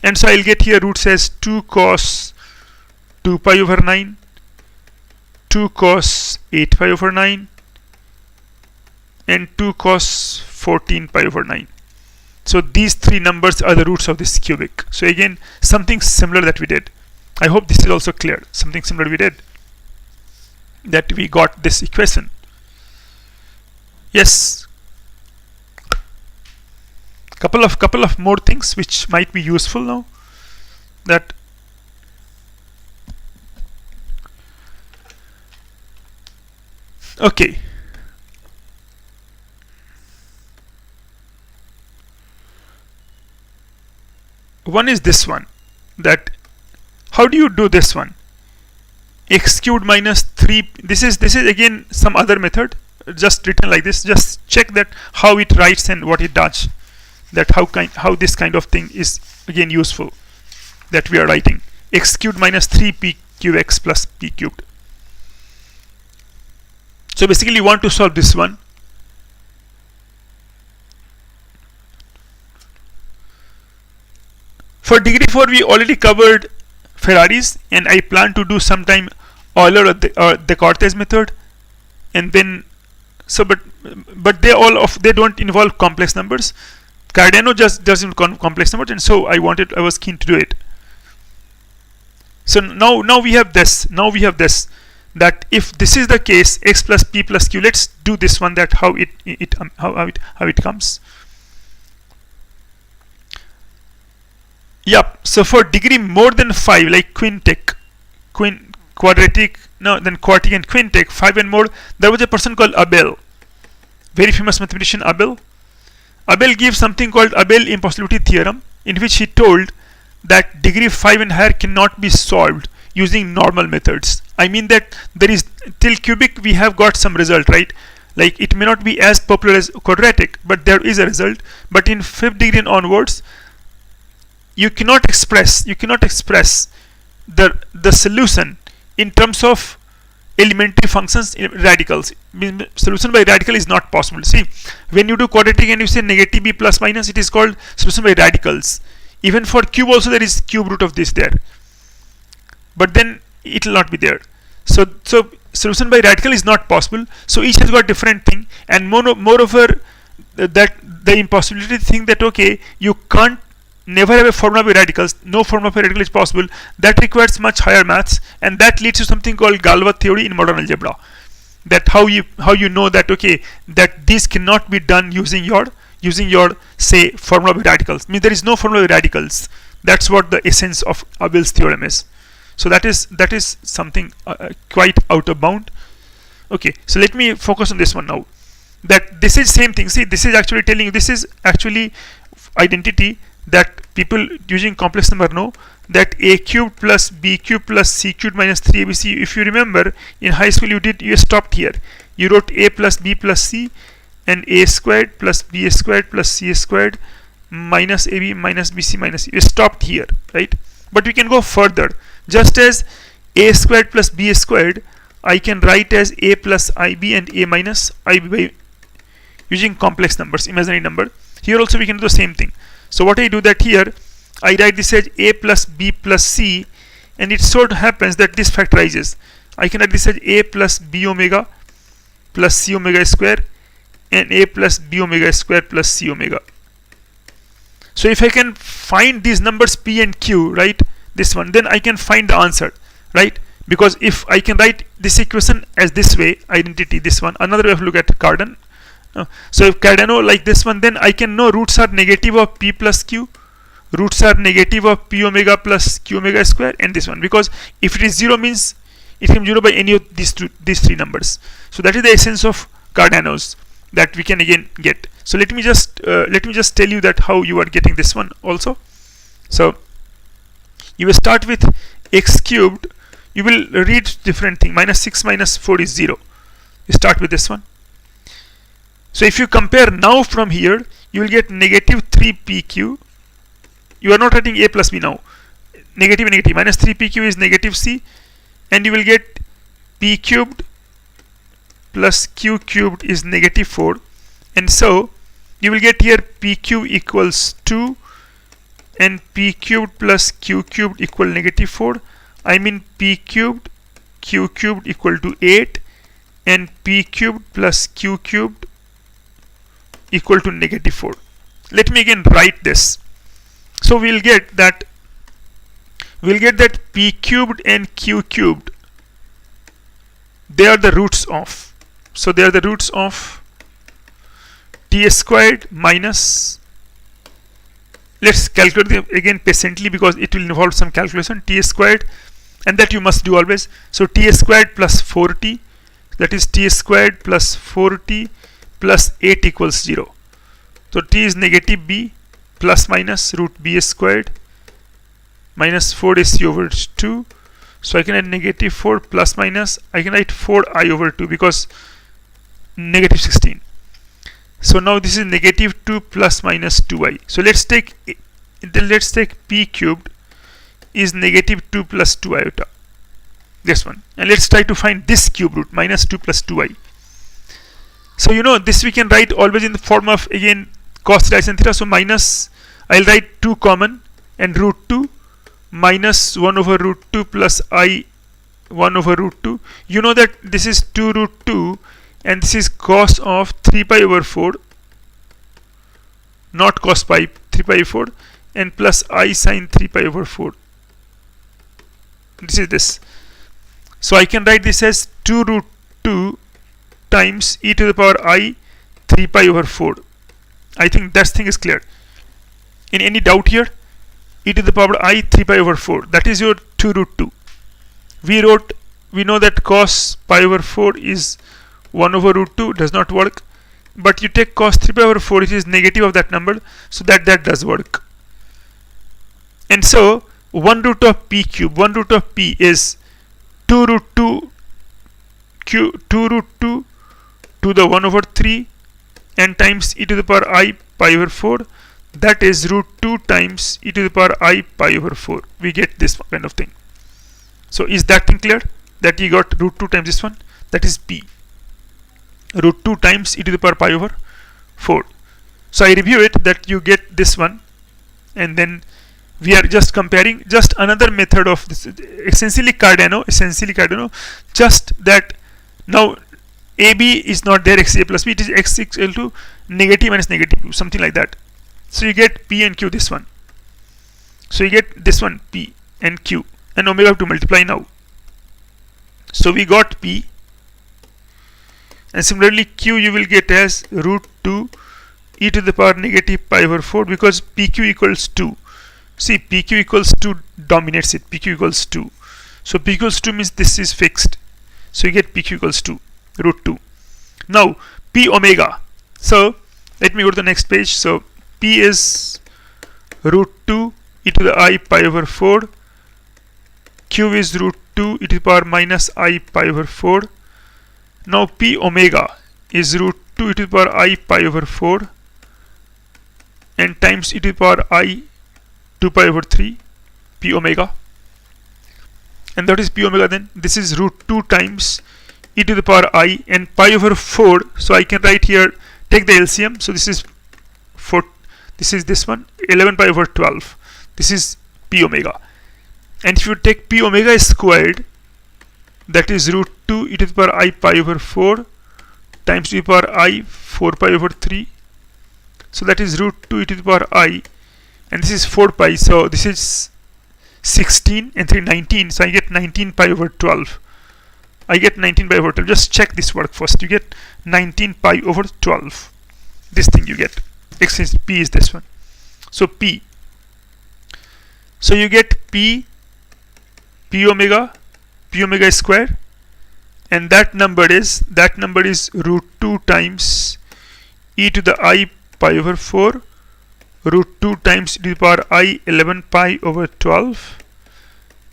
And so I'll get here roots as 2 cos 2 pi over 9, 2 cos 8 pi over 9, and 2 cos 14 pi over 9. So these three numbers are the roots of this cubic. So again, something similar that we did. I hope this is also clear. Something similar we did, that we got this equation. Yes. Couple of more things which might be useful now. That okay. One is this one, that how do you do this one? X cubed minus 3. This is again some other method, just written like this. Just check that how it writes and what it does. that how this kind of thing is again useful, that we are writing x cubed minus 3pqx plus p cubed. So basically you want to solve this one. For degree 4 we already covered Ferraris, and I plan to do sometime Euler or the Cortez method, and then but they don't involve complex numbers. Cardano just doesn't complex numbers, and so I was keen to do it. So now we have this. That if this is the case, x plus p plus q. Let's do this one. That how it comes. Yep. So for degree more than 5, like quadratic, then quartic and quintic, 5 and more, there was a person called Abel, very famous mathematician Abel. Abel gives something called Abel impossibility theorem, in which he told that degree 5 and higher cannot be solved using normal methods. I mean that there is, till cubic we have got some result, right? Like it may not be as popular as quadratic, but there is a result. But in 5th degree and onwards, you cannot express the solution in terms of elementary functions in radicals. Solution by radical is not possible. See, when you do quadratic and you say negative b plus minus, it is called solution by radicals. Even for cube also there is cube root of this there, but then it will not be there. So solution by radical is not possible. So each has got different thing, and moreover that the impossibility thing, that okay, you can't never have a formula by radicals, no formula by radical is possible, that requires much higher maths, and that leads to something called Galois theory in modern algebra. That how you know that okay, that this cannot be done using your say formula by radicals. I mean there is no formula by radicals. That's what the essence of Abel's theorem is. So that is something quite out of bound. Okay, so let me focus on this one now. That this is same thing. See, this is actually telling you, this is actually identity that people using complex number know, that a cubed plus b cubed plus c cubed minus 3abc. If you remember in high school you stopped here. You wrote a plus b plus c and a squared plus b squared plus c squared minus ab minus bc minus c. You stopped here, right? But we can go further. Just as a squared plus b squared, I can write as a plus ib and a minus ib by using complex numbers, imaginary number. Here also we can do the same thing. So what I do, that here I write this as a plus b plus c, and it sort of happens that this factorizes. I can write this as a plus b omega plus c omega square and a plus b omega square plus c omega. So if I can find these numbers p and q, right, this one, then I can find the answer, right? Because if I can write this equation as this way, identity, this one, another way of look at Cardano. So if Cardano like this one, then I can know roots are negative of p plus q, roots are negative of p omega plus q omega square, and this one, because if it is 0 means it can be 0 by any of these three numbers. So that is the essence of Cardanos that we can again get. So let me just tell you that how you are getting this one also. So you will start with x cubed. You will read different thing. Minus 6 minus 4 is 0. You start with this one. So if you compare now from here, you will get negative 3pq. You are not writing a plus b now. Negative and negative. Minus 3pq is negative c. And you will get p cubed plus q cubed is negative 4. And so you will get here pq equals 2 and p cubed plus q cubed equal negative 4. I mean p cubed q cubed equal to 8 and p cubed plus q cubed equal to negative 4. Let me again write this. So we'll get that p cubed and q cubed, they are the roots of, so they are the roots of t squared minus, let's calculate them again patiently because it will involve some calculation, t squared, and that you must do always. So t squared plus 4t, that is t squared plus 4t plus 8 equals 0. So t is negative b plus minus root b squared minus 4ac over 2. So I can add negative 4 plus minus, I can write 4i over 2 because negative 16. So now this is negative 2 plus minus 2i. So let's take p cubed is negative 2 plus 2 iota. This one. And let's try to find this cube root, minus 2 plus 2i. So you know this we can write always in the form of, again, cos theta sin theta. So minus, I'll write 2 common, and root 2 minus 1 over root 2 plus I 1 over root 2. You know that this is 2 root 2 and this is cos of 3 pi over 4, not cos pi, 3 pi over 4, and plus I sine 3 pi over 4. This is this. So I can write this as 2 root 2 times e to the power I 3 pi over 4. I think that thing is clear. In any doubt here? E to the power I 3 pi over 4. That is your 2 root 2. We know that cos pi over 4 is 1 over root 2, does not work. But you take cos 3 pi over 4, it is negative of that number, so that does work. And so 1 root of p cube, 1 root of p is 2 root 2 to the 1 over 3 and times e to the power I pi over 4. That is root 2 times e to the power I pi over 4. We get this kind of thing. So is that thing clear? That you got root 2 times this one? That is p. Root 2 times e to the power pi over 4. So I review it, that you get this one, and then we are just comparing just another method of this, essentially Cardano, just that now AB is not there, x a plus b, it is x equal to negative minus negative 2, something like that. So you get p and q, this one. So you get this one, p and q, and omega have to multiply now. So we got p, and similarly q you will get as root 2 e to the power negative pi over 4, because pq equals 2. See, pq equals 2 dominates it, pq equals 2. So p equals 2 means this is fixed. So you get pq equals 2, root 2. Now p omega. So let me go to the next page. So p is root 2 e to the I pi over 4. Q is root 2 e to the power minus I pi over 4. Now p omega is root 2 e to the power I pi over 4 and times e to the power I 2 pi over 3, p omega. And that is p omega then. This is root 2 times e to the power I and pi over 4. So I can write here, take the LCM. So this is 4, this is this one, 11 pi over 12. This is p omega. And if you take p omega squared, that is root 2 e to the power I pi over 4 times e to the power I 4 pi over 3. So that is root 2 e to the power I, and this is 4 pi. So this is 16 and 3 19. So I get 19 pi over 12. I get 19 pi over 12. Just check this work first. You get 19 pi over 12. This thing you get. X is p is this one. So p. So you get p omega square, and that number is root 2 times e to the I pi over 4, root 2 times e to the power I 11 pi over 12,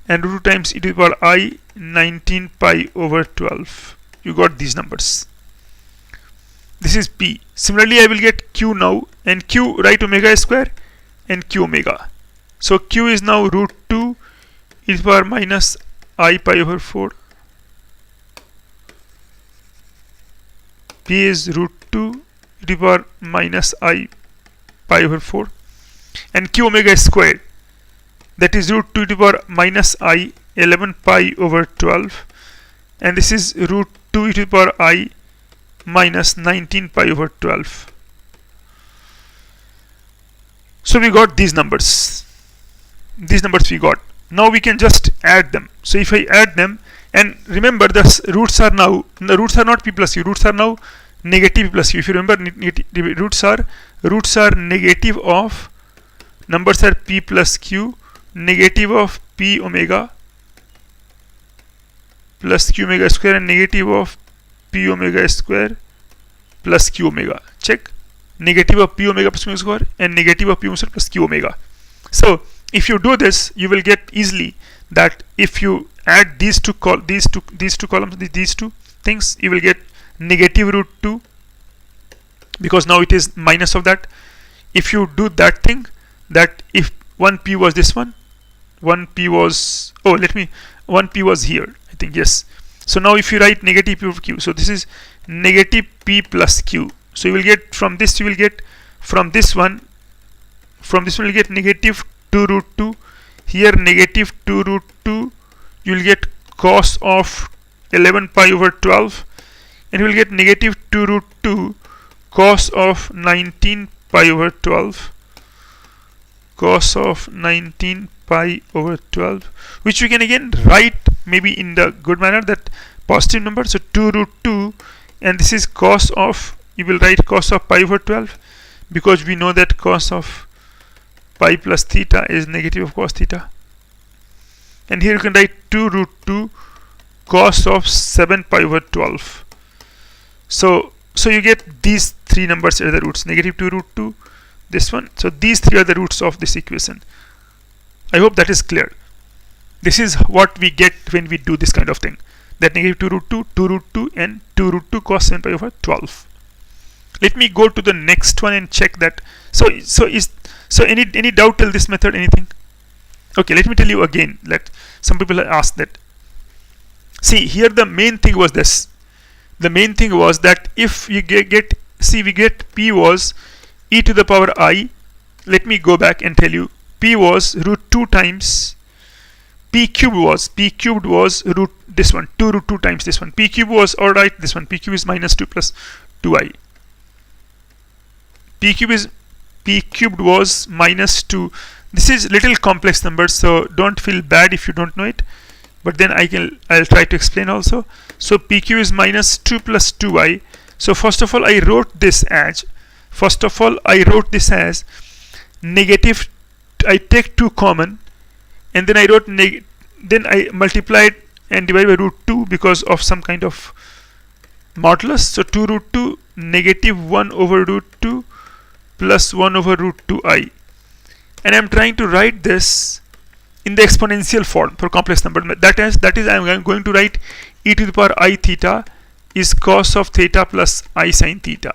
and root 2 times e to the power I 19 pi over 12. You got these numbers. This is p. Similarly I will get q now, and q, write omega square and q omega. So q is now root 2 e to the power minus I pi over 4. P is root 2 e to the power minus I pi over 4. And q omega squared, that is root 2 e to the power minus I 11 pi over 12. And this is root 2 e to the power I minus 19 pi over 12. So we got these numbers. These numbers we got. Now we can just add them. So if I add them, and remember the roots are not p plus q, roots are now negative p plus q. If you remember, roots are negative of, numbers are p plus q, negative of p omega plus q omega square, and negative of p omega square plus q omega. Check. Negative of p omega plus q omega square and negative of p omega square plus q omega. So if you do this, you will get easily that if you add these two columns, these two things, you will get negative root 2 because now it is minus of that. If you do that thing, that if 1p was this one, 1p was, oh, 1p was here, I think, yes. So now if you write negative p over q, so this is negative p plus q. So you will get from this, you will get from this one you will get negative 2 root 2, here negative 2 root 2, you will get cos of 11 pi over 12, and you will get negative 2 root 2 cos of 19 pi over 12, cos of 19 pi over 12, which we can again write maybe in the good manner, that positive number. So 2 root 2, and this is cos of, you will write cos of pi over 12, because we know that cos of pi plus theta is negative of cos theta. And here you can write 2 root 2 cos of 7 pi over 12. So you get these three numbers as the roots, negative 2 root 2, this one. So these three are the roots of this equation. I hope that is clear. This is what we get when we do this kind of thing, that negative 2 root 2, 2 root 2, and 2 root 2 cos 7 pi over 12. Let me go to the next one and check that. So any doubt till this method, anything? Okay, let me tell you again. Let some people ask that. See, here the main thing was this. The main thing was that if you get we get p was e to the power I. Let me go back and tell you. P was root 2 times p cubed was root this one, 2 root 2 times this one. P cube was, alright, this one, p cube is minus 2 plus 2i. P cubed was minus 2. This is little complex numbers, so don't feel bad if you don't know it, but then I'll try to explain also. So p cube is minus 2 plus 2i. So first of all I wrote this as negative, I take 2 common, and then I wrote then I multiplied and divided by root 2 because of some kind of modulus. So 2 root 2 negative 1 over root 2 plus 1 over root 2i, and I'm trying to write this in the exponential form for complex number. That is I'm going to write e to the power I theta is cos of theta plus I sin theta.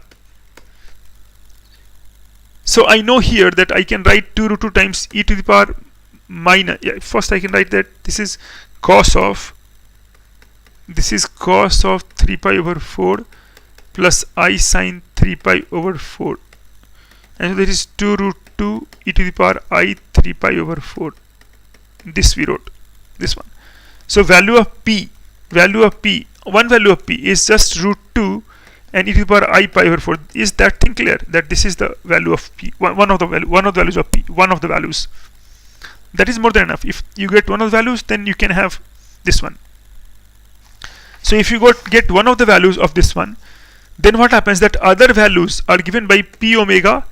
So I know here that I can write 2 root 2 times e to the power minus, first I can write that this is cos of 3 pi over 4 plus I sin 3 pi over 4, and so that is 2 root 2 e to the power I 3 pi over 4. This we wrote, this one. So value of p is just root 2 and e to the power I pi over 4. Is that thing clear? That this is the value of p, one of the values of p, one of the values. That is more than enough. If you get one of the values, then you can have this one. So if you get one of the values of this one, then what happens, that other values are given by p omega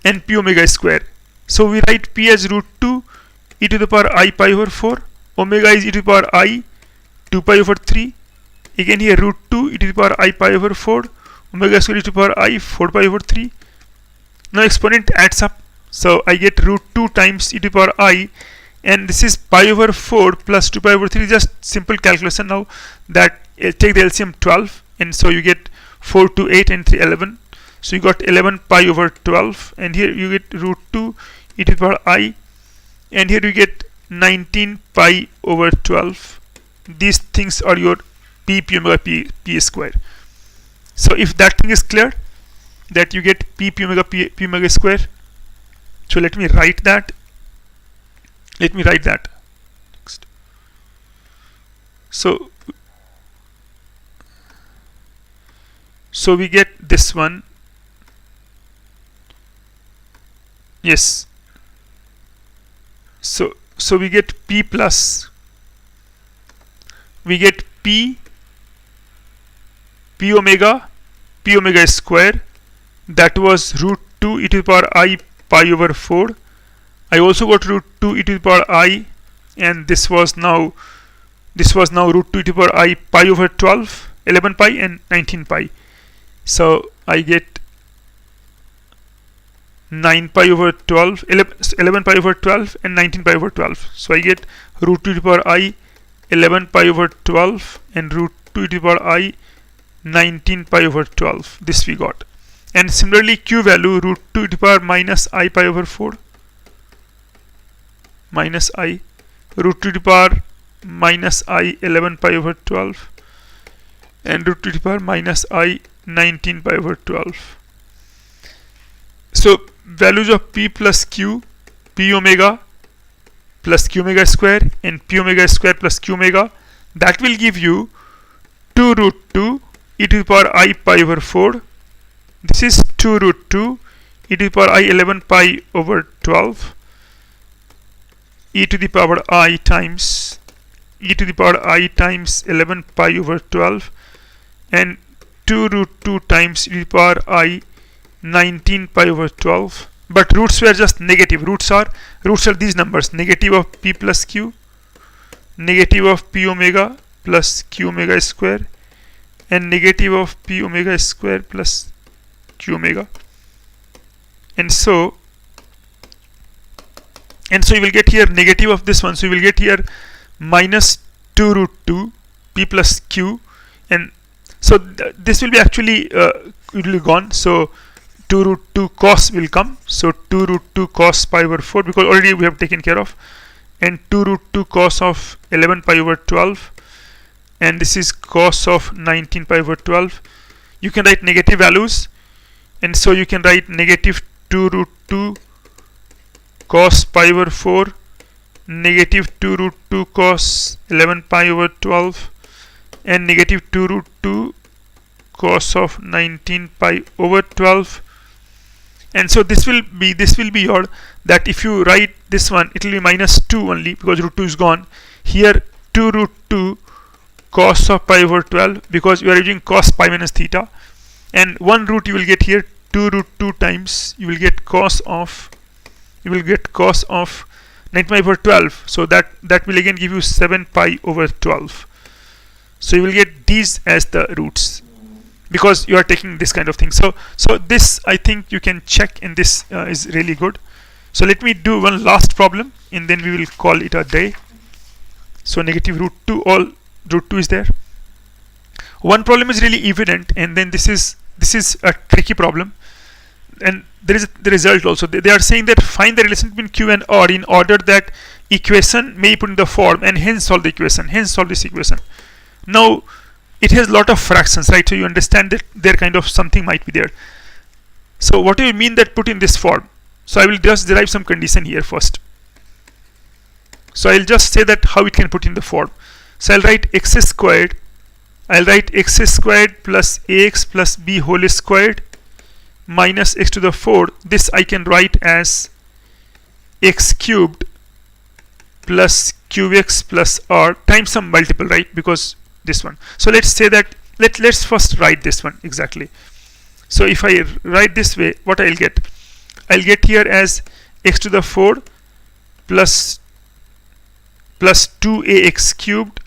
and p omega square. So we write p as root 2 e to the power I pi over 4, omega is e to the power I 2 pi over 3, again here root 2 e to the power I pi over 4, omega square e to the power I 4 pi over 3. Now exponent adds up, so I get root 2 times e to the power I, and this is pi over 4 plus 2 pi over 3, just simple calculation now, that take the LCM 12, and so you get 4 to 8 and 3 11, so you got 11 pi over 12, and here you get root 2 e to the power I, and here you get 19 pi over 12. These things are your p omega p square. So if that thing is clear, that you get p omega p omega square, so let me write that. Next. So we get this one. Yes. So we get p plus, we get p omega square, that was root 2 e to the power I pi over 4. I also got root 2 e to the power I, and this was now root 2 e to the power I pi over 12, 11 pi and 19 pi. So I get 9 pi over 12, 11 pi over 12 and 19 pi over 12. So I get root 2 e to the power I 11 pi over 12 and root 2 e to the power I 19 pi over 12. This we got. And similarly q value root 2 to the power minus I pi over 4 minus I root 2 to the power minus I 11 pi over 12 and root 2 to the power minus I 19 pi over 12. So values of p plus q, p omega plus q omega square and p omega square plus q omega, that will give you 2 root 2 e to the power I pi over 4. This is 2 root 2 e to the power I 11 pi over 12 e to the power I times e to the power I times 11 pi over 12 and 2 root 2 times e to the power I 19 pi over 12. But roots were just negative. Roots are these numbers: negative of p plus q, negative of p omega plus q omega square, and negative of p omega square plus q omega. And so you will get here negative of this one. So you will get here minus 2 root 2 p plus q, and so this will be actually it will be gone. So 2 root 2 cos will come. So 2 root 2 cos pi over 4, because already we have taken care of, and 2 root 2 cos of 11 pi over 12, and this is cos of 19 pi over 12. You can write negative values, and so you can write negative 2 root 2 cos pi over 4, negative 2 root 2 cos 11 pi over 12, and negative 2 root 2 cos of 19 pi over 12. And so this will be your, that if you write this one, it will be minus 2 only, because root 2 is gone. Here 2 root 2 cos of pi over 12, because you are using cos pi minus theta, and one root you will get here 2 root 2 times you will get cos of 9 pi over 12. So that will again give you 7 pi over 12. So you will get these as the roots, because you are taking this kind of thing. So this, I think you can check, and this is really good. So let me do one last problem, and then we will call it a day. So negative root 2, all root 2 is there. One problem is really evident, and then this is a tricky problem, and there is the result also. They are saying that find the relation between q and r in order that equation may be put in the form, and hence solve the equation, hence solve this equation. Now it has a lot of fractions, right? So you understand that there kind of something might be there. So what do you mean that put in this form? So I will just derive some condition here first. So I'll just say that how it can put in the form. So I'll write x squared plus ax plus b whole squared minus x to the 4. This I can write as x cubed plus qx plus r times some multiple, right? Because this one. So let's say that let's first write this one exactly. So if I write this way, what I'll get here as x to the 4 plus 2ax cubed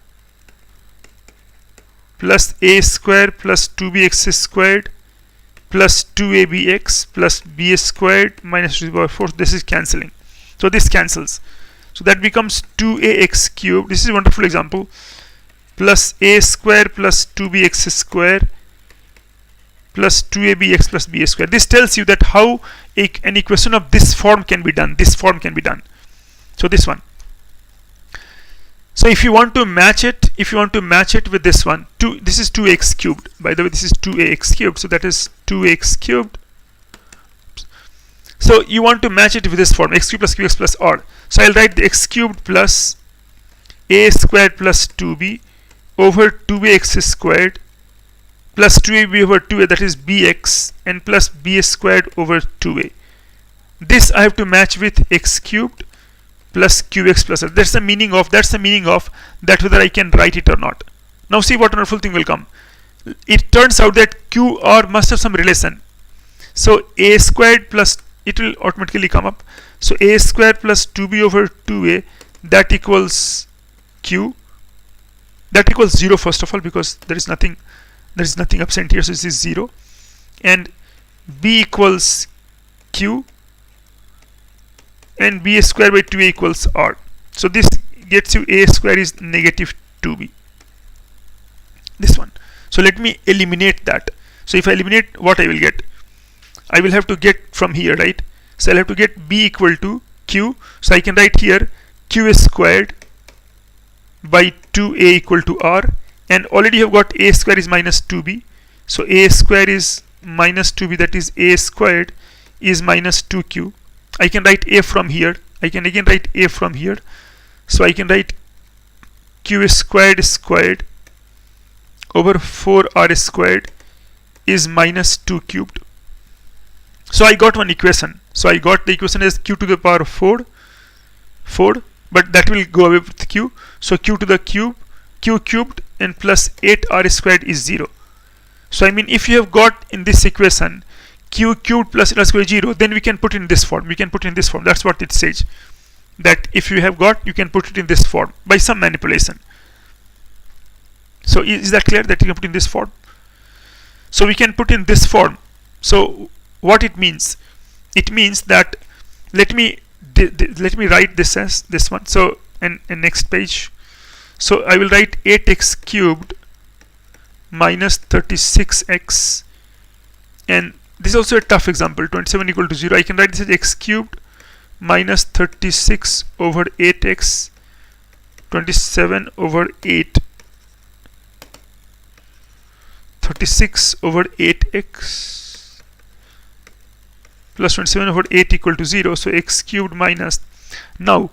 plus a square plus 2bx squared plus 2abx plus b squared minus 2 to the power 4. This is cancelling. So this cancels. So that becomes 2ax cubed. This is a wonderful example. Plus a square plus 2bx square plus 2abx plus b square. This tells you that how an equation of this form can be done. This form can be done. So this one. So if you want to match it, with this one, this is 2x cubed. By the way, this is 2ax cubed. So that is 2x cubed. So you want to match it with this form, x cubed plus qx plus r. So I'll write the x cubed plus a squared plus 2b over 2ax squared plus 2ab over 2a, that is bx, and plus b squared over 2a. This I have to match with x cubed plus qx plus r. That's the meaning of that, whether I can write it or not. Now see what wonderful thing will come. It turns out that qr must have some relation. So a squared plus, it will automatically come up. So a squared plus 2b over 2a, that equals q. That equals 0 first of all, because there is nothing absent here, so this is 0. And b equals q, and b square by 2a equals r. So this gets you a square is negative 2b. This one. So let me eliminate that. So if I eliminate, what I will get? I will have to get from here, right? So I'll have to get b equal to q. So I can write here q squared by 2a equal to r, and already you have got a square is minus 2b. So a square is minus 2b, that is a squared is minus 2q. I can write a from here. I can again write a from here. So I can write q squared squared over 4r squared is minus 2 cubed. So I got one equation. So I got the equation as q to the power of 4, but that will go away with q. So q to the cube, q cubed and plus 8r squared is 0. So I mean, if you have got in this equation q cubed plus 8r squared 0, then we can put in this form. We can put in this form. That's what it says. That if you have got, you can put it in this form by some manipulation. So is that clear, that you can put in this form? So we can put in this form. So what it means? It means that let me write this as this one. So and next page. So I will write 8x cubed minus 36x, and this is also a tough example. 27 equal to 0. I can write this as x cubed minus 36 over 8x, 27 over 8, 36 over 8x plus 27 over 8 equal to 0. So x cubed minus, now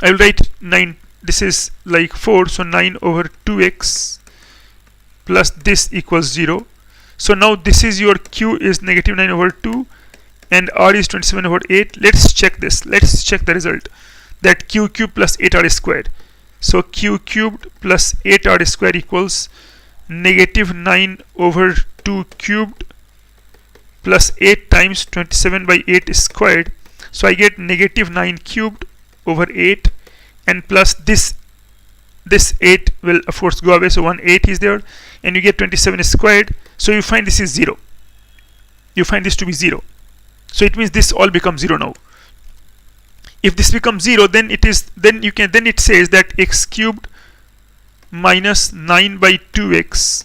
I will write 9, this is like 4, so 9 over 2x plus this equals 0. So now this is your q is negative 9 over 2 and r is 27 over 8. Let's check this. Let's check the result. That q cubed plus 8r squared. So q cubed plus 8r squared equals negative 9 over 2 cubed plus 8 times 27 by 8 squared. So I get negative 9 cubed over 8, and plus this 8 will of course go away, so 1 8 is there, and you get 27 squared. So you find this is 0. You find this to be 0. So it means this all becomes 0 now. If this becomes 0, then it is, then it says that x cubed minus 9 by 2x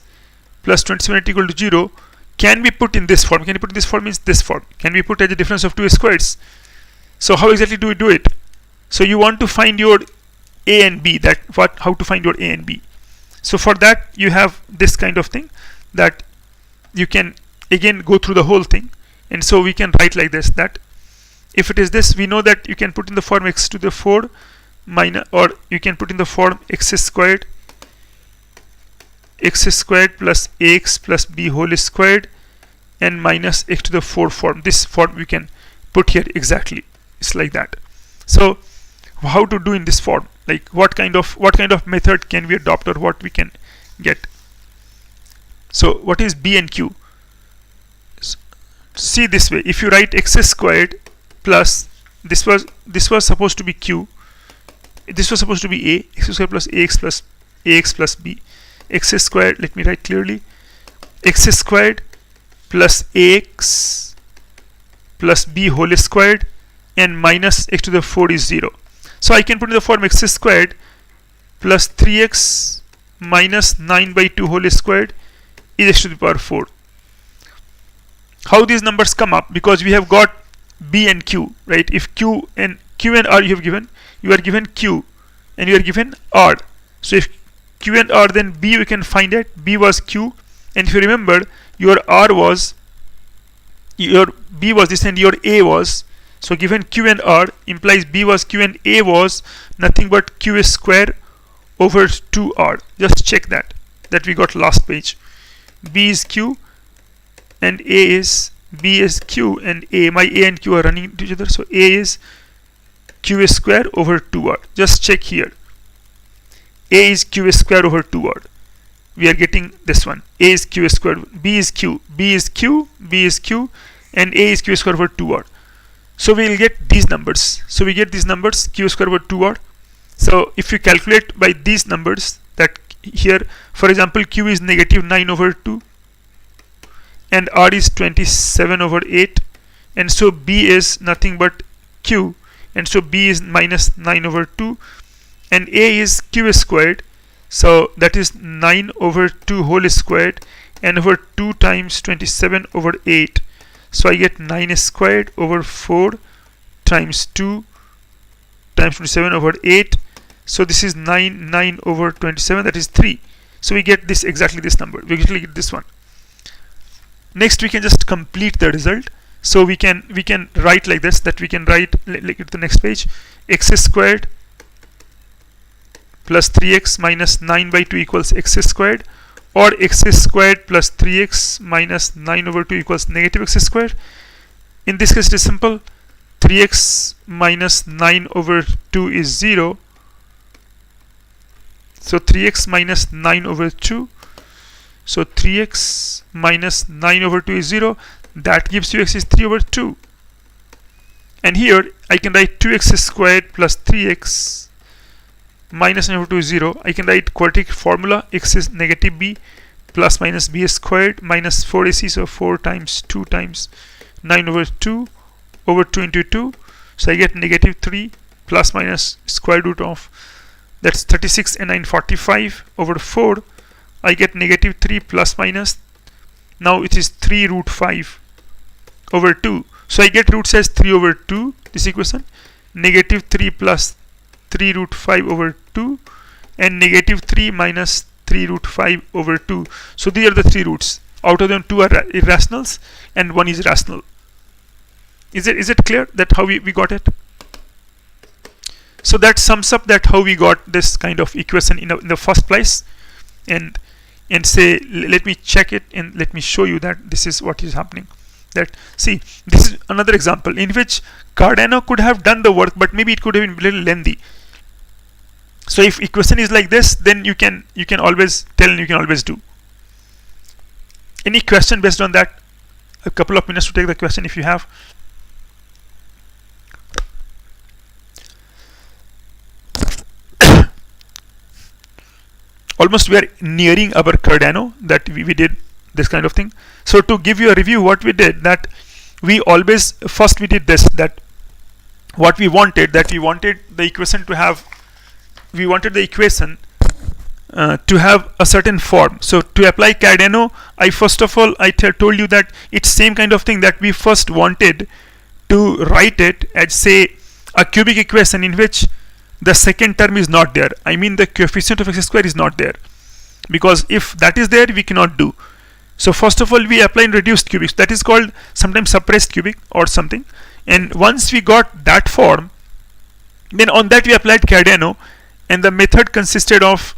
plus 27 equal to 0 can be put in this form. Can you put in this form? Means this form can be put as a difference of 2 squares. So how exactly do we do it? So you want to find your a and b, that how to find your a and b. So for that you have this kind of thing, that you can again go through the whole thing, and so we can write like this, that if it is this, we know that you can put in the form x to the 4 minus, or you can put in the form x squared plus ax plus b whole squared and minus x to the 4 form. This form we can put here exactly. It's like that. So how to do in this form? Like what kind of method can we adopt, or what we can get? So what is b and q? See this way. If you write x squared plus this was supposed to be q, this was supposed to be a, x squared plus ax plus b. X squared, let me write clearly, x squared plus ax plus b whole squared and minus x to the 4 is 0. So I can put in the form x squared plus 3x minus 9 by 2 whole squared is x to the power 4. How these numbers come up? Because we have got b and q, right? If q and r you are given q and you are given r. So if q and r, then b we can find it. B was q, and if you remember, your r was, your b was this and your a was, so given q and r implies b was q and a was nothing but q square over 2r. Just check that we got last page. B is q and a is, b is q and a, my a and q are running into each other, so a is q square over 2r. Just check here. A is q square over 2r. We are getting this one. A is q squared, b is q, b is q, b is q, and a is q square over 2r. So we will get these numbers. So we get these numbers, q square over 2r. So if you calculate by these numbers, that here, for example, q is negative 9 over 2 and r is 27 over 8, and so b is nothing but q, and so b is minus 9 over 2, and a is q squared, so that is 9 over 2 whole squared and over 2 times 27 over 8. So I get 9 squared over 4 times 2 times 27 over 8. So this is 9 over 27, that is 3. So we get this, exactly this number. We actually get this one. Next we can just complete the result. So we can write like this, that we can write like the next page, x squared plus 3x minus 9 by 2 equals x squared, or x squared plus 3x minus 9 over 2 equals negative x squared. In this case it is simple. 3x minus 9 over 2 is 0. So 3x minus 9 over 2. So 3x minus 9 over 2 is 0. That gives you x is 3 over 2. And here I can write 2x squared plus 3x minus 9 over 2 is 0. I can write quadratic formula, x is negative b plus minus b squared minus 4ac. So 4 times 2 times 9 over 2 over 2 into 2. So I get negative 3 plus minus square root of, that's 36 and 9 45 over 4. I get negative 3 plus minus, now it is 3 root 5 over 2. So I get roots as 3 over 2, this equation, negative 3 plus 3 root 5 over 2, and negative 3 minus 3 root 5 over 2. So these are the 3 roots. Out of them 2 are irrationals and 1 is rational. Is it clear that how we got it? So that sums up that how we got this kind of equation in the first place. And say, let me check it and let me show you that this is what is happening. That, see, this is another example in which Cardano could have done the work, but maybe it could have been a little lengthy. So if equation is like this, then you can always tell and you can always do. Any question based on that? A couple of minutes to take the question if you have. Almost we are nearing our Cardano that we did this kind of thing. So to give you a review, what we did, that we always, first we did this, that what we wanted, that we wanted the equation to have, we wanted the equation to have a certain form. So to apply Cardano, I first of all I told you that it's same kind of thing, that we first wanted to write it as, say, a cubic equation in which the second term is not there. I mean the coefficient of x square is not there, because if that is there we cannot do. So first of all we apply in reduced cubics, that is called sometimes suppressed cubic or something. And once we got that form, then on that we applied Cardano, and the method consisted of,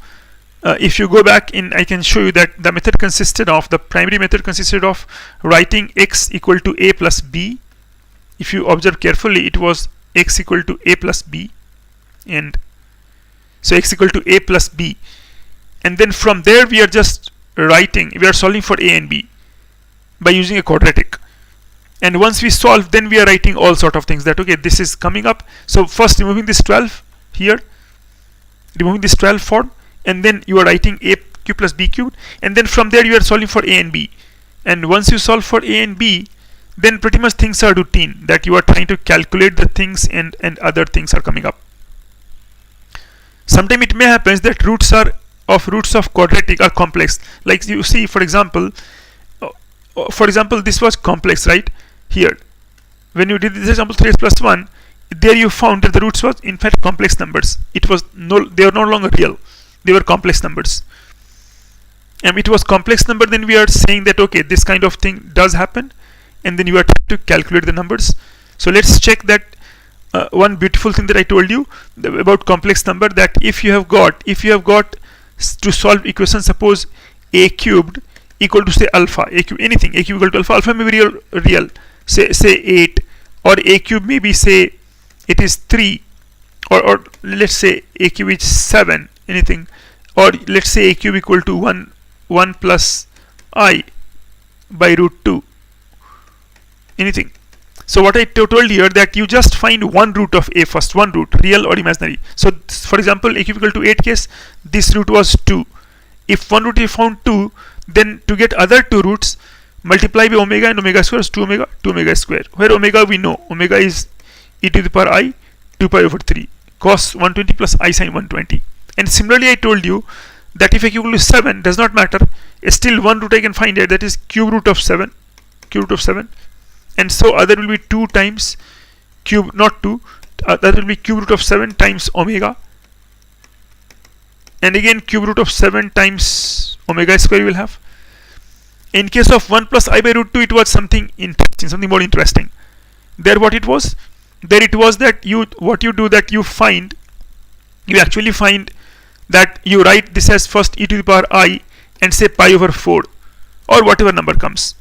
if you go back in, I can show you that the method consisted of, the primary method consisted of writing x equal to a plus b. If you observe carefully, it was x equal to a plus b, and so x equal to a plus b, and then from there we are just writing, we are solving for a and b by using a quadratic. And once we solve, then we are writing all sort of things, that okay, this is coming up. So first removing this 12 here, removing this 12 form, and then you are writing a cube plus b cubed, and then from there you are solving for a and b. And once you solve for a and b, then pretty much things are routine, that you are trying to calculate the things and other things are coming up. Sometimes it may happen that roots of quadratic are complex. Like you see, for example, this was complex, right? Here, when you did this example 3x plus 1, there you found that the roots was in fact complex numbers. It was they are no longer real. They were complex numbers. And it was complex number, then we are saying that okay, this kind of thing does happen, and then you are trying to calculate the numbers. So let's check that. One beautiful thing that I told you about complex number, that if you have got to solve equation, suppose a cubed equal to say alpha, a cube, anything, a cube equal to alpha, alpha may be real, say 8, or a cube maybe say it is 3, or let's say a cube is 7, anything, or let's say a cube equal to 1 plus I by root 2, anything. So what I told here, that you just find one root of a first, one root, real or imaginary. So for example, a cube equal to 8 case, this root was 2. If one root you found 2, then to get other two roots, multiply by omega, and omega square is 2 omega square, where omega we know, omega is e to the power I 2 pi over 3 cos 120 plus I sin 120. And similarly I told you that if a cube equal to 7, does not matter, still one root I can find it, that is cube root of 7, and so other will be 2 times cube, not 2, that will be cube root of 7 times omega, and again cube root of 7 times omega square you will have. In case of 1 plus I by root 2, it was something interesting, something more interesting. There what it was? There it was that you actually find that you write this as first e to the power I and say pi over 4 or whatever number comes.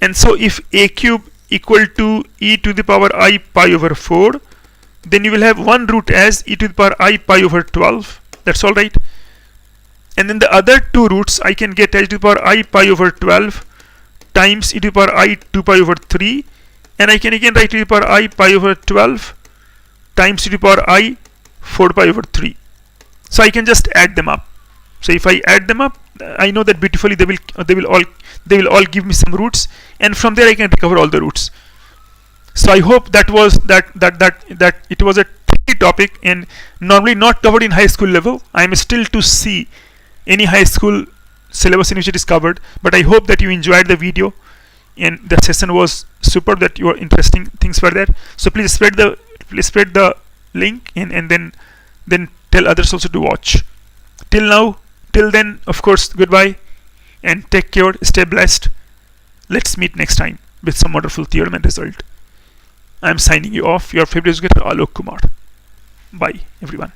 And so if a cube equal to e to the power I pi over 4, then you will have one root as e to the power I pi over 12. That's all right. And then the other two roots I can get as e to the power I pi over 12 times e to the power I 2 pi over 3, and I can again write e to the power I pi over 12 times e to the power I 4 pi over 3. So I can just add them up. So if I add them up, I know that beautifully they will all give me some roots, and from there I can recover all the roots. So I hope that was that it was a tricky topic and normally not covered in high school level. I am still to see any high school syllabus in which it is covered, but I hope that you enjoyed the video and the session was superb, that your interesting things were there. So please spread the link and then tell others also to watch. Till then, of course, goodbye and take care, stay blessed. Let's meet next time with some wonderful theorem and result. I am signing you off, your favorite educator Alok Kumar. Bye everyone.